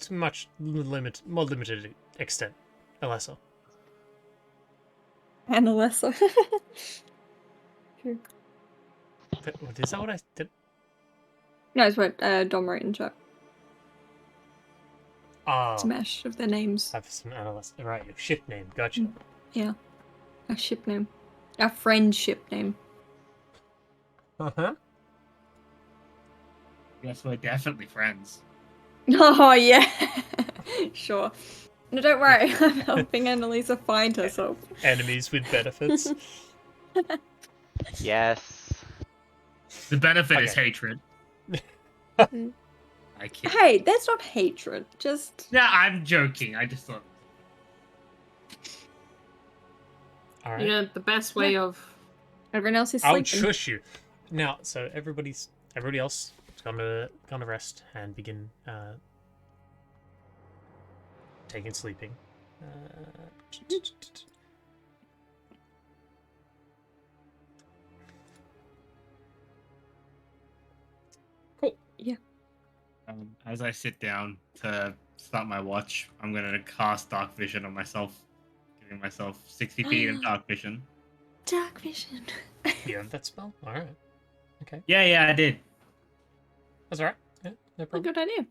to more limited extent, Alessa. And Alessa. True. Is that what I did? No, it's what Dom wrote in chat. Ah, Smash of their names. I have some Annalisa. Right, your ship name. Gotcha. Yeah. Our ship name. Our friendship name. Uh-huh. Yes, we're definitely friends. Oh, yeah. Sure. No, don't worry. I'm helping Annalisa find herself. Enemies with benefits. Yes. The benefit is Okay. hatred. I kid. Hey, that's not hatred. Just... Yeah, I'm joking. I just thought. All right. You know, the best way of Everyone else is I'll sleeping. shush you. Now, so everybody else is gonna rest and begin taking sleeping. Cool. Yeah. As I sit down to start my watch, I'm gonna cast Dark Vision on myself, giving myself 60 feet in Dark Vision. Dark vision. You have that spell? All right. Okay, Yeah, I did. that's all right. Yeah, no A problem. good idea.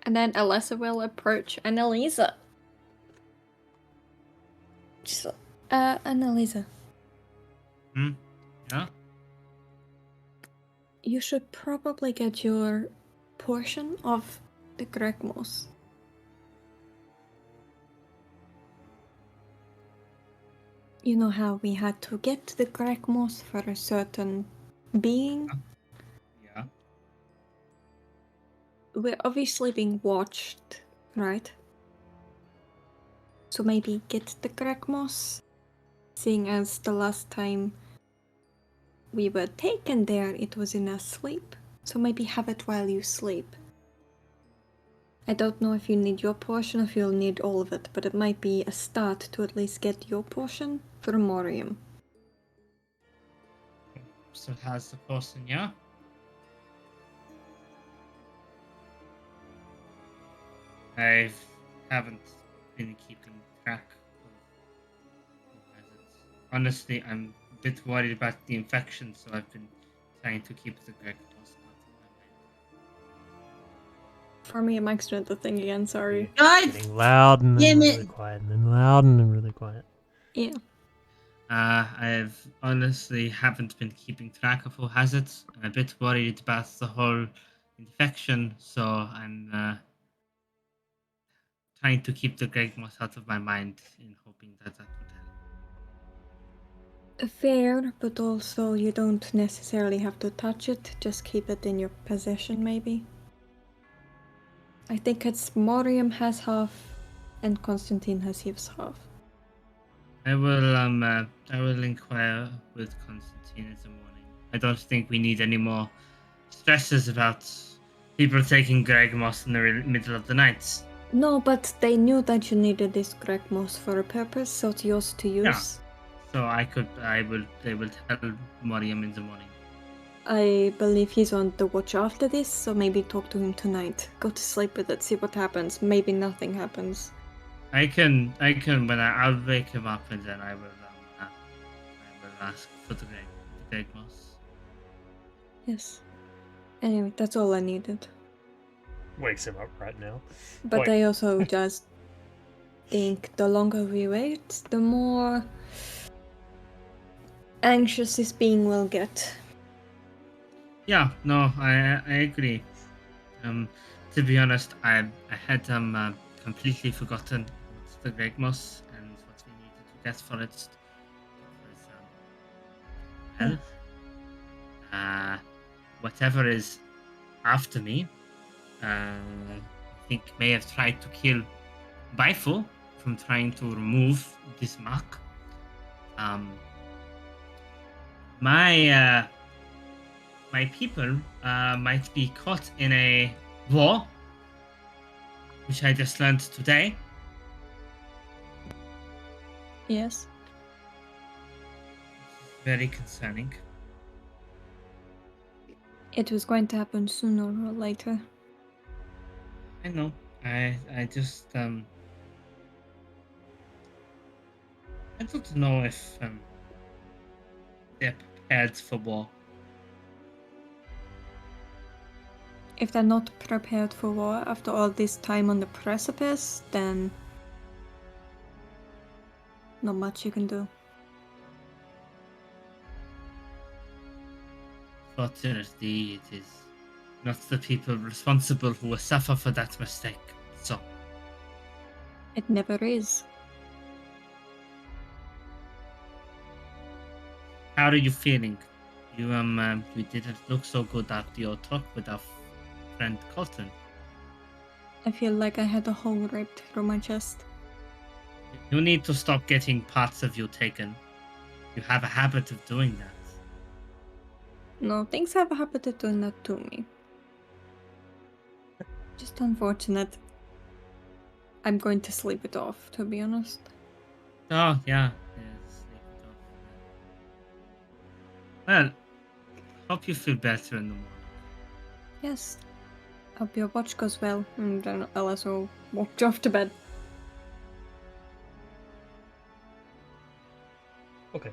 And then Alessa will approach Annalisa. She's like, Annalisa, Yeah. you should probably get your portion of the Gregmos. You know how we had to get the Gregmos for a certain being? Yeah. We're obviously being watched, right? So maybe get the Gregmos, seeing as the last time we were taken there, it was in our sleep. So maybe have it while you sleep. I don't know if you need your portion or if you'll need all of it, but it might be a start to at least get your portion for Morium. So it has the person, yeah? I haven't been keeping track of who has it. Honestly, I'm a bit worried about the infection, so I've been trying to keep the Gregmos out of my mind. For me, Mike's doing the thing again, sorry. God Getting loud and then Damn really it. quiet, and then loud and then really quiet. Yeah. I've honestly haven't been keeping track of who has it. I'm a bit worried about the whole infection, so I'm trying to keep the Gregmos out of my mind in hoping that that would help. Fair, but also you don't necessarily have to touch it, just keep it in your possession, maybe. I think it's Morium has half, and Constantine has his half. I will inquire with Constantine in the morning. I don't think we need any more stresses about people taking Gregmos in the middle of the night. No, but they knew that you needed this Gregmos for a purpose, so it's yours to use. So they will tell Moriam in the morning. I believe he's on the watch after this, so maybe talk to him tonight. Go to sleep with it, see what happens. Maybe nothing happens. I can when I'll wake him up and then I will ask for the Gregmos. Yes. Anyway, that's all I needed. Wakes him up right now. But Wait. I also just think the longer we wait, the more anxious this being will get. Yeah, no, I agree. To be honest, I had completely forgotten what's the Gregmos and what we needed to get for it. It was whatever is after me, I think may have tried to kill Baifu from trying to remove this mark. My people might be caught in a war, which I just learned today. Yes. Very concerning. It was going to happen sooner or later. I know. I just I don't know if they're prepared for war. If they're not prepared for war after all this time on the precipice, then not much you can do. Fortunately, it is not the people responsible who will suffer for that mistake. So, It never is. how are you feeling? You you didn't look so good after your talk with our friend Colton. I feel like I had a hole ripped through my chest. You need to stop getting parts of you taken. You have a habit of doing that. No, things have a habit of doing that to me. Just unfortunate. I'm going to sleep it off, to be honest. Oh, yeah. Sleep it off. Well, hope you feel better in the morning. Yes. Hope your watch goes well, and then I'll also walk you off to bed. Okay.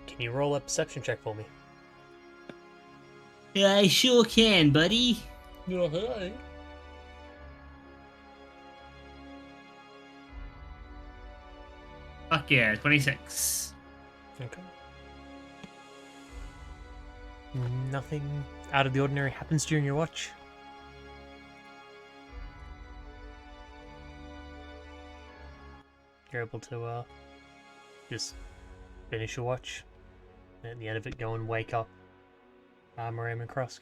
Can you roll a perception check for me? Yeah, I sure can, buddy. No, hey. Fuck yeah, 26. Okay. Nothing out of the ordinary happens during your watch. You're able to just finish your watch, and at the end of it, go and wake up Moram and Krosk.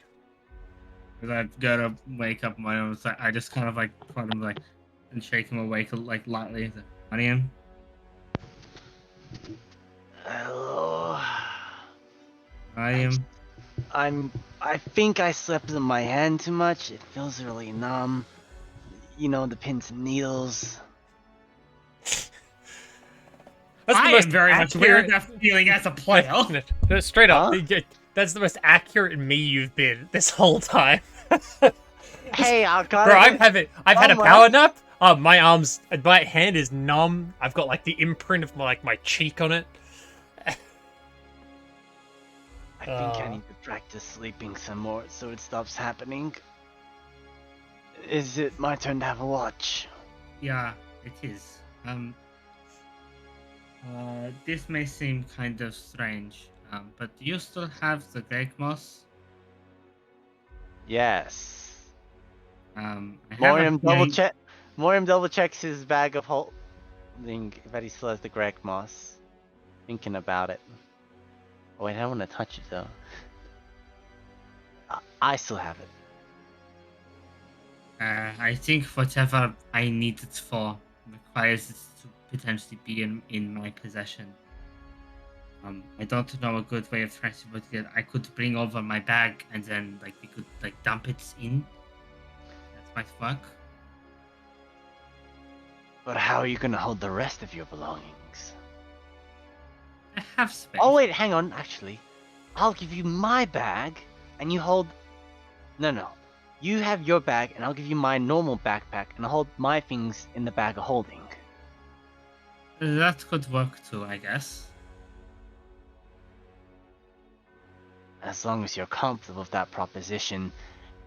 I've got to wake up my own. I just kind of like put him like and shake him awake like lightly. Mariam. Hello. Mariam. I think I slept in my hand too much. It feels really numb. You know, the pins and needles. That's the I most am very much aware of accurate- that feeling as a player. No, straight up, Huh? that's the most accurate me you've been this whole time. Hey, I got Bro, it. I've had a my- power nap. My hand is numb. I've got like the imprint of my cheek on it. I think I need to practice sleeping some more so it stops happening. Is it my turn to have a watch? Yeah, it is. This may seem kind of strange, but do you still have the Greg Moss? Yes. I have Moriam a feeling- double checks his bag of holding that he still has the Greg Moss. Thinking about it. Oh wait, I don't want to touch it though. I still have it. I think whatever I need it for requires it to potentially be in my possession. I don't know a good way of transporting it. I could bring over my bag and then like we could like dump it in. That might work. But how are you gonna hold the rest of your belongings? I have space. Oh wait, hang on. Actually, I'll give you my bag, and you hold. No. You have your bag, and I'll give you my normal backpack, and I'll hold my things in the bag of holding. That could work too, I guess. As long as you're comfortable with that proposition.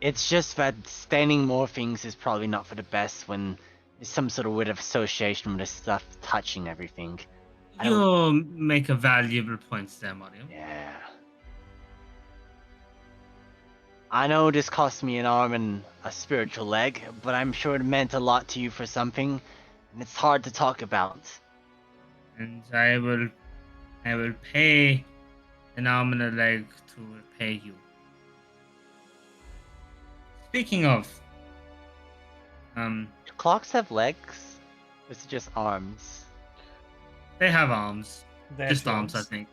It's just that staining more things is probably not for the best when there's some sort of weird association with the stuff touching everything. I don't- You make a valuable point there, Mario. Yeah. I know this cost me an arm and a spiritual leg, but I'm sure it meant a lot to you for something, and it's hard to talk about. And I will pay an arm and a leg to repair you. Speaking of, Do clocks have legs? Or is it just arms? they have arms. They have Just two arms, I think.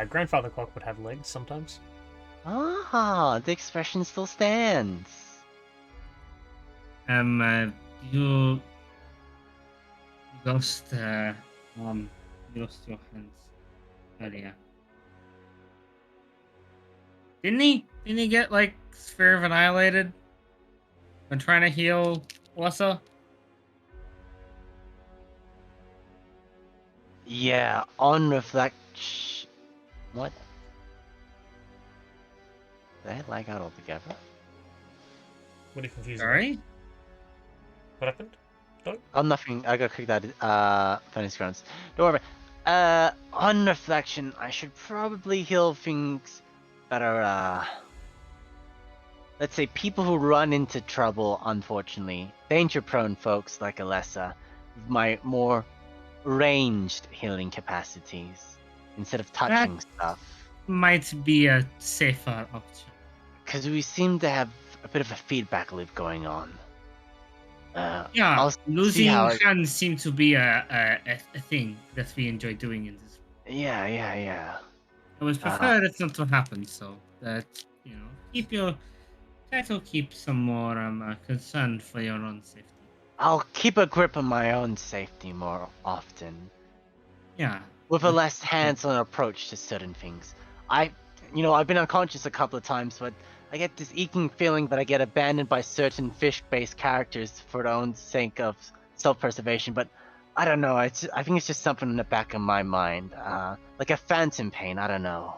Grandfather clock would have legs sometimes. Ah, the expression still stands. You lost, you lost your hands earlier. Didn't he? Didn't he get, like, Sphere of Annihilated when trying to heal Wassa? Yeah, on reflect. What? Did I lag out altogether? What are you confused Sorry? What happened? Oh, nothing. I got kicked out of Funny's Grounds. Don't worry. On reflection, I should probably heal things that are, let's say people who run into trouble, unfortunately. Danger-prone folks like Alessa, with my more ranged healing capacities, instead of touching stuff. Might be a safer option. Because we seem to have a bit of a feedback loop going on. Yeah, I'll see losing how it- hands seem to be a thing that we enjoy doing in this. Yeah. I would prefer it not to happen, so that, you know, try to keep some more concern for your own safety. I'll keep a grip on my own safety more often, Yeah. with a less hands-on approach to certain things. I've been unconscious a couple of times, but I get this aching feeling that I get abandoned by certain fish-based characters for their own sake of self-preservation, but I don't know, I think it's just something in the back of my mind, like a phantom pain, I don't know.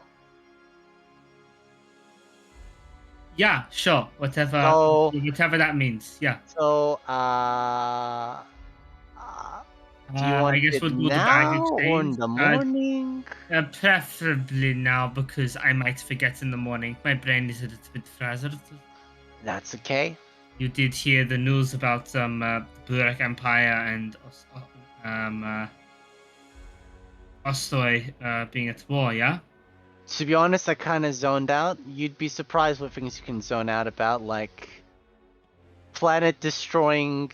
Yeah, sure. Whatever that means. Yeah. So, do you want I guess it we'll do the bag now or in exchange. the morning? Preferably now, because I might forget in the morning. My brain is a little bit frazzled. That's okay. You did hear the news about the Burak Empire and Ostoy being at war, yeah? To be honest, I kind of zoned out. You'd be surprised what things you can zone out about, like planet-destroying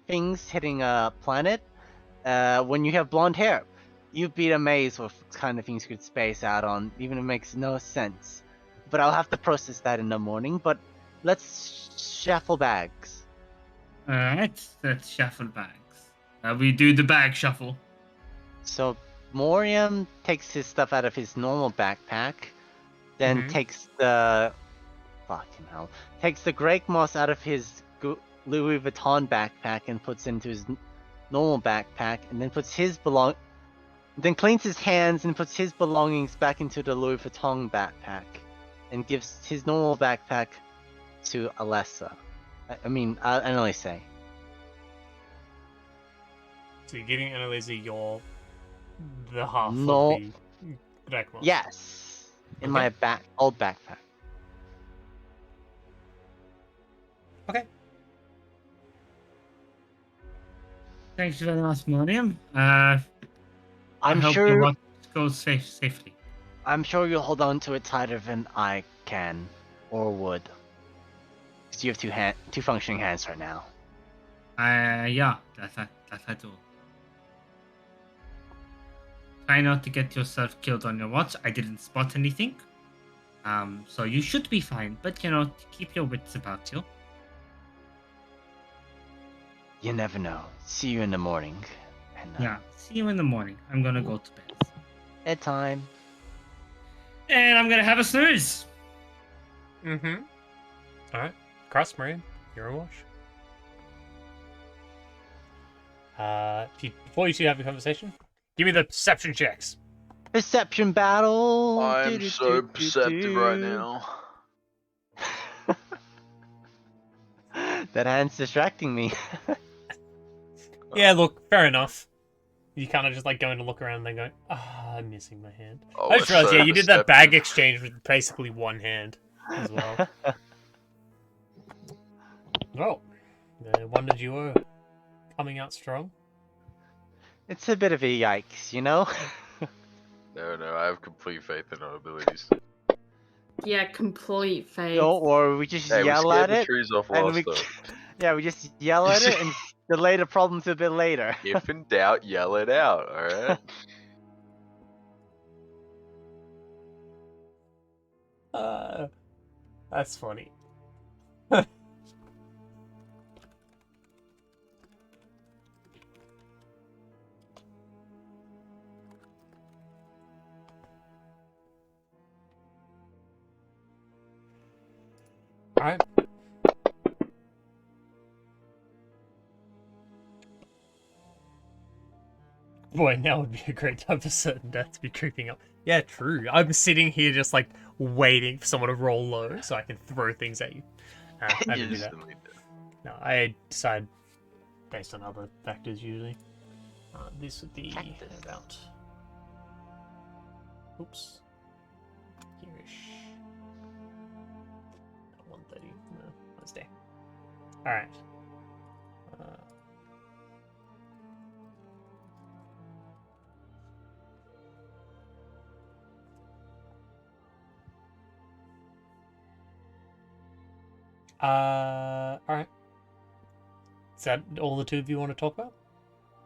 things hitting a planet. When you have blonde hair, you'd be amazed what kind of things you could space out on, even if it makes no sense. But I'll have to process that in the morning. But let's shuffle bags. Alright, let's shuffle bags. We do the bag shuffle. So Moriam takes his stuff out of his normal backpack, then takes the Greg Moss out of his Louis Vuitton backpack and puts into his normal backpack, and then then cleans his hands and puts his belongings back into the Louis Vuitton backpack, and gives his normal backpack to Alessa. Annalise. So you're giving Annalise the half of the Dracma. Yes, in my old backpack. Okay. Thanks very much, Miriam. I'm hope sure your watch goes safely. I'm sure you'll hold on to it tighter than I can or would. Because you have two functioning hands right now. Yeah, that I do. Try not to get yourself killed on your watch. I didn't spot anything. So you should be fine. But, keep your wits about you. You never know. See you in the morning. And, Yeah, see you in the morning. I'm gonna go to bed. Bedtime. And I'm gonna have a snooze. Alright. Cross, Marion. You're on watch. Before you two have a conversation, give me the perception checks. Perception battle. I'm so perceptive right now. That hand's distracting me. Yeah, look, fair enough. You kind of just like going to look around and then going, I'm missing my hand. Oh, I just realized, so yeah, you did that bag perceptive. exchange with basically one hand as well. Well, the Wonder Duo coming out strong. It's a bit of a yikes, you know? No, I have complete faith in our abilities. Yeah, complete faith. Don't worry, we just Hey, we yell scared at the it, trees off and last we time. yeah, we just yell at it and delay the problem to a bit later. If in doubt, yell it out, alright? That's funny. Alright. Boy, now would be a great time for certain death to be creeping up. Yeah, true. I'm sitting here just like waiting for someone to roll low so I can throw things at you. I didn't do that. Instantly dead. No, I decide based on other factors usually. This would be Cactus. about. Oops. Here-ish. 130. No, let's stay. Alright. Alright. Is that all the two of you want to talk about?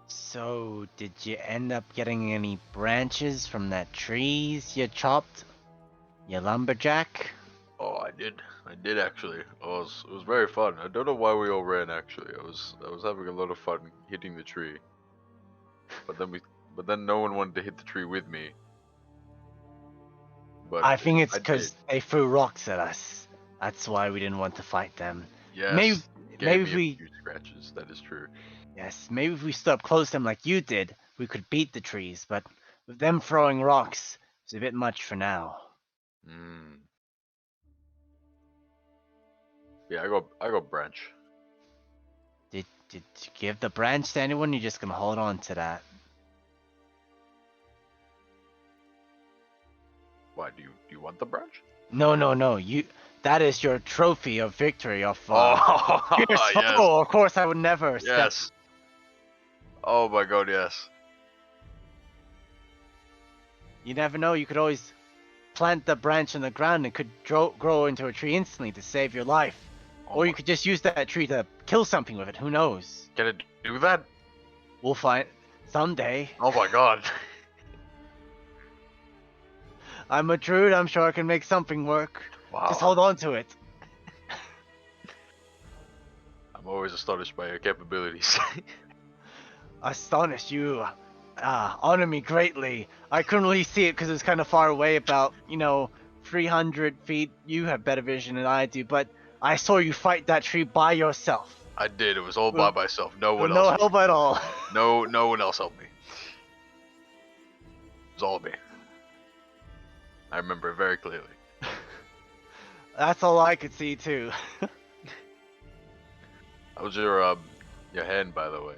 So, did you end up getting any branches from that trees you chopped? You lumberjack? Oh, I did actually. It was very fun. I don't know why we all ran actually. I was having a lot of fun hitting the tree. But then no one wanted to hit the tree with me. But I think it's I because did. they threw rocks at us. That's why we didn't want to fight them. Yes, maybe gave if me we a few scratches. That is true. yes, maybe if we stood up close to them like you did, we could beat the trees. But with them throwing rocks, it's a bit much for now. Mm. Yeah, I got branch. Did you give the branch to anyone? You're just gonna hold on to that. Why do you want the branch? No. That is your trophy of victory of Oh, fierce yes. foe. Of course, I would never step. Yes. Oh my god, yes. You never know. You could always plant the branch in the ground and could grow into a tree instantly to save your life. Oh Or you my- could just use that tree to kill something with it. Who knows? Can it do that? We'll find someday. Oh my god. I'm a druid. I'm sure I can make something work. Wow. Just hold on to it. I'm always astonished by your capabilities. Astonished you. Honor me greatly. I couldn't really see it because it was kind of far away, about 300 feet. You have better vision than I do, but I saw you fight that tree by yourself. I did. It was all by myself. No one With no else. help at all. No one else helped me. It was all me. I remember it very clearly. That's all I could see too. How was your hand, by the way?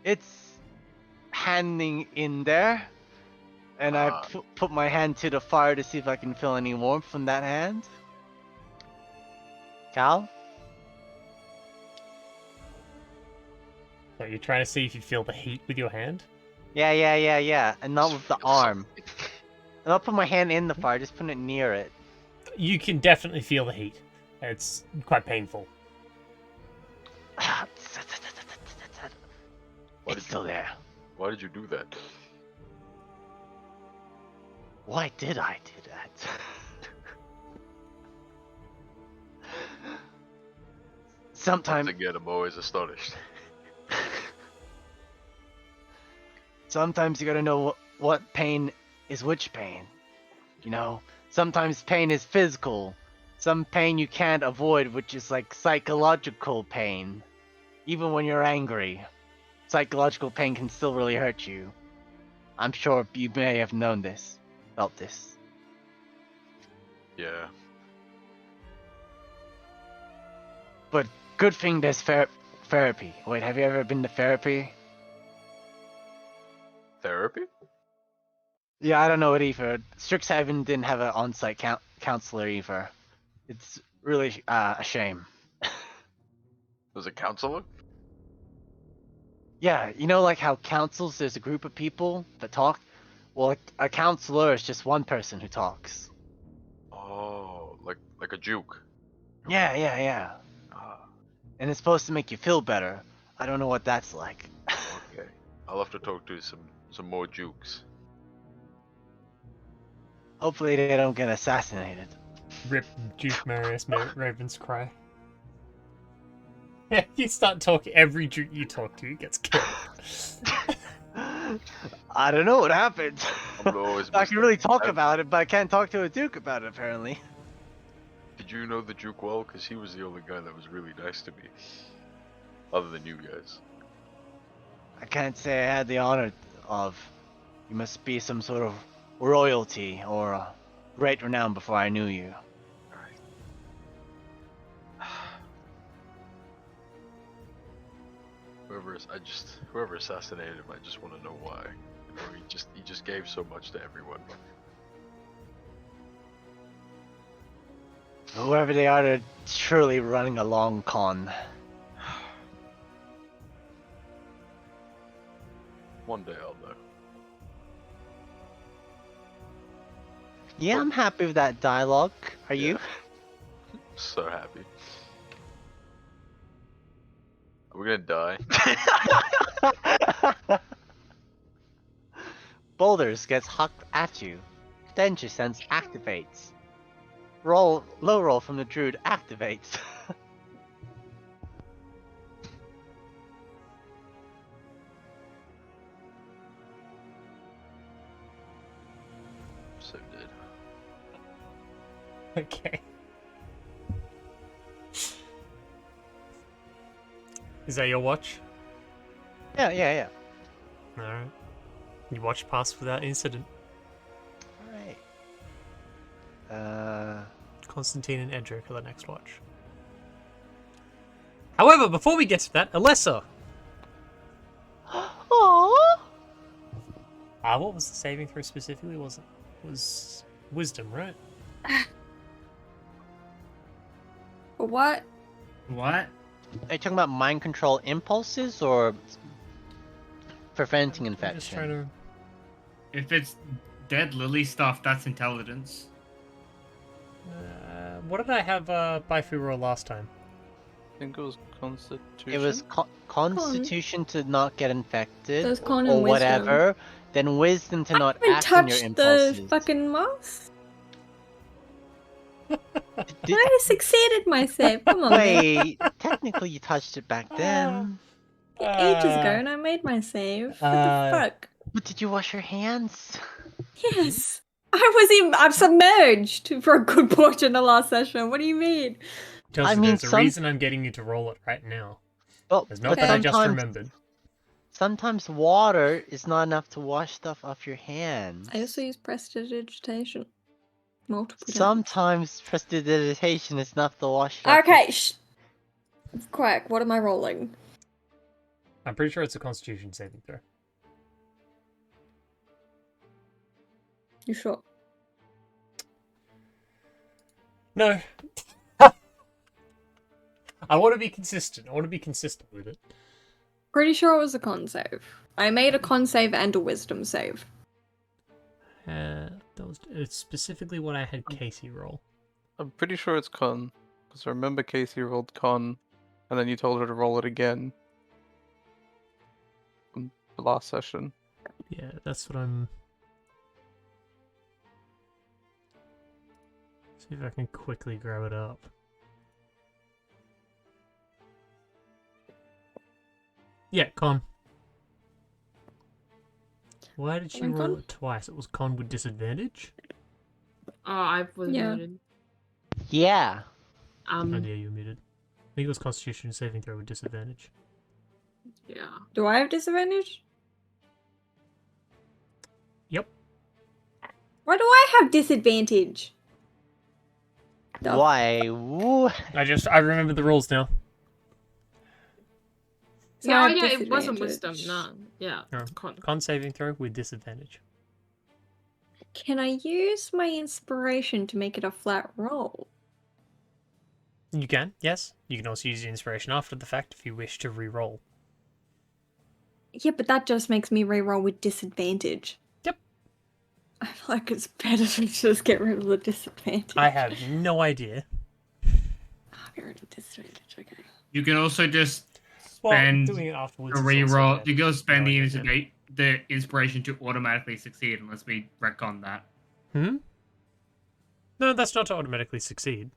It's handing in there, and I put my hand to the fire to see if I can feel any warmth from that hand. Cal? So you're trying to see if you feel the heat with your hand? Yeah, and not with the Feel arm. And I'll put my hand in the fire, just put it near it. You can definitely feel the heat. It's quite painful. It's still there. Why did you do that? Why did I do that? Sometimes Once again, I'm always astonished. Sometimes you gotta know what pain is which pain. Sometimes pain is physical. Some pain you can't avoid, which is like psychological pain. Even when you're angry, psychological pain can still really hurt you. I'm sure you may have known this, felt this. Yeah. But good thing there's therapy. Wait, have you ever been to therapy? Therapy? Yeah, I don't know it either. Strixhaven didn't have an on-site counselor either. It's really a shame. Was it counselor? Yeah, you know, like how councils, there's a group of people that talk? Well, a counselor is just one person who talks. Oh, like a juke. Yeah. Ah, And it's supposed to make you feel better. I don't know what that's like. okay. I'll have to talk to some more jukes. Hopefully they don't get assassinated. Rip Duke Marius Raven's cry. Yeah, you start talking, every Duke you talk to gets killed. I don't know what happened. I'm gonna always I miss can that. really talk about it, but I can't talk to a duke about it, apparently. Did you know the Duke well? Because he was the only guy that was really nice to me. Other than you guys. I can't say I had the honor of. You must be some sort of royalty or great renown before I knew you. Whoever assassinated him, I just want to know why. You know, he just gave so much to everyone. Whoever they are, they're surely running a long con. One day I'll know. Yeah, I'm happy with that dialogue. Are you? So happy. Are we gonna die? Boulders gets hucked at you. Danger sense activates. Low roll from the druid activates. So dead. Okay. Is that your watch? Yeah. Alright. You watch past without incident. Alright. Constantine and Edric are the next watch. However, before we get to that, Alessa! Aww. What was the saving throw specifically? Was wisdom, right? What? What? Are you talking about mind control impulses or preventing I'm just trying infection? to... If it's dead lily stuff, that's intelligence. what did I have Baifu roll last time? I think it was Constitution. It was constitution to not get infected There's con or and wisdom. whatever, then wisdom to I not haven't act on your touched the impulses. fucking mouse. Did- I succeeded myself. Come on, man. Wait, technically you touched it back then. Ages ago, and I made my save. What the fuck? But did you wash your hands? Yes. I'm submerged for a good portion of last session. What do you mean? Tells I you mean, there's a reason I'm getting you to roll it right now. Well, It's not but that I just sometimes- remembered. Sometimes water is not enough to wash stuff off your hands. I also use prestidigitation. Multiple times. Sometimes prestidigitation is enough to wash it off Okay, Quack, what am I rolling? I'm pretty sure it's a Constitution saving throw. You sure? No. I want to be consistent. I want to be consistent with it. Pretty sure it was a con save. I made a con save and a wisdom save. It's specifically what I had Casey roll. I'm pretty sure it's con, because I remember Casey rolled con, and then you told her to roll it again. From the last session. Yeah, that's what I'm... See if I can quickly grab it up. Yeah, con. Why did she Con? roll it twice? It was con with disadvantage? Oh, I was Yeah. muted. Yeah. Oh yeah, you were muted. I think it was Constitution saving throw with disadvantage. Yeah. Do I have disadvantage? Yep. Why do I have disadvantage? The Why? Woo. I remember the rules now. So Yeah, I oh, have yeah, it wasn't wisdom. disadvantage. No. Yeah. No. It's con. Con saving throw with disadvantage. Can I use my inspiration to make it a flat roll? You can, yes. You can also use the inspiration after the fact if you wish to re-roll. Yeah, but that just makes me reroll with disadvantage. Yep. I feel like it's better to just get rid of the disadvantage. I have no idea. I'll get rid of disadvantage, okay. You can also just Well, spend doing it afterwards. a is also reroll. bad. You can spend No the idea. the inspiration to automatically succeed unless we retcon that. Hmm? No, that's not to automatically succeed.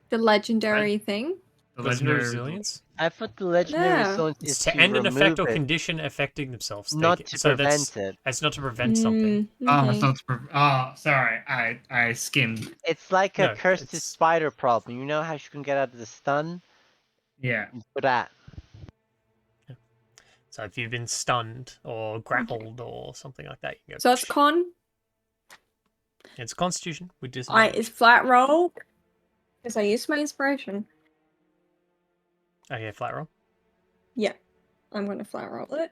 The legendary thing? The Legendary legendary resilience? I thought the legendary Yeah. resilience It's is to end an remove effect or it, condition affecting themselves. not to so prevent it. It's not to prevent something. Oh, Okay. so it's sorry, I skimmed. It's like a No, curse to it's- spider problem. You know how she can get out of the stun? Yeah. For that. So if you've been stunned or grappled or something like that, you can go. So it's con. It's Constitution with I disadvantage. is flat roll. Because I used my inspiration. Okay, flat roll. Yeah. I'm gonna flat roll it.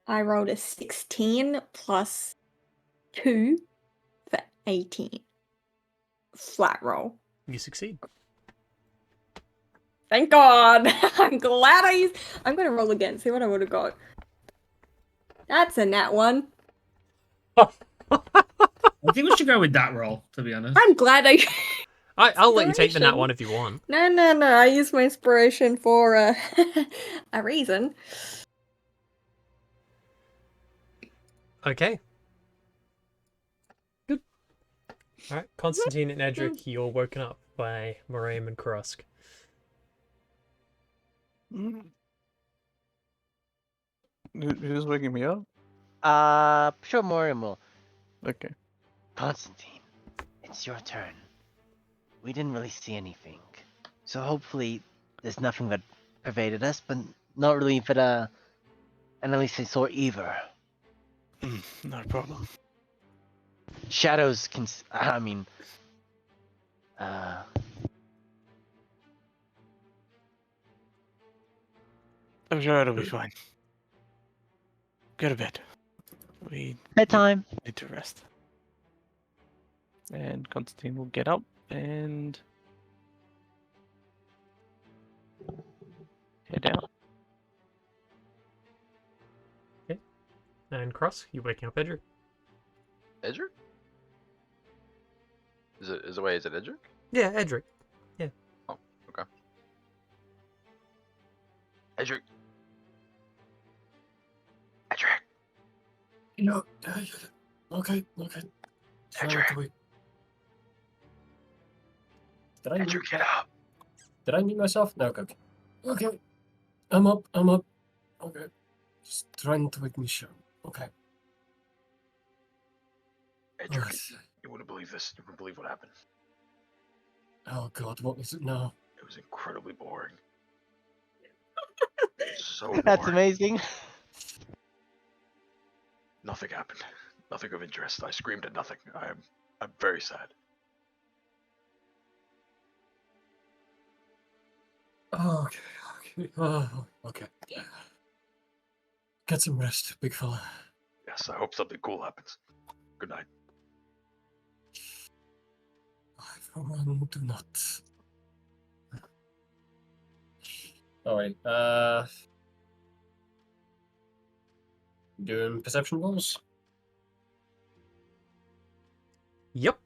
I rolled a 16 plus 2 for 18. Flat roll. You succeed. Thank God! I'm glad I used. I'm gonna roll again, see what I would have got. That's a nat 1. I think we should go with that roll, to be honest. I'm glad I. I'll let you take the nat Inspiration. 1 if you want. No, no, no. I used my inspiration for a reason. Okay. Good. Alright, Constantine and Edric, you're woken up by Moraim and Krusk. Who's waking me up? Sure, Morimal. Okay. Constantine, it's your turn. We didn't really see anything. So hopefully there's nothing that pervaded us, but not really that, and at least I saw either. No problem. Shadows can, I'm sure it'll be fine. Go to bed. We bedtime. need to rest. And Constantine will get up and head out. And Krusk, you're waking up Edric. Edric? Is it Edric? Yeah, Edric. Oh, okay. Edric. Edric. No. Okay. Edric. Did I mute, Edric, get up. did I mute myself? No, okay. Okay. I'm up. Okay. Just trying to wake me up. Okay. Edric, you wouldn't believe this. You wouldn't believe what happened. Oh god, what was it now? It was incredibly boring. So boring. That's amazing. Nothing happened. Nothing of interest. I screamed at nothing. I'm very sad. Okay. Okay. Get some rest, big fella. Yes, I hope something cool happens. Good night. I for one do not. Alright, doing perception rolls? Yep.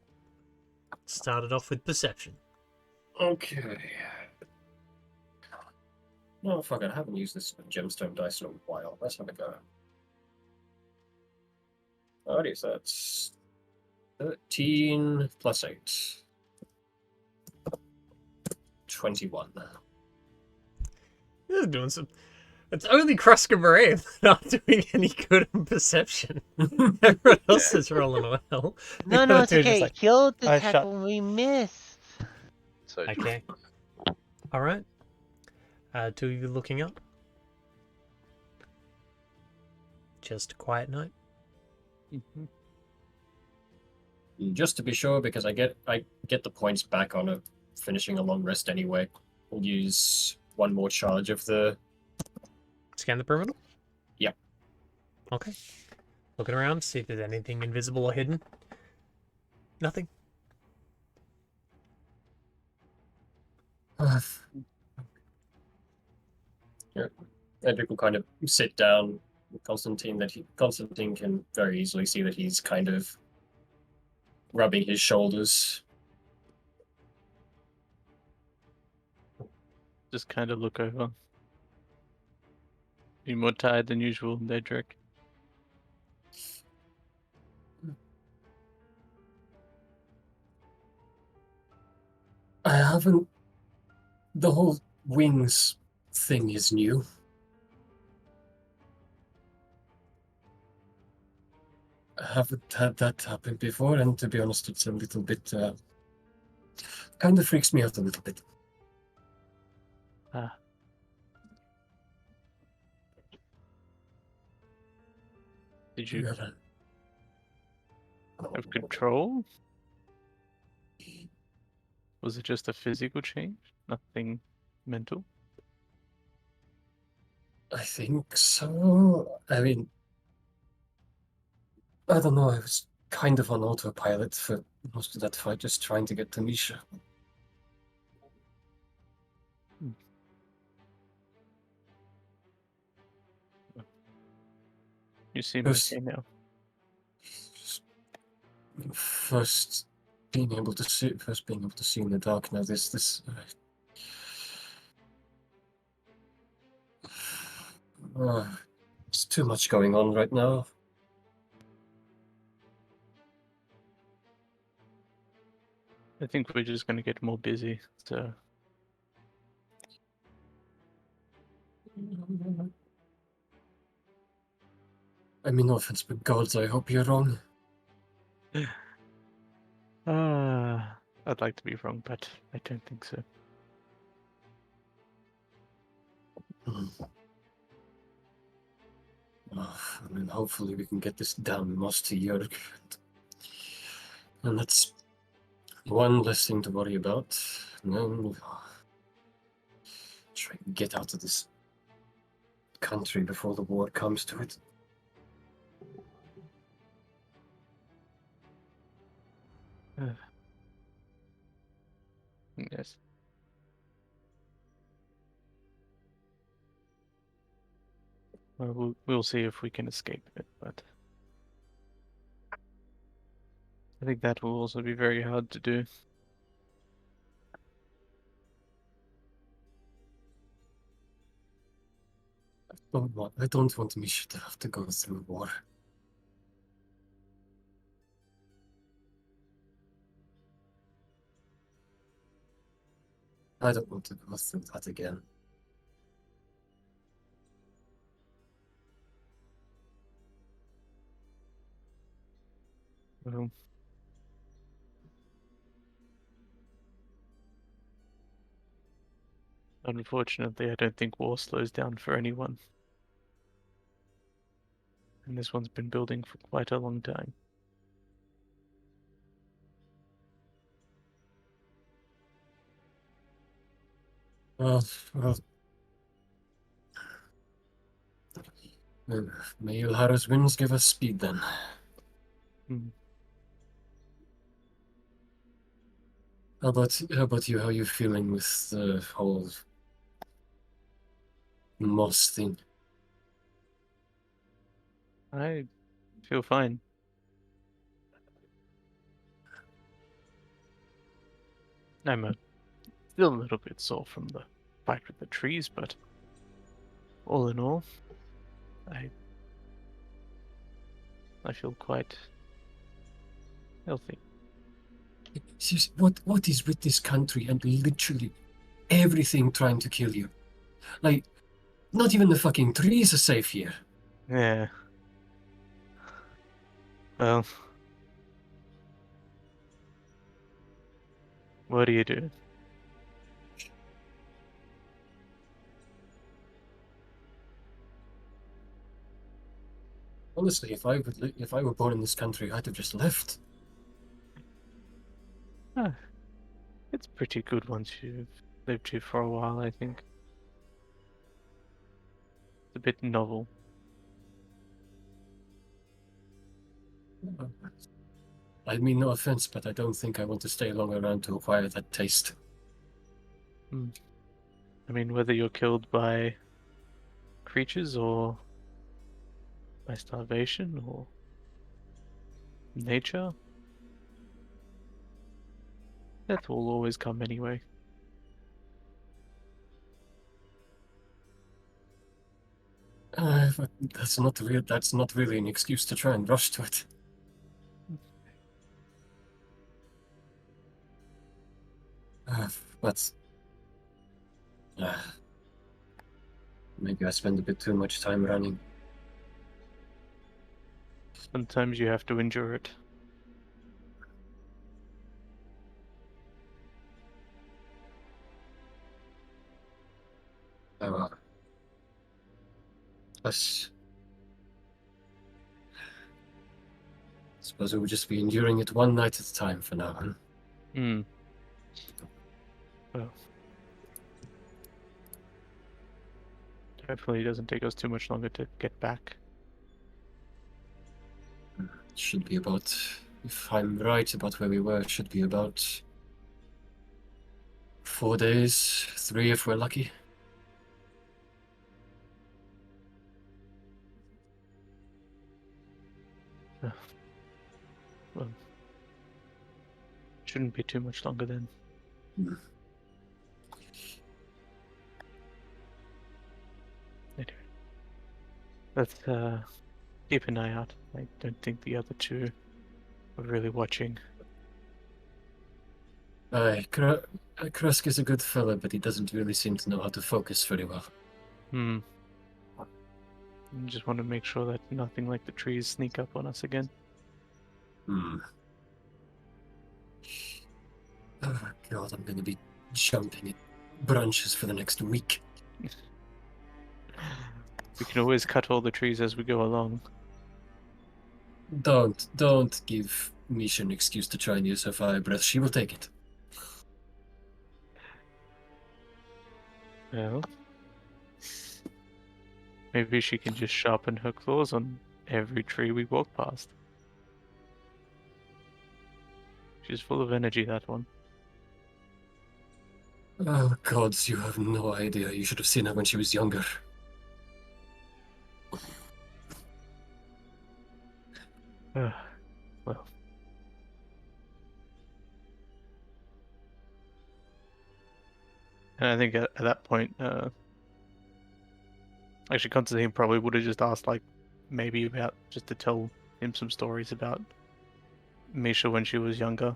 Started off with perception. Okay. No, fuck it, I haven't used this gemstone dice in a while. Let's have a go. Alrighty, so that's 13 plus 8. 21. You're doing some. It's only Krusk and Moraim not doing any good in perception. Everyone else is rolling well. No, The no, other it's two are just okay. like, He'll I detect shut- when we missed. So okay. All right. Two of you looking up. Just a quiet night. Just to be sure, because I get the points back on finishing a long rest anyway. We'll use one more charge of the. Scan the perimeter? Yep. Okay. Looking around, see if there's anything invisible or hidden. Nothing. Edric will kind of sit down with Constantine. Constantine can very easily see that he's kind of rubbing his shoulders. Just kind of look over. You more tired than usual, Edric? I haven't. The whole wings thing is new. I haven't had that happen before, and to be honest, it's a little bit. Kind of freaks me out a little bit. Did you Yeah. have control? Was it just a physical change? Nothing mental? I think so. I mean, I don't know. I was kind of on autopilot for most of that fight, just trying to get to Misha. You seem Yes. okay now. First being able to see in the dark. Now this. There's too much going on right now. I think we're just gonna get more busy, so I mean, no offense, but gods, I hope you're wrong. I'd like to be wrong, but I don't think so. I mean, hopefully we can get this down Moss to Jörg. And that's one less thing to worry about. And then try and get out of this country before the war comes to it. Yes. Well, we'll see if we can escape it, but I think that will also be very hard to do. I don't want Misha to have to go through war. I don't want to go through that again. Well, unfortunately, I don't think war slows down for anyone. And this one's been building for quite a long time. Well, may Ilhara's winds give us speed then. How about you? How are you feeling with the whole Moss thing? I feel fine. I'm still a little bit sore from the fight with the trees, but all in all, I feel quite healthy. Seriously, what is with this country and literally everything trying to kill you? Like, not even the fucking trees are safe here. Yeah. Well, what do you do? Honestly, if I were born in this country, I'd have just left. It's pretty good once you've lived here for a while, I think. It's a bit novel. I mean, no offense, but I don't think I want to stay long around to acquire that taste. I mean, whether you're killed by creatures, or by starvation, or nature. Death will always come anyway. But that's not really an excuse to try and rush to it. But maybe I spend a bit too much time running. Sometimes you have to endure it. Us. Suppose we would just be enduring it one night at a time for now, huh? Hmm. Well, hopefully it doesn't take us too much longer to get back. It should be about, if I'm right about where we were, it should be about 4 days, 3 if we're lucky. Well, shouldn't be too much longer then. Anyway, let's keep an eye out. I don't think the other two are really watching. Krusk is a good fella, but he doesn't really seem to know how to focus very well. Hmm. I just want to make sure that nothing like the trees sneak up on us again. Oh god, I'm gonna be jumping at branches for the next week. We can always cut all the trees as we go along. Don't give Misha an excuse to try and use her fire breath. She will take it. Well, maybe she can just sharpen her claws on every tree we walk past. She's full of energy, that one. Oh gods, you have no idea. You should have seen her when she was younger. Well. And I think at that point, actually, Constantine probably would have just asked, like, maybe about just to tell him some stories about Misha when she was younger,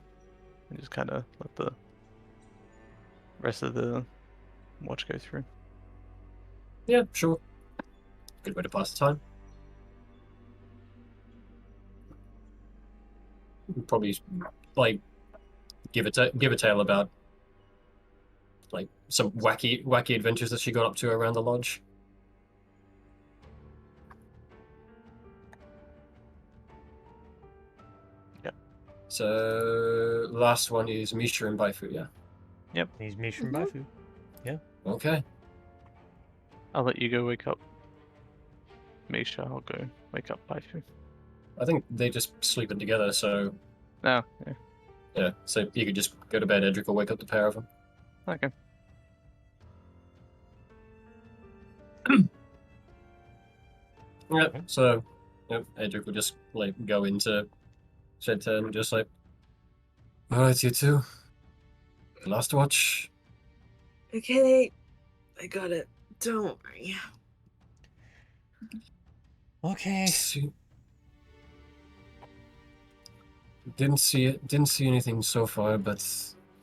and just kind of let the rest of the watch go through. Yeah, sure. Good way to pass the time. Probably, like, give a tale about, like, some wacky adventures that she got up to around the lodge. Yep. So, last one is Misha and Baifu, yeah? Yep. He's Misha and Baifu. Yeah. Okay. I'll let you go wake up Misha. I'll go wake up Baifu. I think they just sleeping together, so... Oh, yeah. Yeah, so you could just go to bed, Edric will wake up the pair of them. Okay. Yep, so... Yep, Edric will just, like, go into Shed 10 and just, like... Alright, you two. Last watch. Okay, I got it. Don't worry. Okay. Didn't see anything so far, but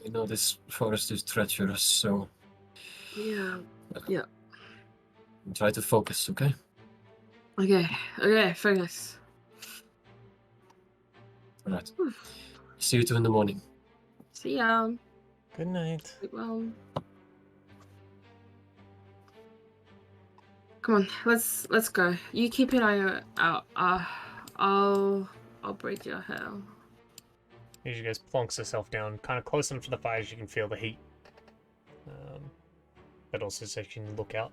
you know this forest is treacherous, so Yeah. try to focus, okay? Okay, focus. Alright. See you two in the morning. See ya. Good night. Sleep well. Come on, let's go. You keep an eye out. I'll braid your hair. As you guys plonks herself down, kind of close enough to the fire as you can feel the heat. But also so you can look out.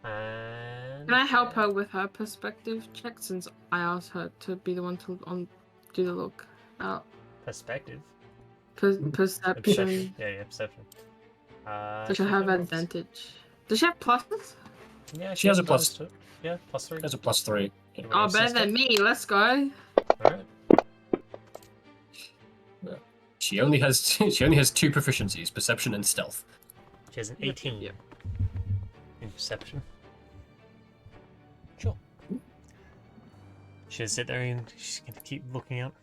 And Can I help her with her perspective check since I asked her to be the one to do the look out? perspective? Perception. Yeah, perception. So she'll have advantage. Does she have pluses? Yeah, She has a bonus plus. to it. Yeah, +3. There's a +3. Oh, better than me. Let's go. Alright. She only has she only has 2 proficiencies: perception and stealth. She has an Yep, 18 yep. in perception. Sure. She'll sit there and she's gonna keep looking out.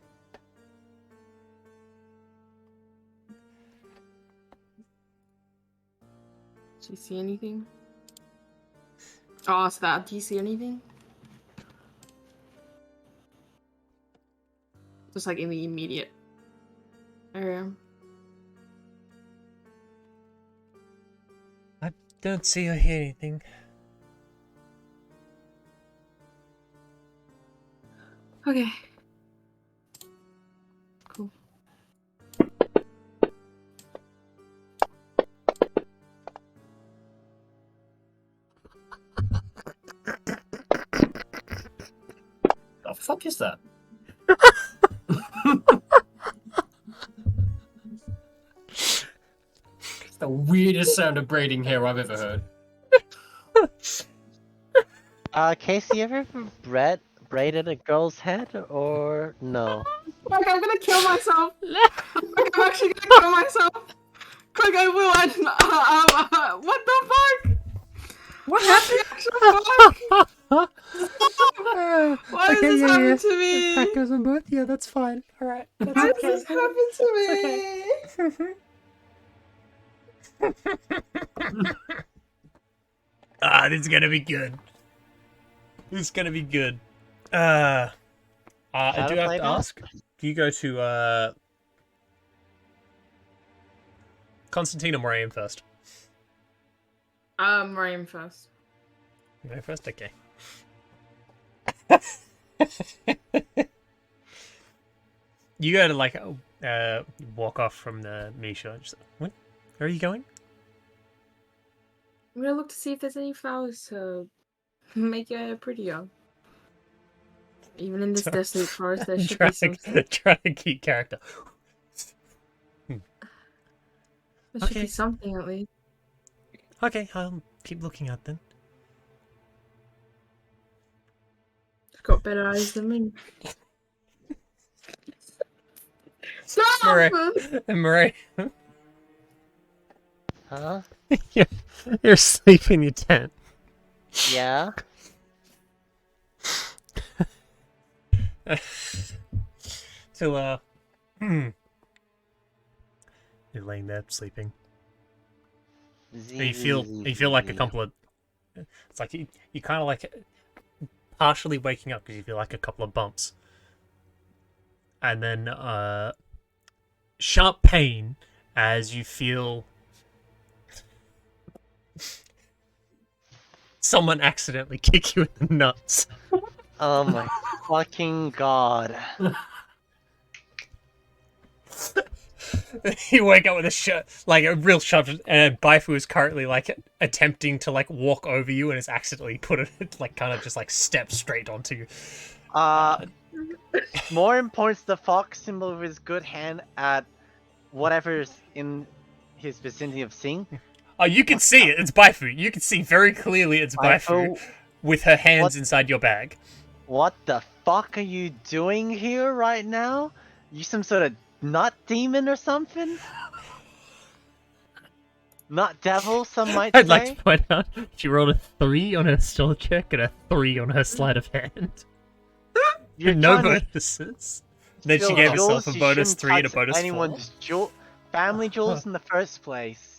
Do you see anything? Oh, so that. Do you see anything? Just like in the immediate area. I don't see or hear anything. Okay. Cool. The fuck is that? It's the weirdest sound of braiding hair I've ever heard. Casey, you ever braided a girl's head or no? Like, I'm gonna kill myself. Like, I'm actually gonna kill myself. Like, I will. What the fuck? What happened? Fuck? Why does this happen to me? That goes on both? Yeah, that's fine. Alright. Why does this happen to me? This is gonna be good. This is gonna be good. I do have to ask. Do you go to Constantine or Moraine first? Ryan first. You go first? Okay. You go to like walk off from the Misha. Just, what? Where are you going? I'm gonna look to see if there's any flowers to make it prettier. Even in this desolate forest, there should be something. Try to keep character. There should Okay. be something at least. Okay, I'll keep looking out then. It's got better eyes than me. Stop! Murray, Huh? you're asleep in your tent. Yeah. So, you're laying there sleeping. You feel like a couple of. It's like you kind of like partially waking up because you feel like a couple of bumps, and then sharp pain as you feel someone accidentally kick you in the nuts. Oh my fucking god. You wake up with a real sharp, and Baifu is currently like attempting to like walk over you and has accidentally put it like kind of just like step straight onto you. More points the fox symbol with his good hand at whatever's in his vicinity of seeing. Oh, you can see it. It's Baifu. You can see very clearly it's Baifu with her hands inside your bag. What the fuck are you doing here right now? You some sort of nut demon or something? Nut devil, some might say. I'd like to point out she rolled a 3 on her stealth check and a 3 on her sleight of hand. You're No trying to bonuses. Then she steal gave herself jewels, a you bonus shouldn't 3 and a touch bonus 4. anyone's family jewels in the first place.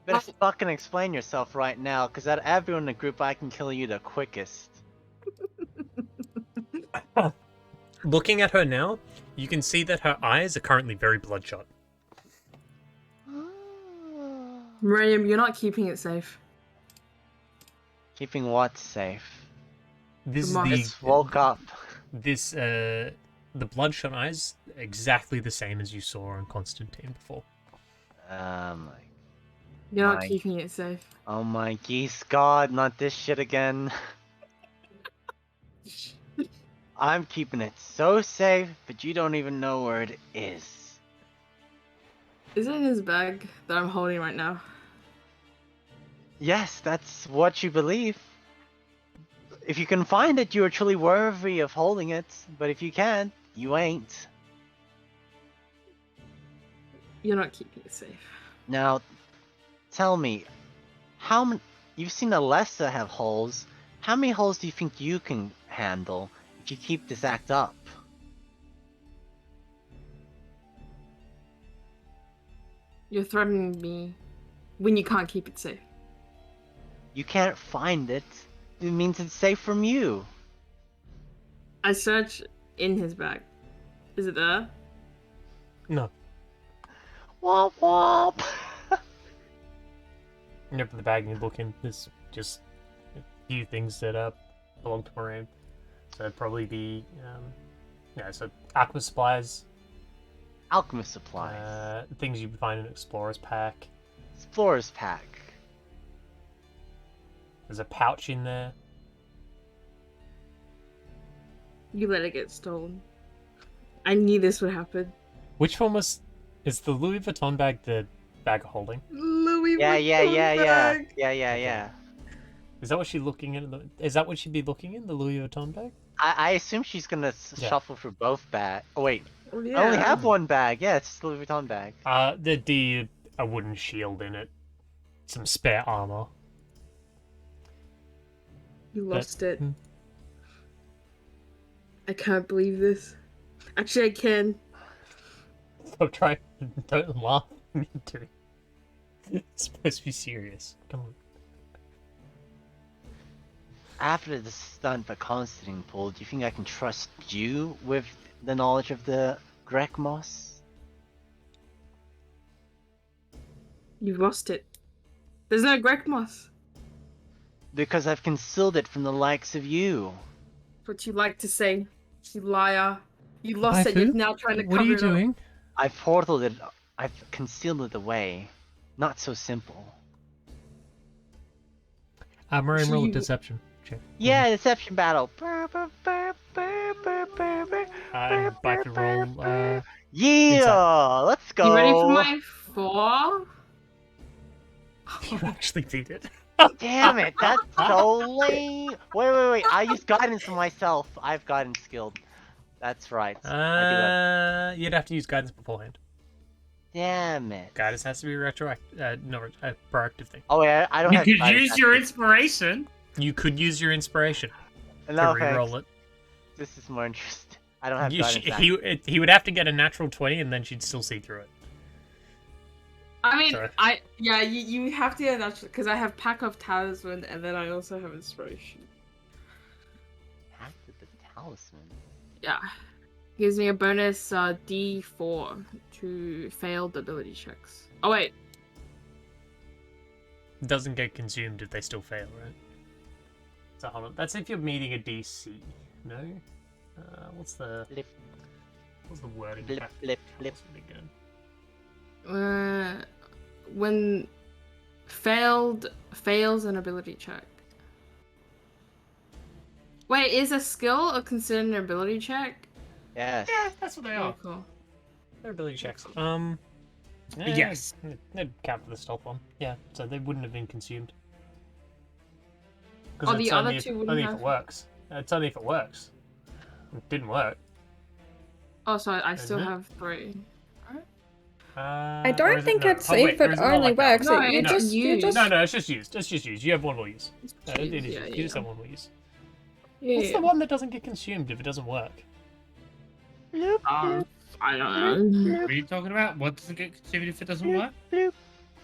Better fucking explain yourself right now, because out of everyone in the group, I can kill you the quickest. Looking at her now, you can see that her eyes are currently very bloodshot. Miriam, you're not keeping it safe. Keeping what safe? This Come on. is Just woke up. the bloodshot eyes exactly the same as you saw on Constantine before. You're not My- keeping it safe. Oh my geese god, not this shit again. I'm keeping it so safe, but you don't even know where it is. Is it in his bag that I'm holding right now? Yes, that's what you believe. If you can find it, you are truly worthy of holding it. But if you can't, you ain't. You're not keeping it safe. Now, tell me, how many? You've seen Alessa have holes. How many holes do you think you can handle if you keep this act up? You're threatening me when you can't keep it safe. You can't find it. It means it's safe from you. I search in his bag. Is it there? No. Womp womp. You open the bag and you look in. There's just a few things that belong to Moraine. So it'd probably be, so alchemist supplies, Alchemist supplies. things you would find in an explorer's pack. Explorer's pack. There's a pouch in there. You let it get stolen. I knew this would happen. Which one was? Is the Louis Vuitton bag the bag of holding? Louis Yeah. bag. Yeah. Is that what she's looking at? Is that what she'd be looking in, the Louis Vuitton bag? I assume she's gonna Yeah. shuffle through both bags. Oh wait, Oh, I only yeah. have one bag. Yeah, it's the Louis Vuitton bag. There'd be a wooden shield in it, some spare armor. You lost it. Hmm. I can't believe this. Actually, I can. Stop trying. Don't laugh. Me too. It's supposed to be serious. Come on. After the stunt that Constantine pulled, do you think I can trust you with the knowledge of the Grekmos? You've lost it. There's no Grekmos. Because I've concealed it from the likes of you. That's what you like to say. You liar. You lost it. Haifu? You're now trying to What cover are you it up. doing? I've portaled it. I've concealed it away. Not so simple. Moraine, roll a You- deception check. Yeah, deception battle. And Bike could roll. Yeah, let's go. You ready for my 4? You actually beat it. Damn it, that's so lame. Wait. I use guidance for myself. I've guidance skilled. That's right. I do that. You'd have to use guidance beforehand. Damn it. Guidance has to be retroactive, not a proactive thing. Oh yeah, I don't You have could guidance use your active. inspiration. You could use your inspiration to No, reroll thanks. it. This is more interesting. I don't have You guidance sh- active. he would have to get a natural 20 and then she'd still see through it. I mean, Sorry. you have to get that because I have Pack of Talisman and then I also have Inspiration. Active the talisman. Yeah. Gives me a bonus D4 to failed ability checks. Oh wait, It doesn't get consumed if they still fail, right? So hold on. That's if you're meeting a DC. No? What's the wording? Blip, blip, blip. What's it again? when fails an ability check. Wait, is a skill considered an ability check? Yes. Yeah, that's what they Oh, are. cool. They're ability checks. Yes. They'd count for the stealth one. Yeah, so they wouldn't have been consumed. Oh, the it's other only two if, wouldn't only have? if it works. It's only if it works. It didn't work. Oh, so I Isn't still it? have 3. I Or don't is think no. it's Oh, wait, safe. or It is not only like that? works. No, You it's just used. No, it's just used. It's just used. You have one more use. It is Yeah, used. You just yeah. have one more use. Yeah. What's the one that doesn't get consumed if it doesn't work? I don't know. What are you talking about? What doesn't get consumed if it doesn't work?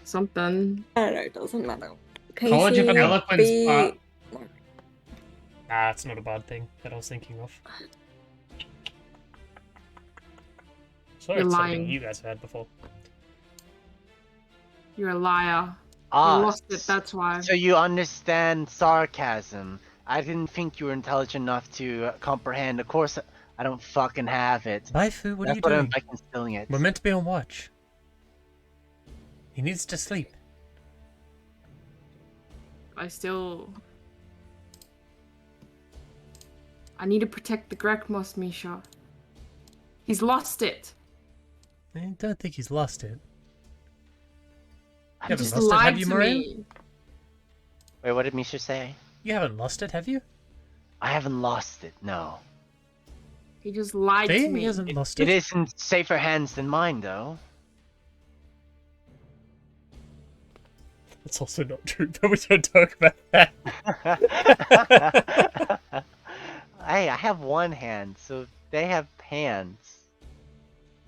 Something. I don't know. It doesn't matter. College of PC, Eloquence. B- It's not a bad thing that I was thinking of. Sorry, You're it's something lying. you guys have had before. You're a liar. Ah, You lost it, that's why. So you understand sarcasm. I didn't think you were intelligent enough to comprehend. Of course, I don't fucking have it. Baifu, what are That's you what I doing? meant by concealing it. We're meant to be on watch. He needs to sleep. I need to protect the Grekmos, Misha. He's lost it. I don't think he's lost it. I'm haven't just lost it, have Lied you, to Maria? me. Wait, what did Misha say? You haven't lost it, have you? I haven't lost it, no. He just lied See? to He me. hasn't lost It it. is in safer hands than mine, though. That's also not true, but we don't talk about that. Hey, I have one hand, so they have hands.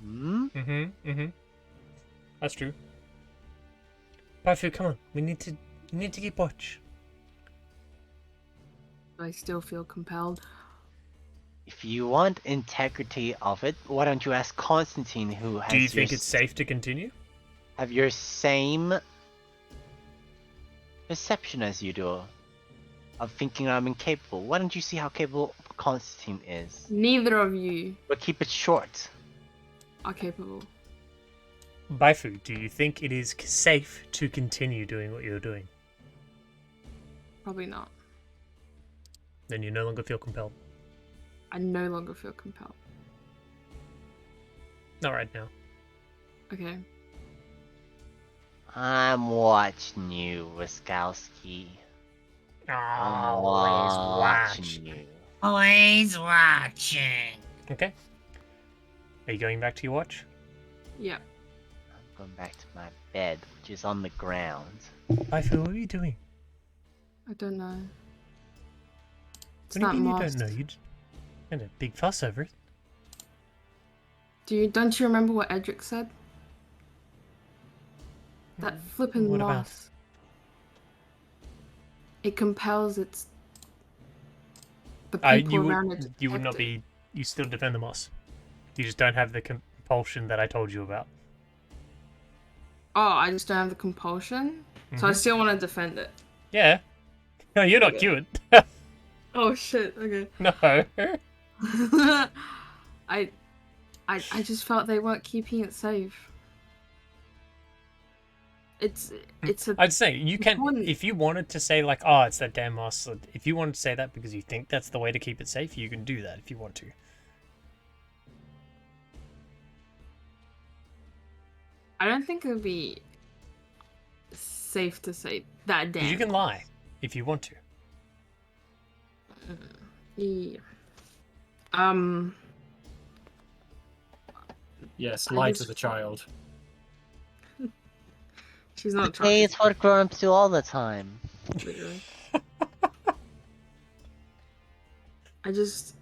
Hmm? That's true. Baifu, come on. We need to keep watch. I still feel compelled. If you want integrity of it, why don't you ask Constantine, who has Do you think it's safe to continue? have your same perception as you do of thinking I'm incapable? Why don't you see how capable Constantine is? Neither of you But keep it short. are capable. Baifu, do you think it is safe to continue doing what you're doing? Probably not. Then you no longer feel compelled. I no longer feel compelled. Not right now. Okay. I'm watching you, Wiskowski. I'm watching you. Always watching. Okay. Are you going back to your watch? Yep. I'm going back to my bed, which is on the ground. Baifu, what are you doing? I don't know. It's What do not you mean masked. you don't know? You just had a big fuss over it. Don't you remember what Edric said? That flippin' What about? loss. It compels its the people around it. to You would not protect it. be. You still defend the moss. You just don't have the compulsion that I told you about. Oh, I just don't have the compulsion, so I Mhm. still want to defend it. Yeah. No, you're not Okay. cured. Oh shit. Okay. No. I just felt they weren't keeping it safe. It's a I'd say you can, important- if you wanted to say like, oh, it's that damn moss. If you wanted to say that because you think that's the way to keep it safe, you can do that if you want to. I don't think it would be safe to say that damn. 'Cause you can lie if you want to. Yeah. Yes, I lie just- to the child. She's not Hey, trying. it's what grown-ups do all the time. Literally. I just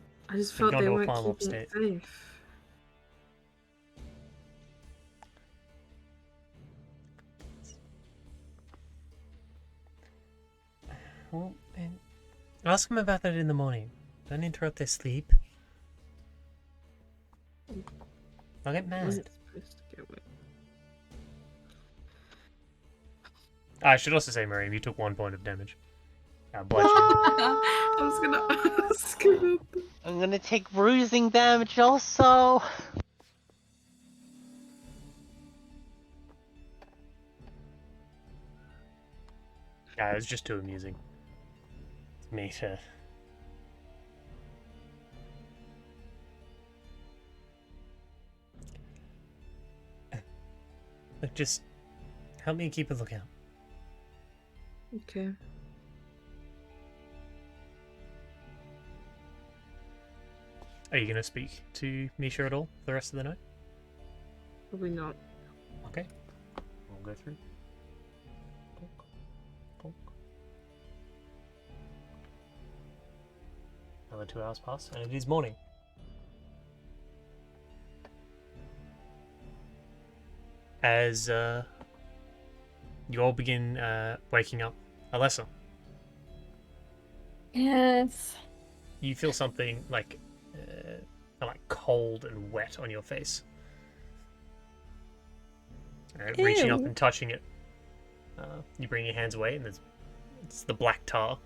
felt gone they to a weren't farm keeping it upstate. safe. Well, then ask them about that in the morning. Don't interrupt their sleep. I'll get I mad. wasn't supposed to get away. I should also say, Miriam, you took 1 point of damage. Bludgeoning. I was gonna ask him. I'm gonna take bruising damage also. It was just too amusing. Me to. Look, just help me keep a lookout. Okay. Are you going to speak to Misha at all for the rest of the night? Probably not. Okay. We'll go through. Conk, conk. Another 2 hours pass, and it is morning. As you all begin waking up, Alessa, Yes. you feel something like cold and wet on your face. Reaching up Ew. and touching it, you bring your hands away, and it's the black tar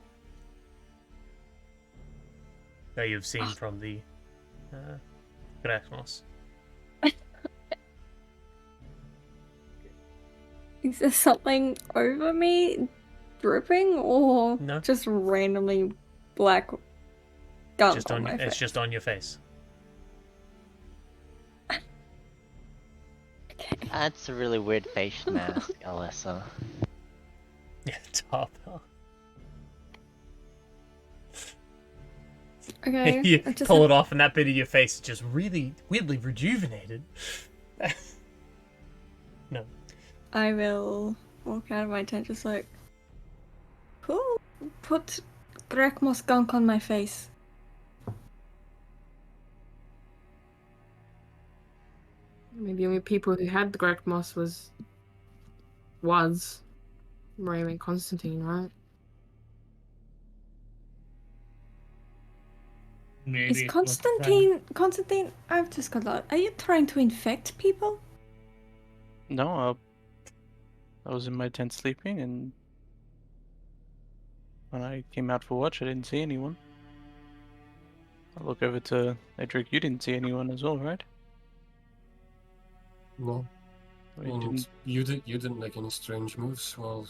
that you've seen from the Grafnos. Is there something over me dripping or No. just randomly black gunk Just on on my it's face? just on your face. Okay. That's a really weird face mask, Alyssa. Yeah, tar. Okay. You I just pull have- it off, and that bit of your face is just really weirdly rejuvenated. No. I will walk out of my tent just like, who put Grekmos gunk on my face? Maybe only people who had the Greg Moss was Rome and Constantine, right? Maybe Is it was the Constantine, I've just got that. Are you trying to infect people? No, I was in my tent sleeping, and when I came out for watch, I didn't see anyone. I look over to Edric. You didn't see anyone as well, right? No. Or you And didn't? you didn't make any strange moves while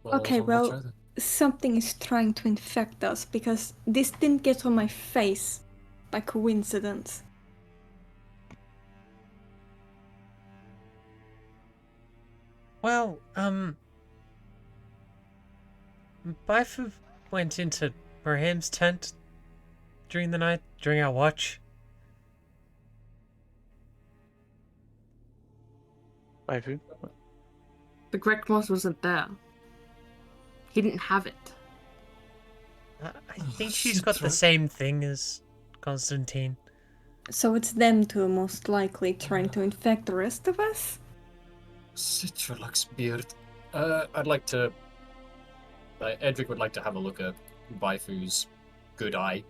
I was Okay, on watch well, either. something is trying to infect us because this didn't get on my face by coincidence. Well, Baifu went into Raham's tent during the night, during our watch. Baifu? The Greg Moss wasn't there. He didn't have it. I think she's got the same thing as Constantine. So it's them two most likely trying to infect the rest of us? Citrolux beard. I'd like to. Edric would like to have a look at Baifu's good eye.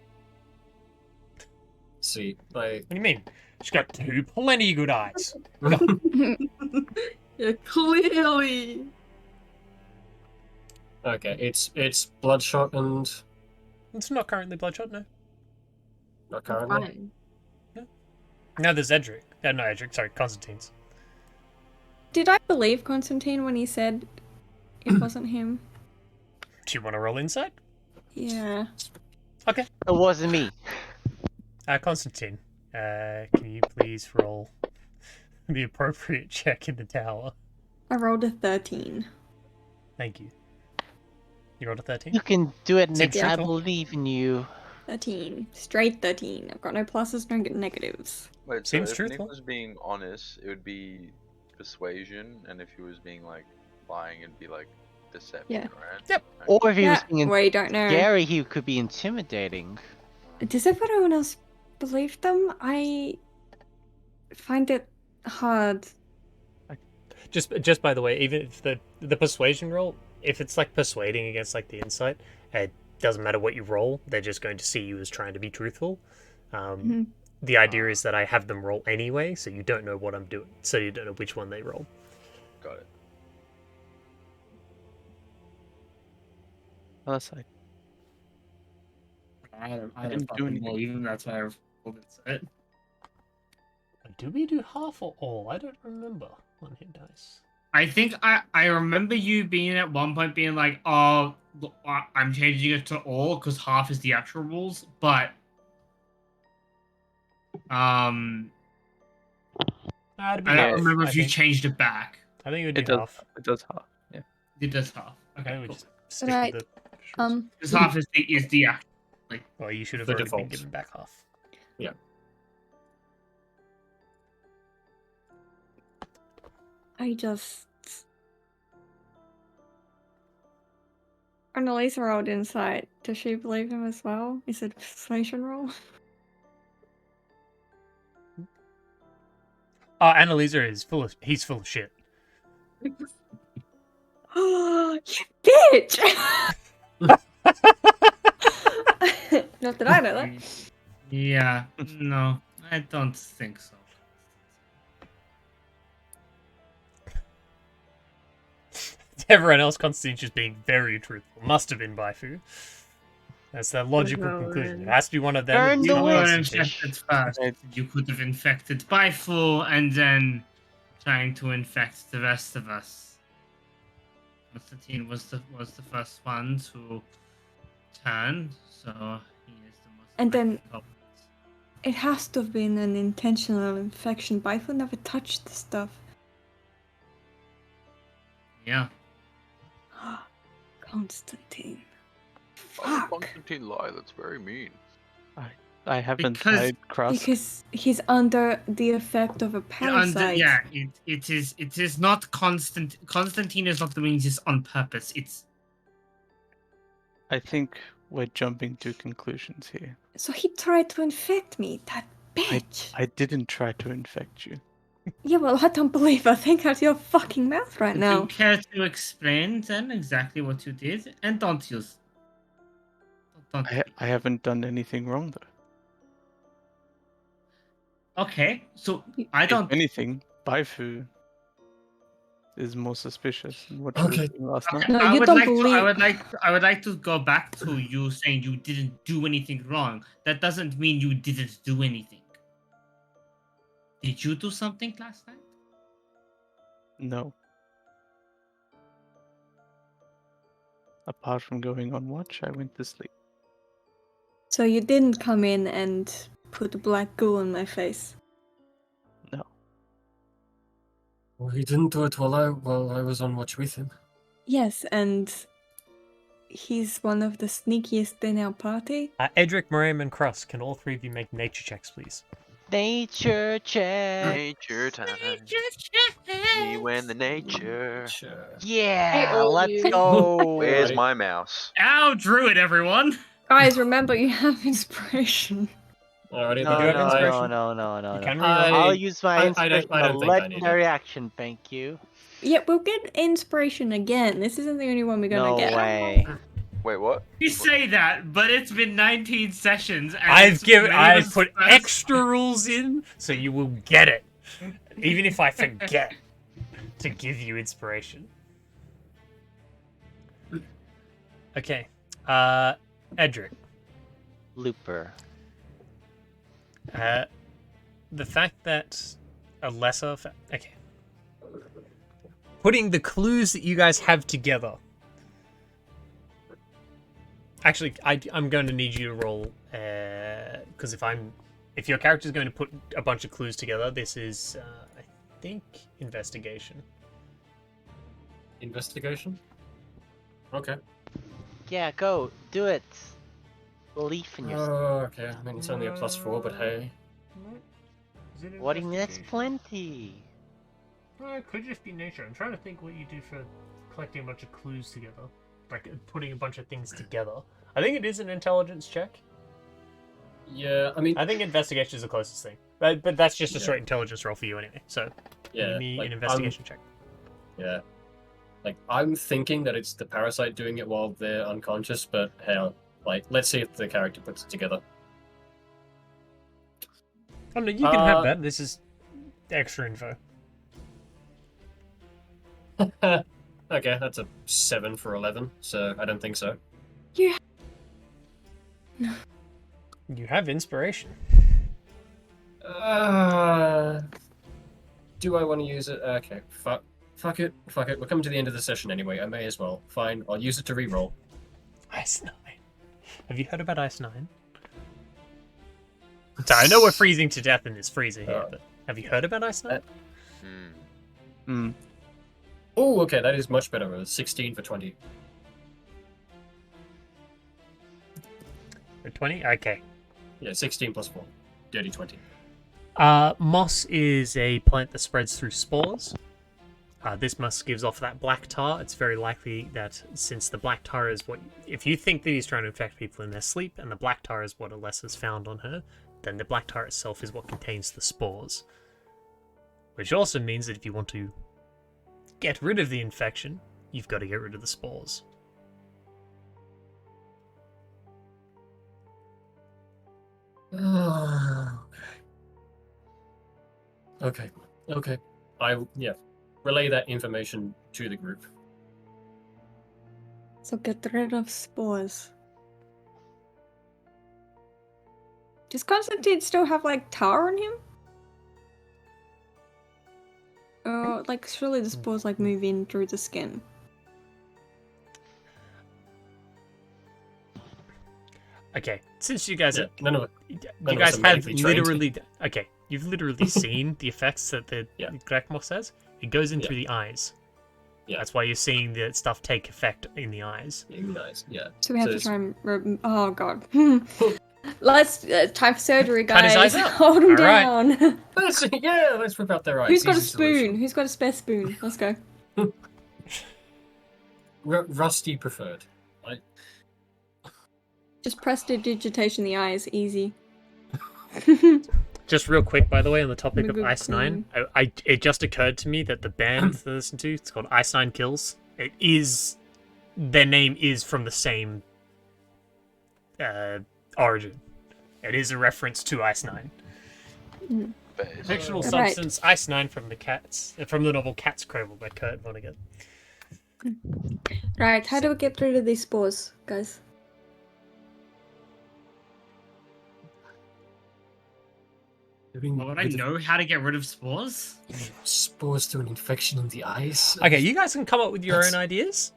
See, What do you mean? She's got plenty good eyes. Yeah, clearly. okay, it's bloodshot and It's not currently Bloodshot, no. not currently. Fine. No, there's Edric. No, Edric, sorry, Constantine's. Did I believe Constantine when he said it wasn't him? Do you want to roll insight? Yeah. Okay. It wasn't me. Constantine, can you please roll the appropriate check in the tower? I rolled a 13. Thank you. You rolled a 13? You can do it, Seems Nick. I truthful. believe in you. 13. Straight 13. I've got no pluses, no negatives. Wait, Seems so if truthful. Nick was being honest, it would be persuasion, and if he was being like lying, it'd be like deception, Yeah. right? Yep. Or if he was Yeah, being we don't know. scary, he could be intimidating. Does everyone else believe them? I find it hard. Just by the way, even if the persuasion roll, if it's like persuading against like the insight, it doesn't matter what you roll. They're just going to see you as trying to be truthful. Mhm. The idea is that I have them roll anyway, so you don't know what I'm doing, so you don't know which one they roll. Got it. Oh, that's like, I don't didn't do fucking anything. believe him. That's why I rolled it. Do we do half or all? I don't remember on hit dice. I think I remember you being at one point being like, "Oh, look, I'm changing it to all because half is the actual rules." But That'd I be don't half, remember I if you think. changed it back. I think it would it be does. half. It does half. Yeah. It does half. I Okay, think we cool. just stick Right. with the. Because half is the actual. Well, you should have the already been default. given back half. I just. Annalisa rolled insight. Does she believe him as well? Is it a persuasion roll? Oh, Annalisa is he's full of shit. Oh, you bitch! Not that I know that. Yeah, no, I don't think so. Everyone else, Constantine's just being very truthful. Must have been Baifu. That's the logical No, conclusion. It man. has to be one of them. Burn It's the not You were witch. Constantine. infected first. Right. You could have infected Baifu and then trying to infect the rest of us. Constantine was the first one to turn, so he is the most. And then- likely culprit. It has to have been an intentional infection. Baifu never touched the stuff. Yeah. Constantine. Why would Fuck. Constantine lie? That's very mean. I haven't Because- tried crust. Because he's under the effect of a parasite. It is not constant. Constantine is not doing this on purpose. It's I think we're jumping to conclusions here. So he tried to infect me, that bitch. I didn't try to infect you. Yeah, well, I don't believe a thing out of your fucking mouth right Do now. you care to explain then exactly what you did? And don't use. Don't. I haven't done anything wrong though. Okay, so I don't. If anything, Baifu is more suspicious than what you Okay. were doing last night. No, I you would don't like believe- I would like to go back to you saying you didn't do anything wrong. That doesn't mean you didn't do anything. Did you do something last night? No. Apart from going on watch, I went to sleep. So you didn't come in and put black goo on my face. No. Well, he didn't do it while I was on watch with him. Yes, and he's one of the sneakiest in our party. Edric, Miriam, and Cross, can all three of you make nature checks, please? Nature check. Nature time. Me when the nature. Sure. Yeah, owe let's you. go. Where's Alrighty. my mouse? Ow, druid, everyone! Guys, remember you have inspiration. Alrighty, No, do have no, inspiration? no. You can I- reroll. I'll use my I inspiration. don't A think I need it. legendary action, thank you. Yeah, we'll get inspiration again. This isn't the only one we're gonna No get. way. Wait, what? You say that, but it's been 19 sessions. And I've many I've of put us- extra rules in, so you will get it, even if I forget to give you inspiration. Okay, Edric. Looper. The fact that a lesser okay, putting the clues that you guys have together. Actually, I'm going to need you to roll because if your character is going to put a bunch of clues together, this is I think investigation. Investigation? Okay. Yeah, go. Do it. Belief in yourself. Oh, okay. I mean, it's only a +4, but hey. What do you mean? That's plenty. It could just be nature. I'm trying to think what you do for collecting a bunch of clues together. Like putting a bunch of things together. I think it is an intelligence check. Yeah, I mean, I think investigation is the closest thing. But that's just a Yeah. straight intelligence roll for you anyway. So yeah, give me like, an investigation check. Yeah. Like, I'm thinking that it's the parasite doing it while they're unconscious, but hell, like, let's see if the character puts it together. Oh no, you can have that. This is extra info. Okay, that's a 7 for 11, so I don't think so. You have inspiration. Do I want to use it? Okay, fuck it. We're coming to the end of the session anyway. I may as well. Fine, I'll use it to reroll. Ice 9. Have you heard about Ice 9? So I know we're freezing to death in this freezer here, but have you heard about Ice 9? Hmm. Oh, okay, that is much better. A 16 for 20. For 20? Okay. Yeah, 16 plus 4. Dirty 20. Moss is a plant that spreads through spores. This moss gives off that black tar. It's very likely that since the black tar is what... If you think that he's trying to infect people in their sleep, and the black tar is what Alessa's found on her, then the black tar itself is what contains the spores. Which also means that if you want to get rid of the infection, you've got to get rid of the spores. Okay. Relay that information to the group. So get rid of spores. Does Constantine still have like tar on him? Or like surely the spores like move in through the skin. Okay, since you guys Yeah, are, none of it. you none of guys us are have medically trained. literally okay, you've literally seen the effects that the Yeah. Grekmos says. It goes in Yeah. through the eyes. Yeah. That's why you're seeing that stuff take effect in the eyes. In the eyes, yeah. So we have to it's- try and. Oh god. Let's time for surgery, Cut his guys. eyes out. Hold him All right. down. let's rip out their eyes. Who's got a Easy spoon? solution. Who's got a spare spoon? Let's go. Rusty preferred. Right? Just prestidigitation the eyes, easy. Just real quick, by the way, on the topic of Maybe Ice Nine, it just occurred to me that the band that I listen to, it's called Ice Nine Kills. Their name is from the same origin. It is a reference to Ice Nine. Fictional Right. substance, Ice Nine from the novel Cat's Cradle by Kurt Vonnegut. Right, how do we get rid of these spores, guys? Would I know how to get rid of spores? Spores to an infection in the eyes. Okay, you guys can come up with your That's- own ideas.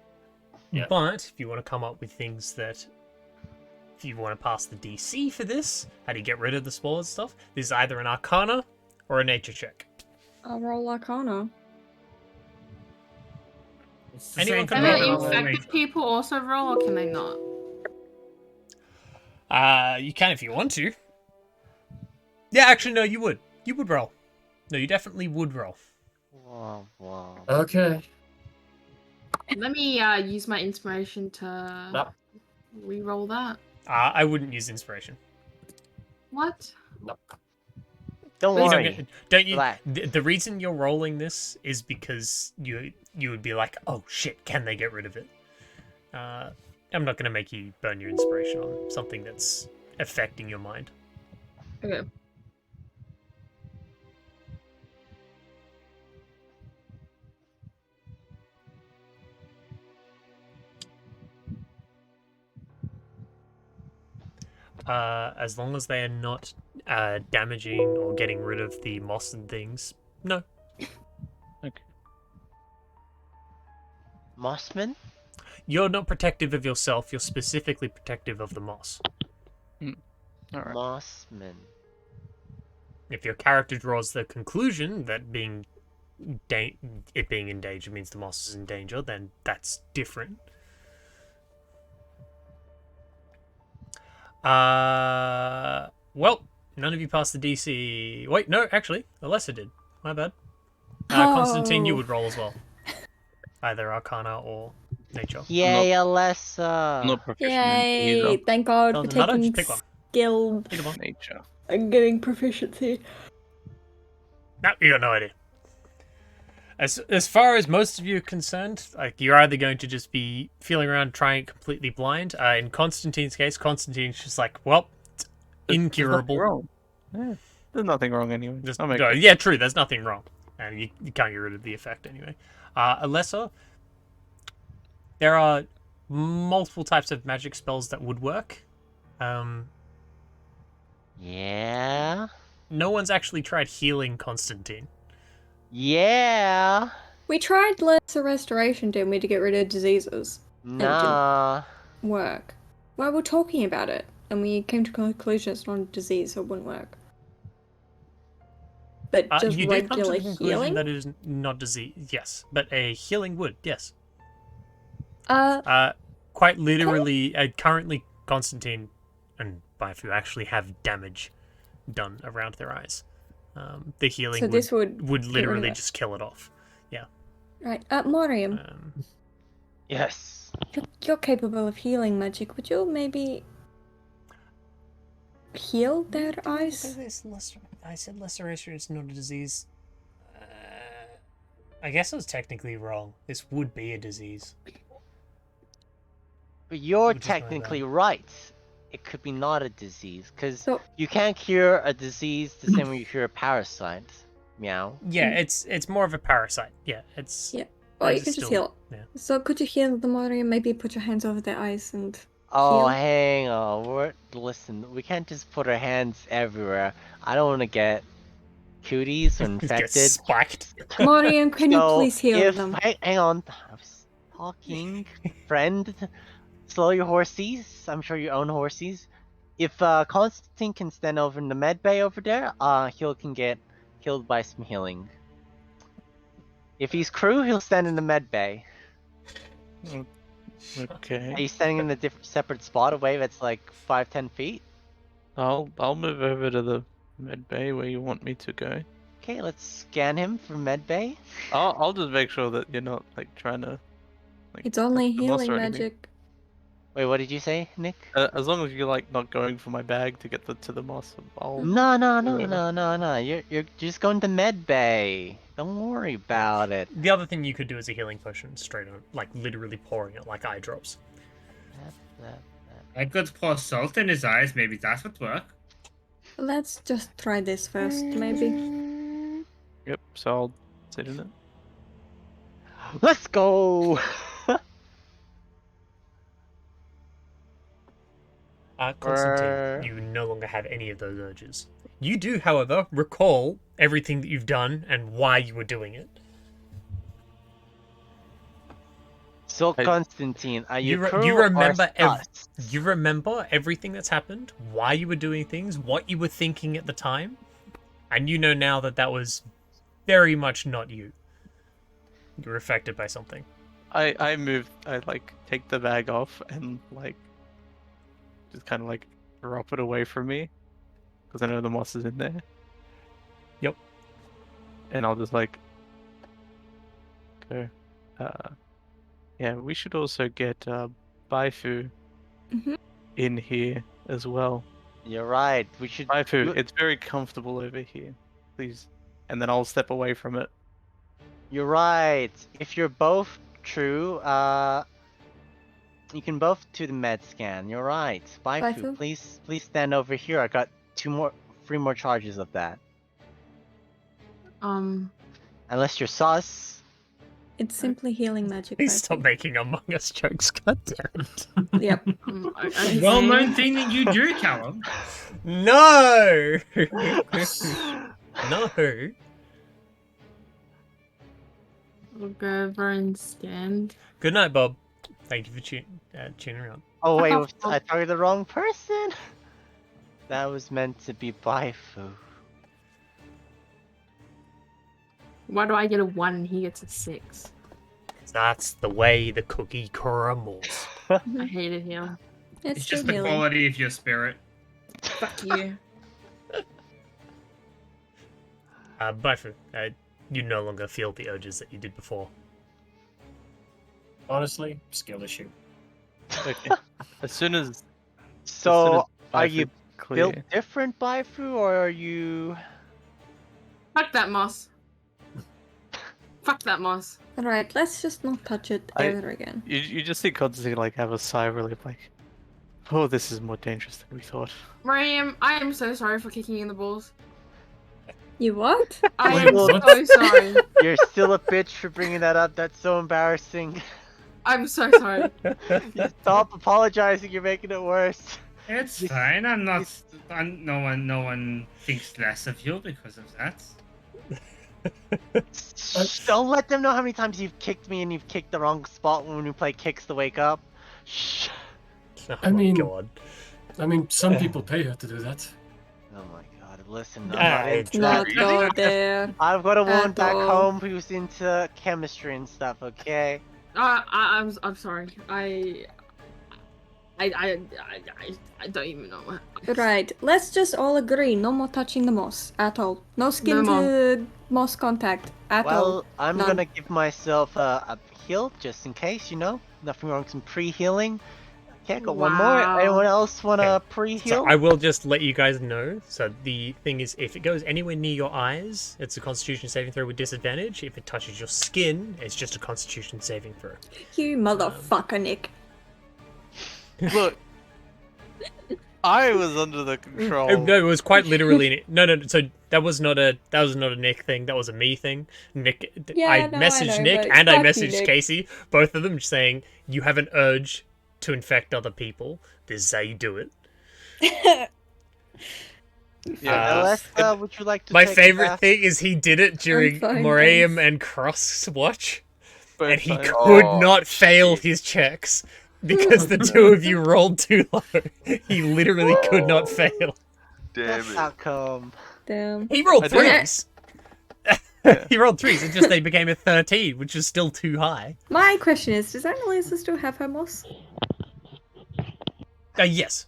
Yeah. But if you want to come up with things that, if you want to pass the DC for this, how do you get rid of the spores stuff? This is either an Arcana or a Nature check. I'll roll Arcana. It's the Anyone same can thing Can roll the as always. infected people also roll, or can they not? You can if you want to. Yeah, actually, no, you would. You would roll. No, you definitely would roll. Wow, wow. Okay. Let me use my inspiration to No. re-roll that. I wouldn't use inspiration. What? Don't You worry. don't you? Relax. The reason you're rolling this is because you would be like, oh shit, can they get rid of it? I'm not gonna make you burn your inspiration on something that's affecting your mind. Okay. As long as they are not damaging or getting rid of the moss and things, no. Mossman? You're not protective of yourself, you're specifically protective of the moss. Alright. Mossman. If your character draws the conclusion that it being in danger means the moss is in danger, then that's different. Well, none of you passed the DC. Wait, no, actually, Alessa did. My bad. Constantine, you Oh. would roll as well. Either Arcana or Nature. Yay, Alessa! I'm not proficient in Yay! either. Thank God for Doesn't matter, taking just pick one. skill Pick one. Nature. and getting proficiency. No, you got no idea. As far as most of you are concerned, like you're either going to just be feeling around trying it completely blind. In Constantine's case, Constantine's just like, well, it's There's incurable. nothing wrong. Yeah, there's nothing wrong anyway. Just, I'll make no, it. yeah, true. There's nothing wrong, and you can't get rid of the effect anyway. Alessa, there are multiple types of magic spells that would work. Yeah? No one's actually tried healing Constantine. Yeah! We tried lesser restoration, didn't we, to get rid of diseases? Nah. Work. Well, we're talking about it, and we came to conclusion it's not a disease, so it wouldn't work. But just You did come to regular the conclusion healing? that it is not disease. Yes, but a healing would. Yes. Uh, Quite literally, currently Constantine and Baifu actually have damage done around their eyes. The healing so this would would get rid of literally it. just kill it off. Right. Morium, Yes. you're capable of healing magic. Would you maybe heal their eyes? I said laceration is not a disease. I guess I was technically wrong. This would be a disease. But you're Which is my technically bad. right. It could be not a disease, because So- you can't cure a disease the same way you cure a parasite. Meow. Yeah, it's more of a parasite. Yeah, it's. Yeah. Or you it's can just still- heal. yeah. So could you heal the Morium? Maybe put your hands over their eyes and Oh, heal? hang on. Listen, we can't just put our hands everywhere. I don't want to get cooties or Get infected. spiked. Morium, can you So, please heal if them? hang on, I was talking, friend. Slow your horsies. I'm sure you own horsies. If Constantine can stand over in the med bay over there, he can get healed by some healing. If he's crew, he'll stand in the med bay. Okay. Are you standing in a separate spot away that's like 5-10 feet? I'll move over to the med bay where you want me to go. Okay, let's scan him for med bay. I'll just make sure that you're not like trying to. Like, It's only touch the moss healing or anything. magic. Wait, what did you say, Nick? As long as you're like not going for my bag to get to the moss, I'll. No. You're just going to med bay. Don't worry about it. The other thing you could do is a healing potion, straight on, like literally pouring it like eye drops. I could pour salt in his eyes. Maybe that would work. Let's just try this first, maybe. Yep. So I'll sit in it. Let's go. Constantine, you no longer have any of those urges. You do, however, recall everything that you've done and why you were doing it. So Constantine, are you You crew remember or sus? you remember everything that's happened, why you were doing things, what you were thinking at the time, and you know now that that was very much not you. You were affected by something. I like take the bag off and like just kind of like drop it away from me because I know the moss is in there. Yep. And I'll just like go. Yeah, we should also get Baifu in here as well. You're right. We should. Baifu, it's very comfortable over here. Please. And then I'll step away from it. You're right. If you're both true, you can both do the med scan. You're right. Baifu, Baifu? please stand over here. I got 3 more charges of that. Unless you're sus. It's simply healing magic. Please Baifu. stop making Among Us jokes, goddammit. Yep. Well-known thing that you do, Callum. No! No. We'll go over and stand. Good night, Bob. Thank you for tuning around. Oh wait, I targeted the wrong person. That was meant to be Baifu. Why do I get a 1 and he gets a 6? That's the way the cookie crumbles. I hated him. It's It's still just the healing. quality of your spirit. Fuck you. Baifu, you no longer feel the urges that you did before. Honestly, skill issue. Okay. As soon as So, are Baifu you clear. built different, Baifu, or are you? Fuck that moss. Fuck that moss. Alright, let's just not touch it ever again. You just see Constantine like have a sigh of relief, like, oh, this is more dangerous than we thought. Miriam, I am so sorry for kicking you in the balls. You what? I Wait, am what? so sorry. You're still a bitch for bringing that up. That's so embarrassing. I'm so sorry. Stop apologizing. You're making it worse. It's fine. No one thinks less of you because of that. Shh, don't let them know how many times you've kicked me and you've kicked the wrong spot when we play Kicks to Wake Up. Shh. Oh I mean- my god. I mean, some people pay her to do that. Oh my god, listen, I'm Ah, not it's into Not that. go there. I've got a woman At back all. home who's into chemistry and stuff, okay? I'm sorry. I don't even know what. Right, let's just all agree, no more touching the moss at all. No skin No more. to moss contact at all. Well, I'm None. gonna give myself a heal, just in case, you know? Nothing wrong with some pre-healing. Okay, got one more. Wow. Anyone else want to Okay. pre-heal? So I will just let you guys know. So the thing is, if it goes anywhere near your eyes, it's a Constitution saving throw with disadvantage. If it touches your skin, it's just a Constitution saving throw. You motherfucker, Nick. Look, I was under the control. No, it was quite literally. No. So that was not a Nick thing. That was a me thing. Nick, Yeah, I no, I messaged know, Nick but and I fuck you, messaged Nick. Casey, both of them saying you have an urge to infect other people. This is how you do it. Alaska, would you like to My take a favorite bath? thing is he did it during fine, Moraim thanks. and Cross watch, Both and he times. could Oh, not fail shit. his checks because the two of you rolled too low. He literally could not fail. Damn That's it. how come. Damn. He rolled I did. threes. He rolled 3s. It's just they became a 13, which is still too high. My question is, does Annalisa still have her moss? Yes.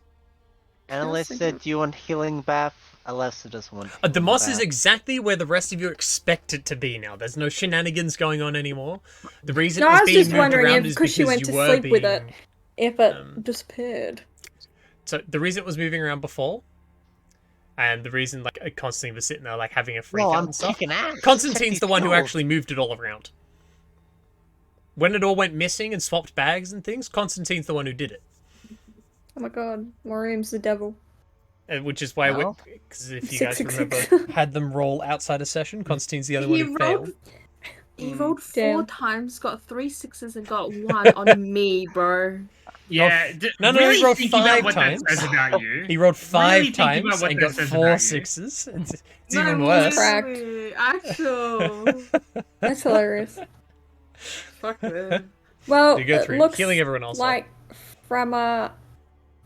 Analyst said, do you want healing bath? Alessa doesn't want The healing moss is bath. exactly where the rest of you expect it to be now. There's no shenanigans going on anymore. The reason No, it I was was being just moved wondering around if is because because she went you to were sleep being... with it, if it disappeared. So the reason it was moving around before, and the reason like Constantine was sitting there like having a freak No, out I'm and stuff, kicking ass. Constantine's Check the these one who skills. actually moved it all around. When it all went missing and swapped bags and things, Constantine's the one who did it. Oh my god, Morium's the devil. Which is why, Well. because if you Six, guys six, remember, six. had them roll outside a session, Constantine's the only He one who failed. rolled. He rolled 4 Damn. times, got 3 6s, and got 1 on me, bro. Yeah. No, really he rolled think 5 about what times. that says about you. He rolled 5 Really think about times what and that got says 4 about you. 6s. It's No, even worse. Cracked. really, Actual. That's hilarious. Fuck man. Well, You go it through, looks healing everyone else up. like Frama,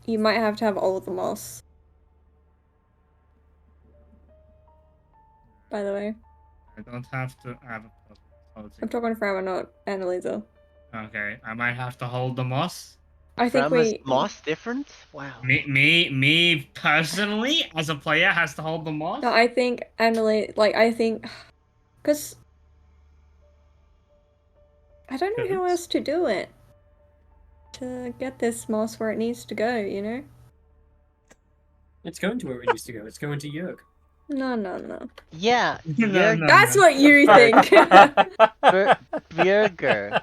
you might have to have all of the moss. By the way, I don't have to have a I'm puzzle. talking to Frama, not Annalisa. Okay, I might have to hold the moss. I think Grandma's we. moss different? Wow. Me personally, as a player, has to hold the moss. No, I think Annalisa. Like, I think. Because. I don't know how else to do it. To get this moss where it needs to go, you know? It's going to where it needs to go. It's going to Jörg. No. Yeah, No, you're no. That's what you think! Bjerger.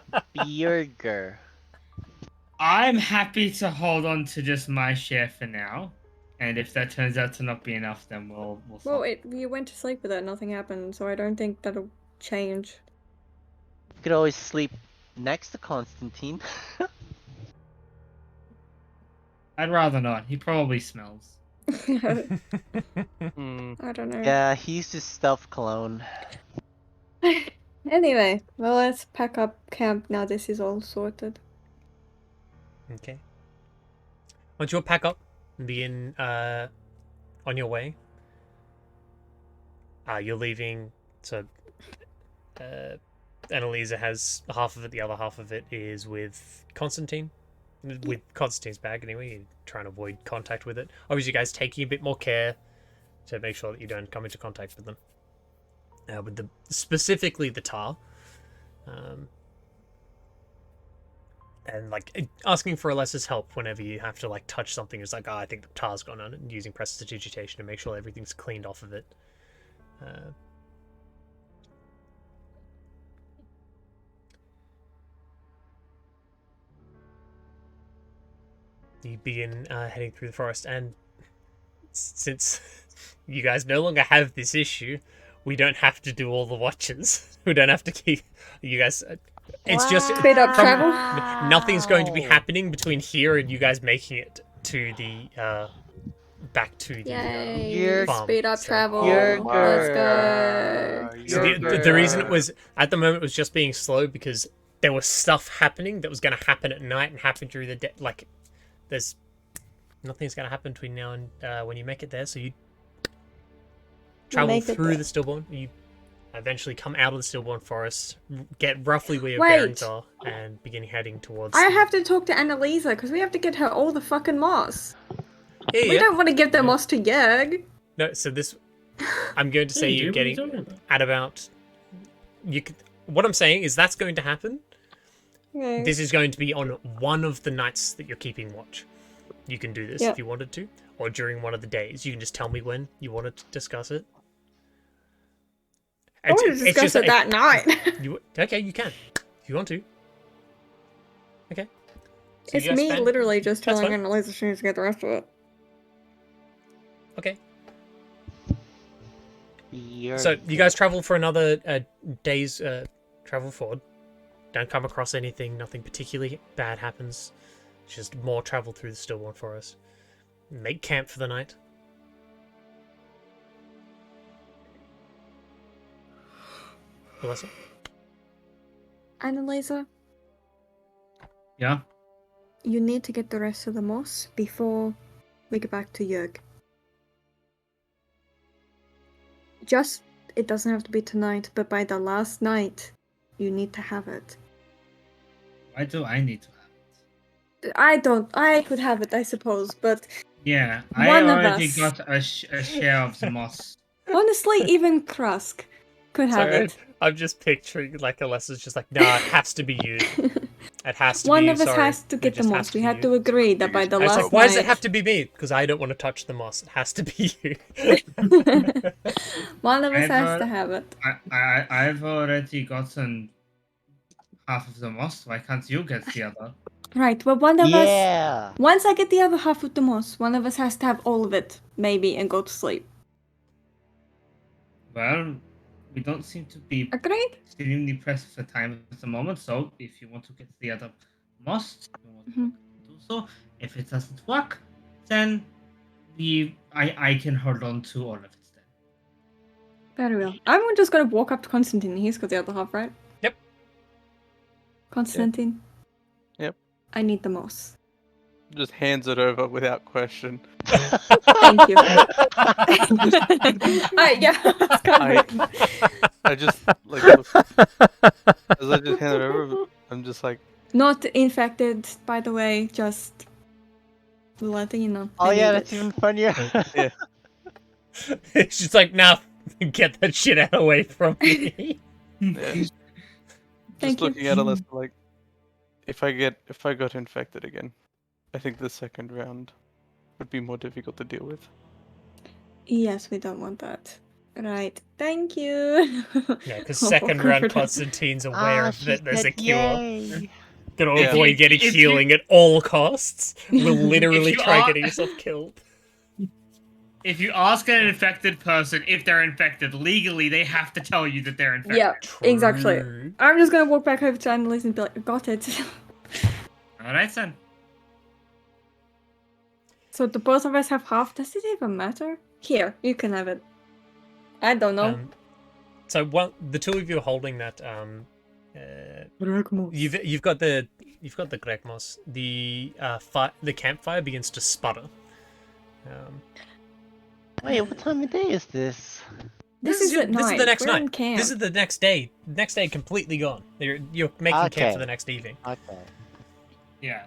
I'm happy to hold on to just my share for now, and if that turns out to not be enough, then we'll. Well, you went to sleep with it, nothing happened, so I don't think that'll change. You could always sleep next to Constantine. I'd rather not. He probably smells. I Hmm. don't know. Yeah, he's just stealth clone. Anyway, well, let's pack up camp now this is all sorted. Okay. Once you'll pack up and begin on your way, you're leaving. So, Annalisa has half of it. The other half of it is with Constantine. With Constantine's bag, anyway. You're trying to avoid contact with it. Obviously, you guys taking a bit more care to make sure that you don't come into contact with them. With specifically the tar. And like asking for Alessa's help whenever you have to like touch something. It's like, I think the tar's gone on, and using prestidigitation to make sure everything's cleaned off of it. You begin heading through the forest, and since you guys no longer have this issue, we don't have to do all the watches. We don't have to keep you guys. It's just Speed up travel? nothing's going to be happening between here and you guys making it to the back to the Yay! farm. Speed up So- travel. Yerger. Let's go. So the reason it was at the moment it was just being slow because there was stuff happening that was going to happen at night and happen during the day. Like, there's nothing's going to happen between now and when you make it there. So you travel make it through there. the stillborn. You eventually come out of the stillborn forest, get roughly where your Wait. bearings are, and begin heading towards. I have to talk to Annalisa because we have to get her all the fucking moss. Yeah, We yeah. don't want to give the moss to Yerg. No, so this. I'm going to say Yeah, you're dude, what are you getting talking about? at about. You could. What I'm saying is that's going to happen. Okay. This is going to be on one of the nights that you're keeping watch. You can do this Yep. if you wanted to, or during one of the days. You can just tell me when you want to discuss it. I want to It's discuss just it that night. Okay, you can if you want to. Okay. So It's you guys me spend- literally just That's telling fine. Annalisa she needs to get the rest of it. Okay. Yerger. So you guys travel for another day's travel forward. Don't come across anything. Nothing particularly bad happens. It's just more travel through the stillborn forest. Make camp for the night. Melissa? Annalisa, Yeah. you need to get the rest of the moss before we get back to Yerg. Just it doesn't have to be tonight, but by the last night, you need to have it. Why do I need to have it? I could have it, I suppose, but Yeah, I one of already us. got a share of the moss. Honestly, even Krusk could have Sorry, it. I'm just picturing like Alessa's just like, nah, it has to be you. It has to One be you. of us Sorry. has to It get the just has moss. We be had you. to agree that by the And it's last like, why does it night- have to be me? Because I don't want to touch the moss. It has to be you. One of us I've has to al- have it. I've already gotten half of the moss. Why can't you get the other? Right, well, one of us. Yeah. Once I get the other half of the moss, one of us has to have all of it, maybe, and go to sleep. Well, we don't seem to be Agreed? extremely pressed for time at the moment, so if you want to get the other moss, you want to do so. If it doesn't work, then I can hold on to all of it then. Very well. I'm just gonna walk up to Constantine. He's got the other half, right? Yep. Constantine. Yep. I need the moss. Just hands it over without question. Thank you. Yeah, that's kind of I just like look, as I just hand it over, I'm just like, not infected, by the way. Just letting you know. Oh I yeah, need that's it. even funnier. yeah. She's like, nah, get that shit out away from me. Yeah. Just Thank you. looking at Alyssa like, if I got infected again, I think the second round would be more difficult to deal with. Yes, we don't want that. Right. Thank you. Yeah, because Oh, second round God. Constantine's aware Ah, of she that there's a said cure. yay. Gonna Yeah. avoid getting If you- healing at all costs. Will literally If you try are- getting yourself killed. If you ask an infected person if they're infected, legally they have to tell you that they're infected. Yeah, exactly. True. I'm just gonna walk back over to Annalise and be like, got it. Alright then. So the both of us have half. Does it even matter? Here, you can have it. I don't know. So the two of you are holding that. You've got the Gregmos. The campfire begins to sputter. Wait, what time of day is this? This is at This is night. the next We're night. in camp. This is the next day. Next day completely gone. You're making camp Okay. for the next evening. Okay. Yeah.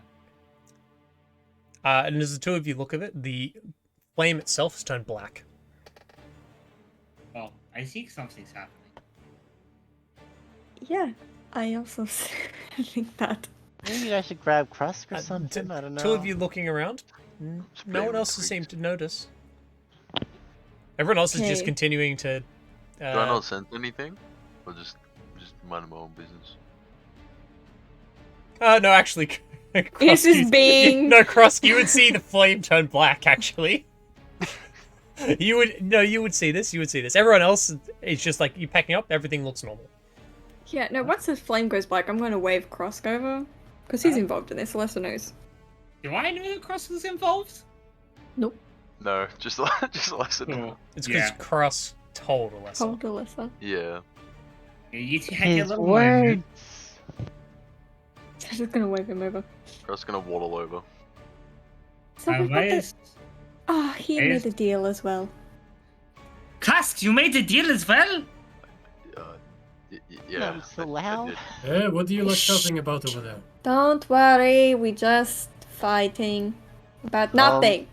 And as the two of you look at it, the flame itself has turned black. Oh, I think something's happening. Yeah, I also think that. Maybe I should grab Krusk or Uh, something. I don't know. Two of you looking around. No one else has seemed to notice. Everyone else is just Okay. continuing to. Do I not sense anything? Or just mind my own business? No, actually, This is being- No, Krusk, you would see the flame turn black. Actually, you would see this. You would see this. Everyone else is just like you packing up. Everything looks normal. Yeah, no, once the flame goes black, I'm going to wave Krusk over. Because he's involved in this, Alessa knows. Do I know that Cross was involved? Nope. No, just listen. Oh, It's because yeah. Krusk told Alessa. Hold Alessa. Yeah. You take a His little words. I'm just going to wave him over. Just gonna waddle over. So we got why this. Oh, he why made is- a deal as well. Cast, you made a deal as well? Yeah. That was so loud. What do you like shouting about over there? Don't worry, we just fighting about nothing.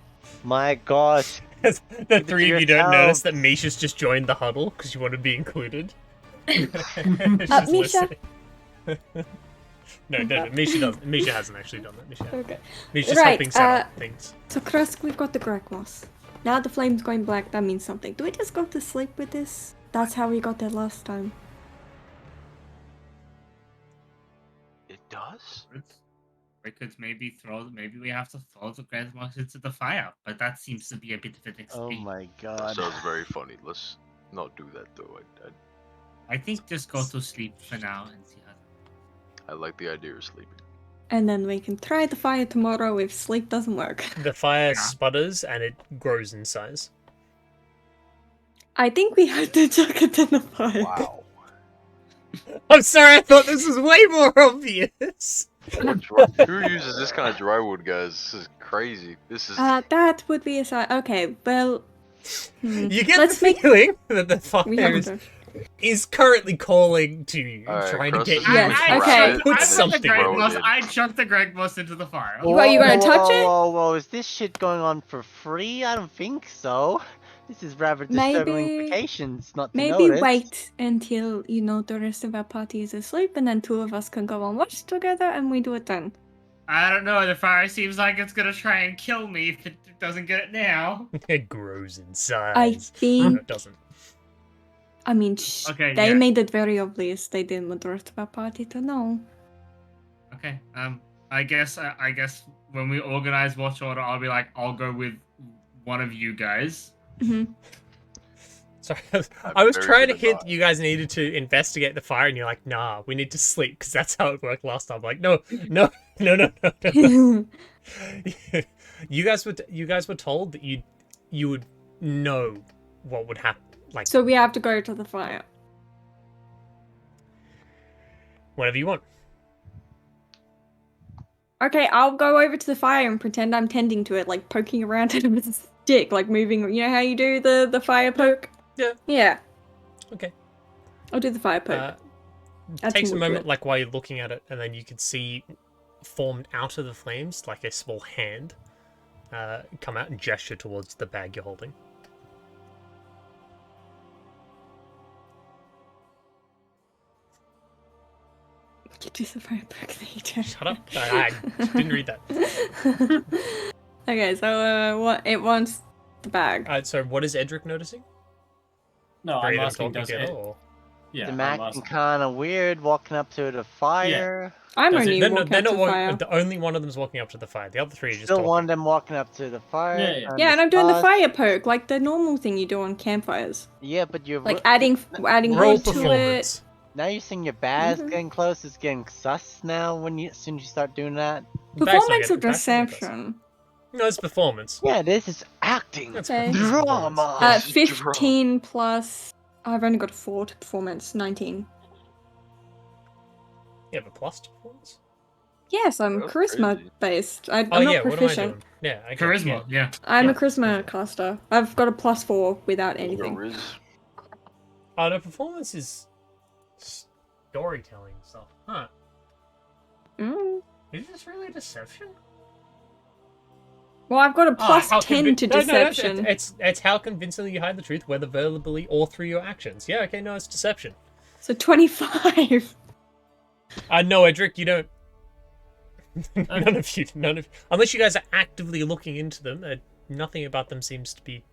My gosh. The three of you don't yourself. notice that Misha's just joined the huddle because you want to be included. She's Misha? listening. No, Misha doesn't. Misha hasn't actually done that. Okay. Misha's Right, helping set up things. So Krusk, we've got the Gregmos. Now the flame's going black, that means something. Do we just go to sleep with this? That's how we got there last time. It does? We could maybe we have to throw the Grandmas into the fire, but that seems to be a bit of an Oh extreme. my That god. sounds very funny. Let's not do that though. I think just go to sleep for now and see how. I like the idea of sleeping. And then we can try the fire tomorrow if sleep doesn't work. The fire sputters and it grows in size. I think we have to chuck it in the fire. Wow. I'm sorry, I thought this was way more obvious. Who uses this kind of drywood, guys? This is crazy. This is That would be a side. Okay, well, You get Let's the make- feeling that the We fire haven't is currently calling to you, Alright, trying to Cross get is you Yes, gonna to okay. grab it put and then something throw in it it. in. I chucked the Greg Boss into the fire. What, you gonna touch it? Whoa, is this shit going on for free? I don't think so. This is rather disturbing Maybe- implications not to Maybe notice. wait until, the rest of our party is asleep and then two of us can go and watch together and we do it then. I don't know. The fire seems like it's gonna try and kill me if it doesn't get it now. It grows in size. I No, think, it doesn't. I mean, Okay, they yeah. made it very obvious they didn't want the rest of our party to know. Okay. I guess when we organize watch order, I'll be like, I'll go with one of you guys. Sorry, I'm I was very trying to good at hint that. that you guys needed to investigate the fire, and you're like, nah, we need to sleep, because that's how it worked last time. I'm like, no. You guys were told that you would know what would happen. Like, So we have to go to the fire. whatever you want. Okay, I'll go over to the fire and pretend I'm tending to it, like poking around it with a stick, like moving. You know how you do the fire poke? Yeah. Yeah. Okay. I'll do the fire poke. Add Takes a some wood to moment, it. like while you're looking at it, and then you can see formed out of the flames, like a small hand, come out and gesture towards the bag you're holding. You do the fire poke later. Shut up! I didn't read that. Okay, so what it wants the bag. So what is Edric noticing? No, Are I'm you them asking, talking does together, it? or- Yeah, The I'm Mac asking. kind of weird walking up to the fire. I'm Does it- only They're walking not up to the walking. fire. The only one of them's walking up to the fire. The other three are just Still talking. one of them walking up to the fire. Yeah, yeah. trying Yeah, to and I'm doing the discuss. fire poke, like the normal thing you do on campfires. Yeah, but you're Like adding Roll wood to it. performance. now you're saying your bad's Mhm. getting close. It's getting sus now as soon as you start doing that. Performance or Bag's not getting- deception? No, it's performance. Yeah, this is acting. That's Okay. Drama. This is 15 plus. I've only got 4 to performance. 19. You have a plus to performance. Yes, I'm That's charisma crazy. based. I'm Oh not yeah, what am I proficient. doing? Yeah, I get it, Charisma, yeah. I'm Yeah. a charisma caster. I've got a +4 without anything. Riz. Oh, no, performance is storytelling stuff. Huh? Mm. Is this really deception? Well, I've got a How +10 to No, deception. it's how convincingly you hide the truth, whether verbally or through your actions. Yeah, okay, no, it's deception. So 25. No, Edric, you don't. None of you, unless you guys are actively looking into them, nothing about them seems to be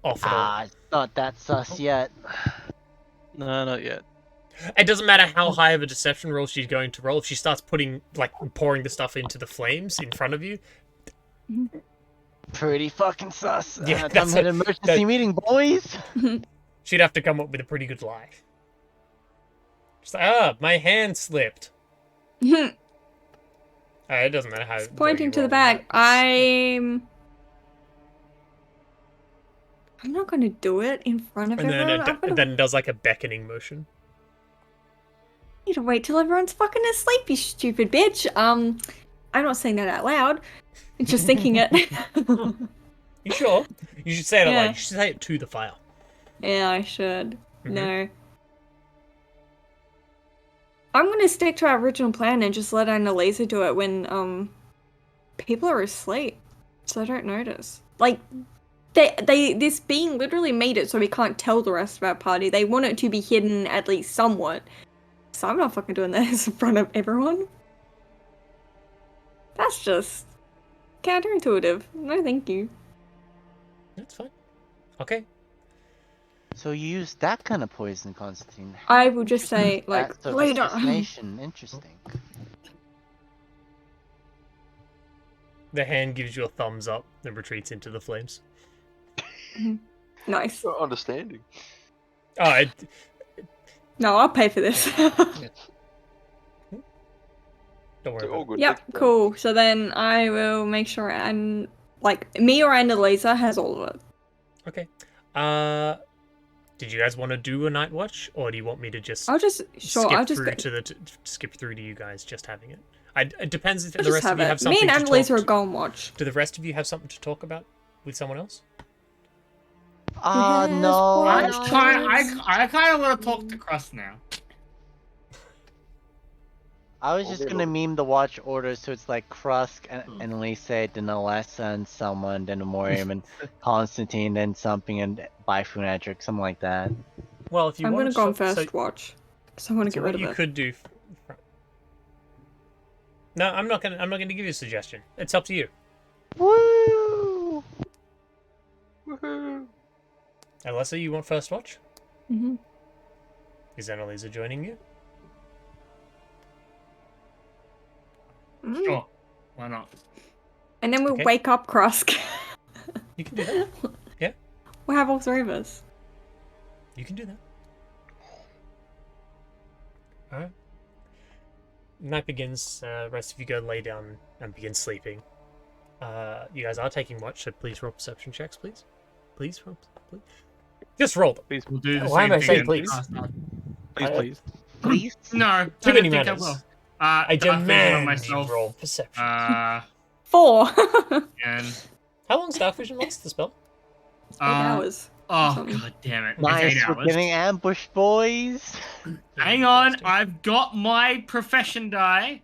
off at all. Ah, it's not that sus yet. No, not yet. It doesn't matter how high of a deception roll she's going to roll. If she starts pouring the stuff into the flames in front of you, Pretty fucking sus. Yeah, I'm that's at a- an emergency meeting, boys. she'd have to come up with a pretty good lie. She's like, my hand slipped. It doesn't matter how. It's what pointing you to the roll bag. on I'm not going to do it in front of that. And then everyone. I'm gonna then it does like a beckoning motion. need to wait till everyone's fucking asleep, you stupid bitch. I'm not saying that out loud. I'm just thinking it. You sure? You should say it out Yeah. loud. You should say it to the fire. Yeah, I should. Mhm. No. I'm gonna stick to our original plan and just let Annalisa do it when people are asleep, so I don't notice. Like, this being literally made it so we can't tell the rest of our party. They want it to be hidden at least somewhat. So I'm not fucking doing this in front of everyone. That's just counterintuitive. No, thank you. That's fine. Okay. So you use that kind of poison, Constantine. I will just say, like, That's a later. destination. Interesting. The hand gives you a thumbs up and retreats into the flames. Nice. Not understanding. Oh, No, I'll pay for this. don't worry They're all about it. good. Yep, next time. cool. So then I will make sure and like me or Annalisa has all of it. Okay. Did you guys want to do a night watch, or do you want me to just I'll just skip I'll just through go. to the skip through to you guys just having it? It depends if I'll the just rest of have you have it. something Me and to Annalisa talk are going watch. Do the rest of you have something to talk about with someone else? Oh Yes, no. what? I kind of want to talk to Crust now. I was just gonna meme the watch order so it's like Krusk and Elise, then Alessa and someone, then Morium and Constantine, then something and Bifun Edric, something like that. Well, if you I'm want gonna to go on first watch. Because I want to get what rid of you it. could do. No, I'm not gonna give you a suggestion. It's up to you. Woo! Woohoo! Alessa, you want first watch? Mm-hmm. Is Annalisa joining you? Sure. Why not? And then we'll Okay. wake up Krusk. You can do that. Yeah, We'll have all three of us. you can do that. All right. Night begins. Rest of you go lay down and begin sleeping. You guys are taking watch, so please roll perception checks, please. Please roll. Please. Just roll them. Please, We'll do the Why am same I thing. saying and please? ask not- please. Please? No, Too I many don't think manners. I will. I Dark vision on demand you myself. roll perception. 4. And How long's dark vision last, the spell? 8 hours. Oh Something. god damn it! Nice, It's 8 we're hours. getting ambushed, boys. Hang on, I've got my profession die,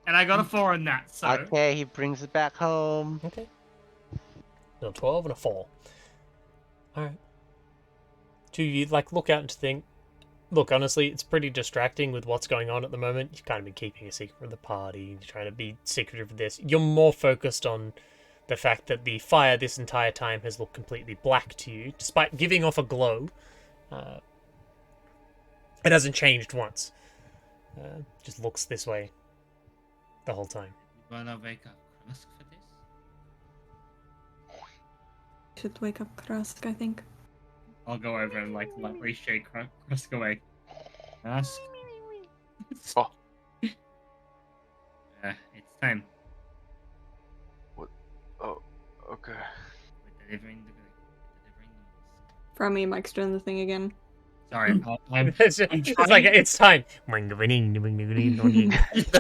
and I got a 4 on that. So Okay, he brings it back home. Okay. So 12 and a 4. Alright. Do you look out and think, look, honestly, it's pretty distracting with what's going on at the moment. You've kind of been keeping a secret from the party. You're trying to be secretive of this. You're more focused on the fact that the fire this entire time has looked completely black to you, despite giving off a glow. It hasn't changed once. Just looks this way the whole time. you wanna wake up Krusk for this? Should wake up Krusk, I think. I'll go over and lightly shake Krusk away. Krusk. Oh. It's time. Oh, okay. We're delivering the mask. From me, Mike's doing the thing again. Sorry, I'm It's like, it's time.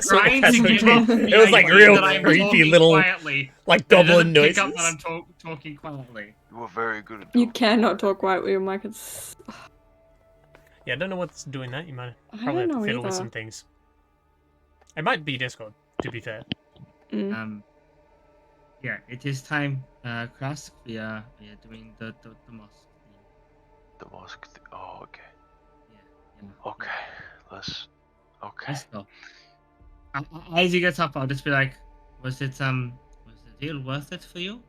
trying That's to what give it off is. the It was like idea real that I'm creepy talking little, quietly. like But it goblin doesn't pick noises. up that I'm talking quietly. You were very good at You talking. cannot talk white with your mic. It's... Yeah, I don't know what's doing that. You might I probably don't have to know fiddle with either. some things. It might be Discord, to be fair. Mm. Yeah, it is time, Krusk. We are doing the mosque. The mosque. Oh, okay. Yeah. Okay. Let's. Okay. Let's go. As you get up, I'll just be like, was the deal worth it for you?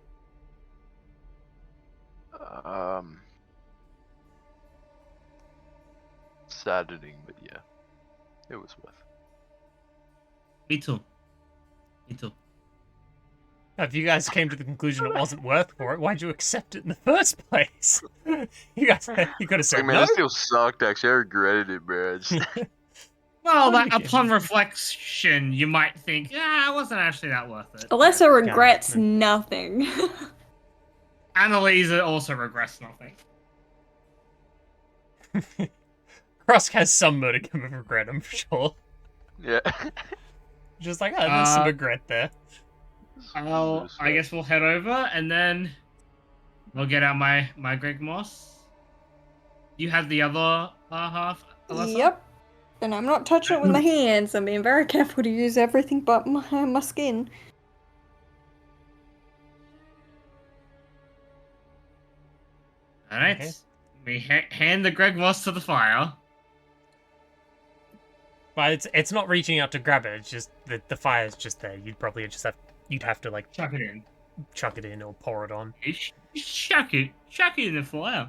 Saddening, but yeah, it was worth it. Me too. Me too. If you guys came to the conclusion it wasn't worth for it, why'd you accept it in the first place? You could have said Hey, man, no. that still sucked, actually. I regretted it, bro. I just- Well, Fine upon reflection, you might think, yeah, it wasn't actually that worth it. Alessa regrets Yeah. nothing. Annalisa also regrets nothing. Krusk has some modicum of regret, I'm sure. yeah. Just like, oh, there's some Uh, regret there. I guess we'll head over, and then we'll get out my Greg Moss. You have the other half, Alyssa? Yep. And I'm not touching it with my hands. I'm being very careful to use everything but my skin. Alright. Okay. We hand the Greg Moss to the fire. But it's not reaching out to grab it. It's just the fire's just there. You'd have to like Chuck it in. chuck it in or pour it on. Chuck it in the fire.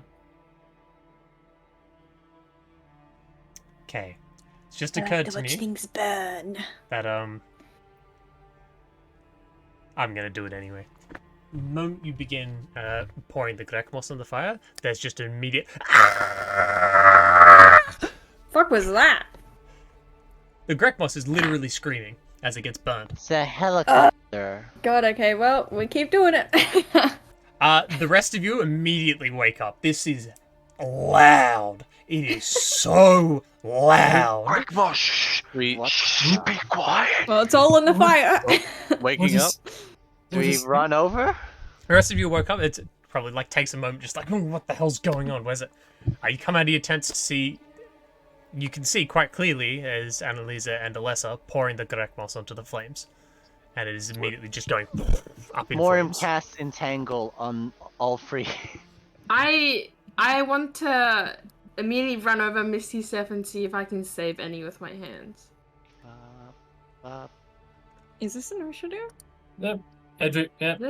Okay, it's just occurred to me things burn. that I'm gonna do it anyway. The moment you begin pouring the Grekmos on the fire, there's just an immediate. Fuck was that? The Grekmos is literally screaming as it gets burned. It's a helicopter. God, okay, well, we keep doing it. The rest of you immediately wake up. This is loud. It is so loud. Quick, Moss. Shh. Shh. Be quiet. Well, it's all in the fire. Waking up. Do we run over? The rest of you woke up. It's probably like takes a moment, just like, oh, what the hell's going on? Where's it? You come out of your tents to see. You can see quite clearly as Annalisa and Alessa pouring the Grekmos onto the flames, and it is immediately just going up in More flames. cast entangle on all three. I want to immediately run over Misty Step and see if I can save any with my hands. Is this an initiative? Yep. Edric, yeah, Yeah.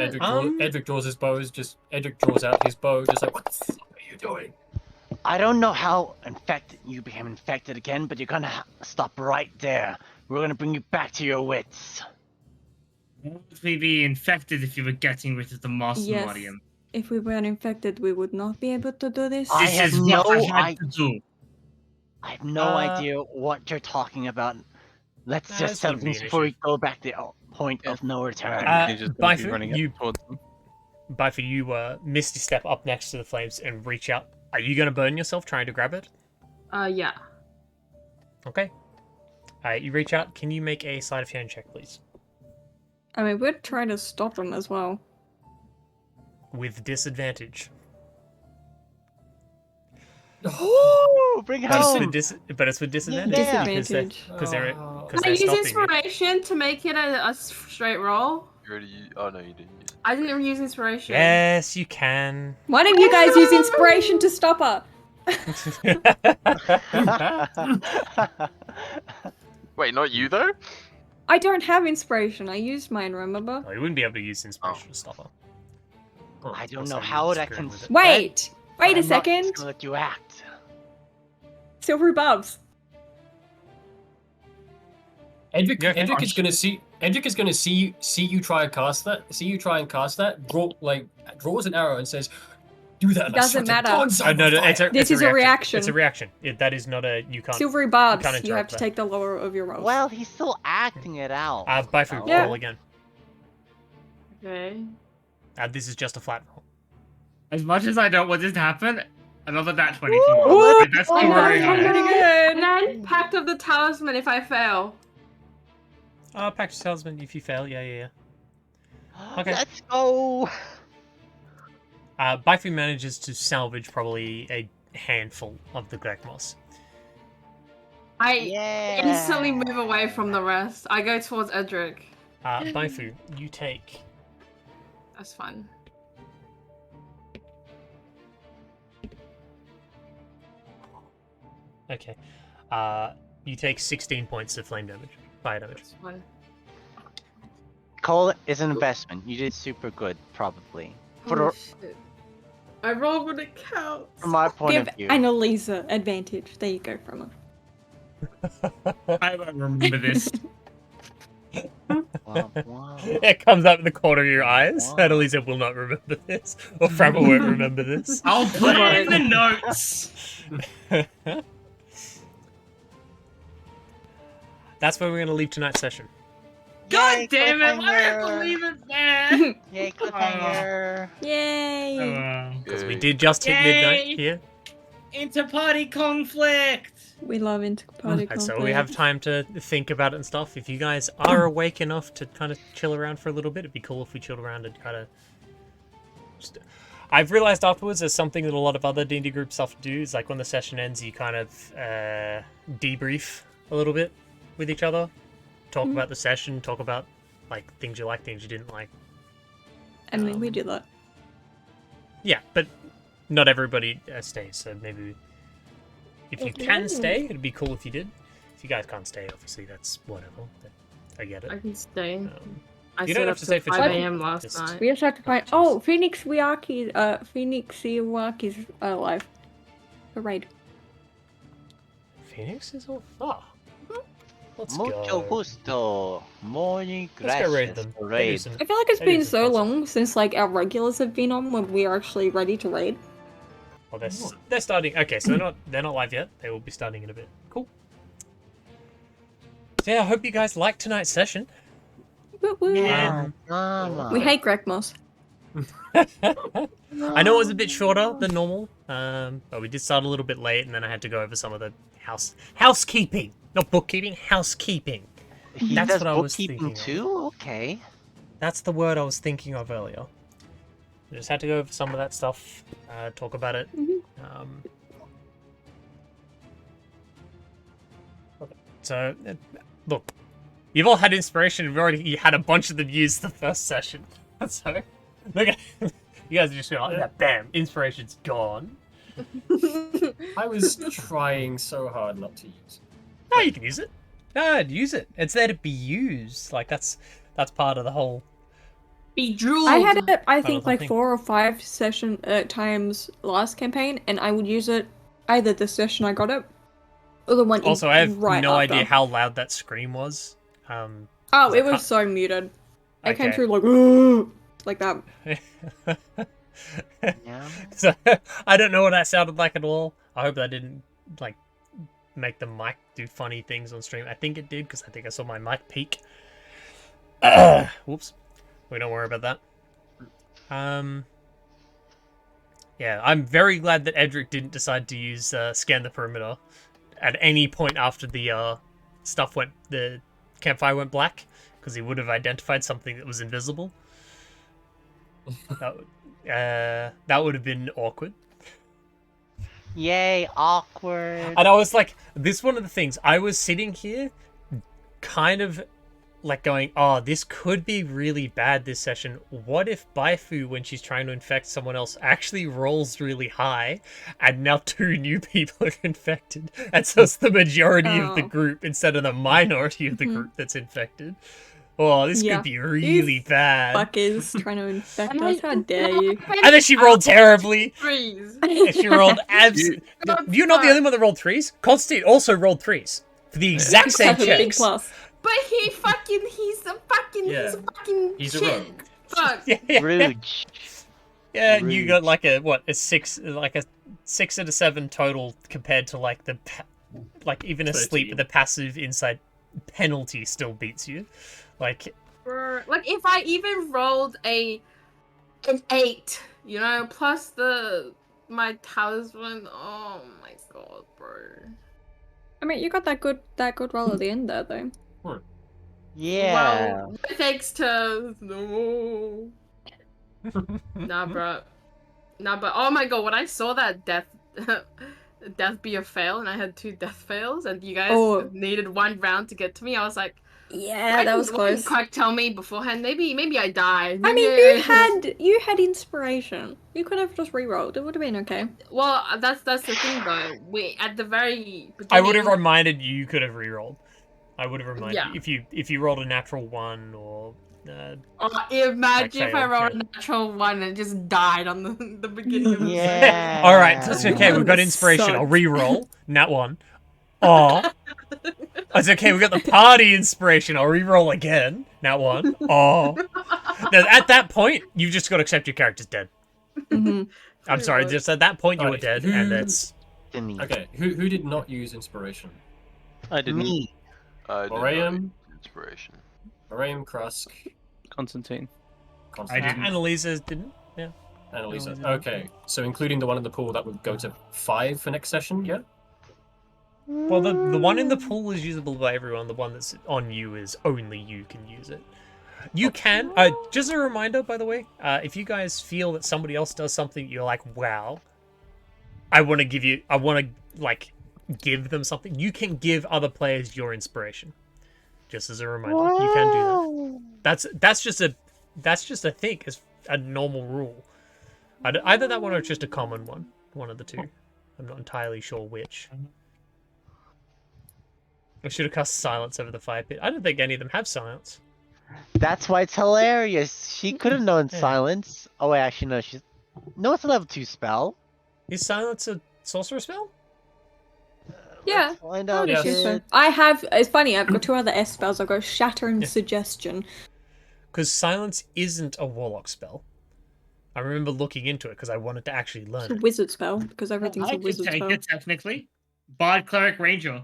Edric draws his bows, Edric draws out his bow, just like, what the fuck are you doing? I don't know how infected you became infected again, but you're gonna stop right there. We're gonna bring you back to your wits. Would we be infected if you were getting rid of the Moss Yes. Modium? If we were infected, we would not be able to do this. I This have is what no I had to do. I have no idea what you're talking about. Let's Nah, just this settle wouldn't be things an before we issue. go back to the point of no return. He's just gonna be Bifur, running up you- towards them. Bifur, you Misty Step up next to the flames and reach out. Are you going to burn yourself trying to grab it? Yeah. Okay. You reach out. Can you make a sleight of hand check, please? I mean, we're trying to stop them as well. With disadvantage. Ooh, bring it But it's, home. but it's with disadvantage. Yeah. Disadvantage. Because they're Can I they're use stopping you. inspiration to make it a straight roll? You already. Oh no, you didn't use. I didn't use inspiration. Yes, you can. Why don't you guys use inspiration to stop her? Wait, not you though? I don't have inspiration. I used mine, remember? Oh, you wouldn't be able to use inspiration to stop her. I don't Also, know you how would I screw can. with it. Wait! Wait a I'm not second! just gonna let you act. Silvery Bubs. Edric, Yeah, okay. Edric is gonna see. Edric is gonna see you try and cast that. See you try and cast that. Draws an arrow and says, "Do that." and I Doesn't swear to matter. God, Oh, son no, of no, fire." it's This is a reaction. It's a reaction. That is not a. You can't. Silvery Barbs. can't You have interrupt to that. take the lower of your rolls. Well, he's still acting it out. Bifur, Yeah. roll again. Okay. This is just a flat roll. As much as I don't want this to happen, another nat 20 Ooh, come on. let's That's go. not very Pretty high. good. And then Pact of the Talisman if I fail. Pact of Talisman, if you fail, yeah. Okay. Let's go. Bifur manages to salvage probably a handful of the Grekmos. I Yeah. instantly move away from the rest. I go towards Edric. Bifur, you take. That's fun. Okay. You take 16 points of flame damage. Fire damage. That's fun. Cole is an investment. You did super good, probably. Holy shit. I rolled when it counts. From my point Give of view. Annalisa advantage. There you go from her. I won't remember this. Wow. It comes up in the corner of your eyes. Wow. Annalisa will not remember this. Or Frabba won't remember this. I'll put it in the notes. That's where we're going to leave tonight's session. God Yay, damn it! Why do I have to cliffhanger. leave it there? Yay, cliffhanger. Yay! Oh, Because we Yay. did just hit Yay. midnight here. inter-party conflict. We love inter-party And so we have conflict. time to think about it and stuff. If you guys are awake enough to kind of chill around for a little bit, it'd be cool if we chilled around and kind of... Just... I've realized afterwards there's something that a lot of other D&D group stuff do. Is like when the session ends, you kind of debrief a little bit with each other. Talk about the session, talk about like things you like, things you didn't like. I mean, we do that. Yeah, but not everybody stays, so maybe if you can stay, it'd be cool if you did. If you guys can't stay, obviously that's whatever. I get it. I can stay. I you stayed don't have up to stay till for 5 too long, a.m. last just- night. We just have to find. Oh, Phoenix Iwaki's alive. The raid. Phoenix is all. Oh. Let's Mucho go. gusto. Morning Let's go raid gracias. them. They do Raid. some- I feel like it's they do been some so fun long since like our regulars have been on when we are actually ready to raid. Well, they're starting. Okay, so they're not live yet. They will be starting in a bit. Cool. So yeah, I hope you guys liked tonight's session. Woo woo. Yeah. We hate Grekmos. I know it was a bit shorter than normal, but we did start a little bit late, and then I had to go over some of the housekeeping, not bookkeeping, housekeeping. He That's does what I was bookkeeping thinking of. too? Okay. That's the word I was thinking of earlier. We just had to go over some of that stuff, talk about it. Mhm. Okay. So, look, you've all had inspiration. You had a bunch of them used the first session. So, look at you guys are just going like, bam, inspiration's gone. I was trying so hard not to use it. No, you can use it. No, use it. It's there to be used. Like that's part of the whole. Be drooled. I had it, I Oh, think, like something. 4 or 5 times last campaign, and I would use it either the session I got it, or the one. Also, I have right no after. idea how loud that scream was. Oh, I it was can't- so muted. It came Okay. through like that. Yeah. So I don't know what that sounded like at all. I hope that didn't like make the mic do funny things on stream. I think it did because I think I saw my mic peak. Whoops. We don't worry about that. Yeah, I'm very glad that Edric didn't decide to use scan the perimeter at any point after the the campfire went black, because he would have identified something that was invisible. That would have been awkward. Yay, awkward. And I was like, this one of the things, I was sitting here kind of like going, oh, this could be really bad this session. What if Baifu, when she's trying to infect someone else, actually rolls really high and now 2 new people are infected? And so it's the majority of the Oh. group instead of the minority of the group that's infected. Oh, this Yeah. could be really bad. Fuckers trying to infect us. How dare you? And then she rolled terribly. Freeze. And she rolled absolutely. You're not the only one that rolled 3s. Constantine also rolled 3s for the exact same Have a big checks. plus. But he's a fucking He's a shit. rogue. Fuck. Yeah. Rude. Yeah, and you got like a 6 out of 7 total compared to like even a sleep 13. with a passive inside penalty still beats you. Like Like if I even rolled an 8, you know, plus my talisman. Oh my god, bro. I mean, you got that good roll at the end there, though. Yeah. Well, thanks to no. Nah, bro. Nah, but oh my god, when I saw that death be a fail, and I had 2 death fails, and you guys Oh. needed 1 round to get to me, I was like, Yeah, that was why didn't close. Quack tell me beforehand? Maybe I died. I mean, Maybe you had inspiration. You could have just re-rolled. It would have been okay. Well, that's the thing though. We at the very beginning. I would have reminded you could have re-rolled. I would have reminded Yeah. you if you rolled a natural 1 or Oh, imagine if I failed, rolled yeah. a natural 1 and just died on the beginning of the Yeah. All right, that's okay. We've got That inspiration. I'll sucks. re-roll. Nat 1. Aw. It's okay. We got the party inspiration. I'll re-roll again. Nat 1. Aw. Now, at that point, you've just got to accept your character's dead. hmm I'm sorry. Just at that point, you were Alright, dead, who- and that's Me. Okay, who did not use inspiration? I didn't. Me. I did not Orion? use inspiration. Miriam, Krusk, Constantine. Constantine, didn't. Annalisa didn't. Yeah. Annalisa. Annalisa. Okay, so including the one in the pool, that would go to 5 for next session, yeah? Well, the one in the pool is usable by everyone. The one that's on you is only you can use it. You can. Just a reminder, by the way, if you guys feel that somebody else does something, you're like, wow, I want to like give them something. You can give other players your inspiration. Just as a reminder, you can do that. That's just a thing. It's a normal rule. Either that one or it's just a common one. One of the two. I'm not entirely sure which. I should have cast silence over the fire pit. I don't think any of them have silence. That's why it's hilarious. She could have known Yeah. silence. Oh wait, actually no. No, it's a level 2 spell. Is silence a sorcerer spell? Yeah. Find I out. would Yes. assume shit. so. I have. It's funny. I've got 2 other S spells. I've got Shatter and Yeah. Suggestion. Because silence isn't a warlock spell. I remember looking into it because I wanted to actually It's learn a it. wizard spell because everything's I a could wizard take spell. it technically. Bard, cleric, ranger.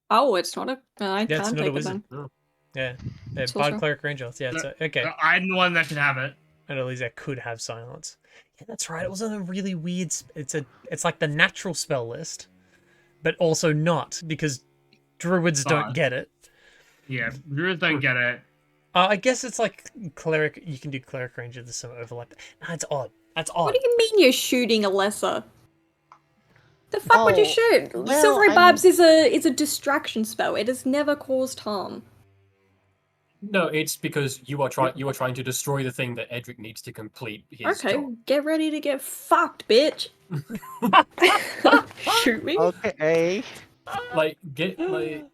Oh, it's not a. I Yeah, it's can't not a take it wizard. then. Yeah. Bard, Sorcerer. cleric, ranger. Yeah, it's okay. I'm the one that can have it. And at least I could have silence. Yeah, that's right. It was on a really weird. It's like the natural spell list, but also not because druids don't Bard. get it. Yeah, druids don't get it. I guess it's like cleric. You can do cleric ranger. There's some overlap. Nah, it's odd. That's odd. What do you mean you're shooting a lesser? The fuck would you Oh, shoot? well, Silvery I'm- Barbs is a distraction spell. It has never caused harm. No, it's because you are trying to destroy the thing that Edric needs to complete his Okay, job. get ready to get fucked, bitch. Shoot me. Okay. Like get like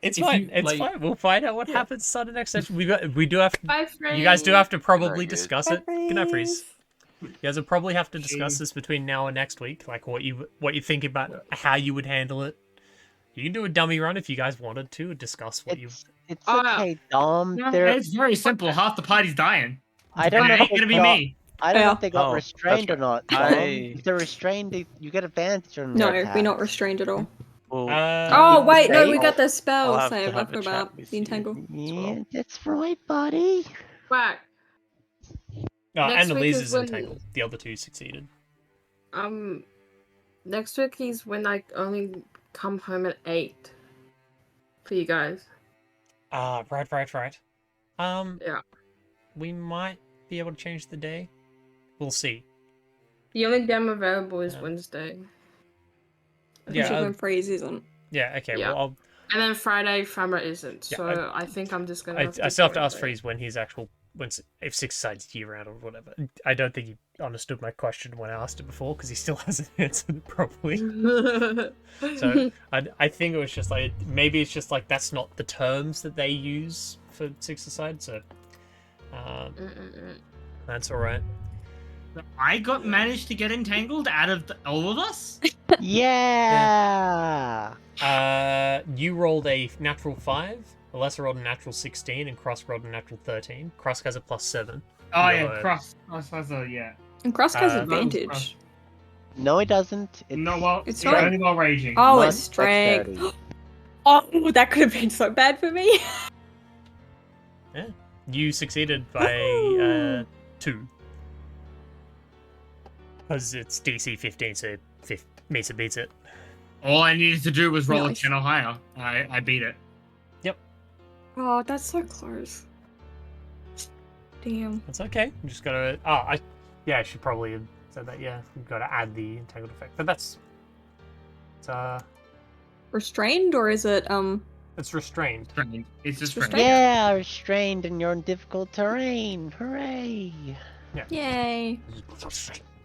It's if fine. you, It's like- fine. We'll find out what Yeah. happens starting next session. We do have. Bye, friends. You guys do have to probably guys. discuss it. Good night, Freeze. You guys will probably have to discuss this between now and next week, like what you think about how you would handle it. You can do a dummy run if you guys wanted to discuss what you. It's Oh, okay, Dom. No, There, it's very simple. Half the party's dying. I don't know. It if ain't gonna they be got- me. I don't know Yeah. if they got Oh, restrained or that's not. right. Dom. I- If they're restrained, you get advantage on No, their we're not attacks. restrained at all. Well, Oh wait, no, we I'll- got the I'll spell. have So to I have a forgot chat with the you. entangle. Yeah, that's right, buddy. Quack. Next And week Elise is is when- entangled. The other two succeeded. Next week is when I only come home at 8 for you guys. Right. Yeah. We might be able to change the day. We'll see. The only day I'm available is Yeah. Wednesday. Yeah, Which is when Freeze isn't. Yeah. Okay. Yeah. Well, And then Friday, Farmer isn't. Yeah, So I think I'm just gonna. I still have to go ask with it. Freeze when his actual if Six Sides year round or whatever. I don't think he understood my question when I asked it before because he still hasn't answered it properly. So I think it was just like maybe it's just like that's not the terms that they use for Six Aside, so that's all right. I managed to get entangled out of all of us. Yeah. You rolled a natural 5, Alessa rolled a natural 16, and Cross rolled a natural 13. Cross has a +7. Oh Yeah, yeah, cross. Yeah. And Cross has Uh, advantage. No, it doesn't. It's, No, well, It's it's not- only while raging. Oh, One it's strength. dexterity. Oh, that could have been so bad for me. You succeeded by Woohoo. 2. Because it's DC 15, so Misa beats it. All I needed to do was roll Nice. a 10 or higher. I beat it. Oh, that's so close. Damn. That's okay. You just gotta. I should probably have said that. Yeah, you've got to add the entangled effect, but that's. It's Restrained or is it it's restrained. It's just Restrained. friendly. Yeah, restrained and you're in difficult terrain. Hooray. Yay.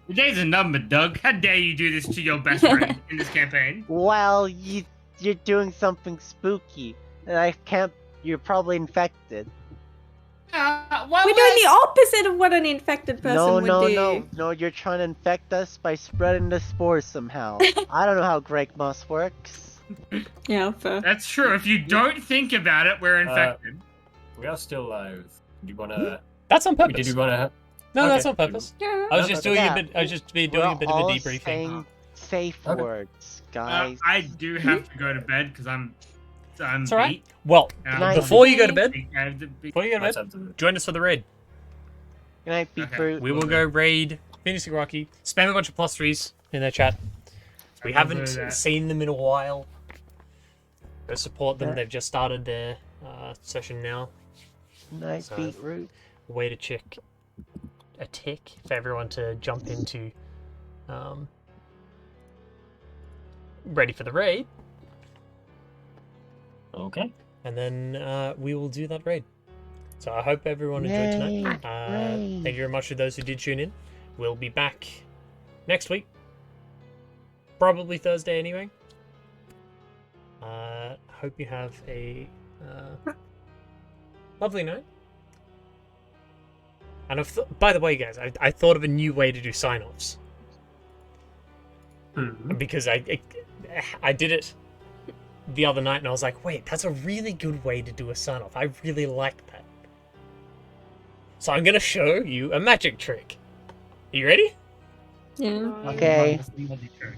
The days are numbered, Doug. How dare you do this to your best friend in this campaign? Well, you're doing something spooky, and you're probably infected. What We're doing the opposite of what an infected person No, would no, do. no, you're trying to infect us by spreading the spores somehow. I don't know how Greg Moss works. Yeah, fair. That's true. If you don't think about it, we're infected. we are still alive. Do you wanna? That's on Did purpose. you wanna? No, that's Okay. on purpose. Yeah. I was just doing Yeah. a bit. I was just doing We're a bit of a all debriefing. saying safe Okay. words, guys. I do have to go to bed because I'm It's all right. beat. Well, Night. before you go to bed, I have to be- before you go to Let's bed, have the- join us for the raid. Good night, Beat Okay. Fruit. We will go raid Phoenix and Rocky. Spam a bunch of +3s in their chat. We I will haven't do that. seen them in a while. Go support them. Yeah. They've just started their session now. Good night, So- Beat Fruit. Way to check a tick for everyone to jump into. Ready for the raid, Okay. and then we will do that raid. So I hope everyone enjoyed tonight. Yay. Thank you very much to those who did tune in. We'll be back next week, probably Thursday anyway. Hope you have a lovely night. And by the way, guys, I thought of a new way to do sign-offs. Because I did it the other night and I was like, wait, that's a really good way to do a sign-off. I really like that. So I'm going to show you a magic trick. Are you ready? Yeah. Okay. Magic trick.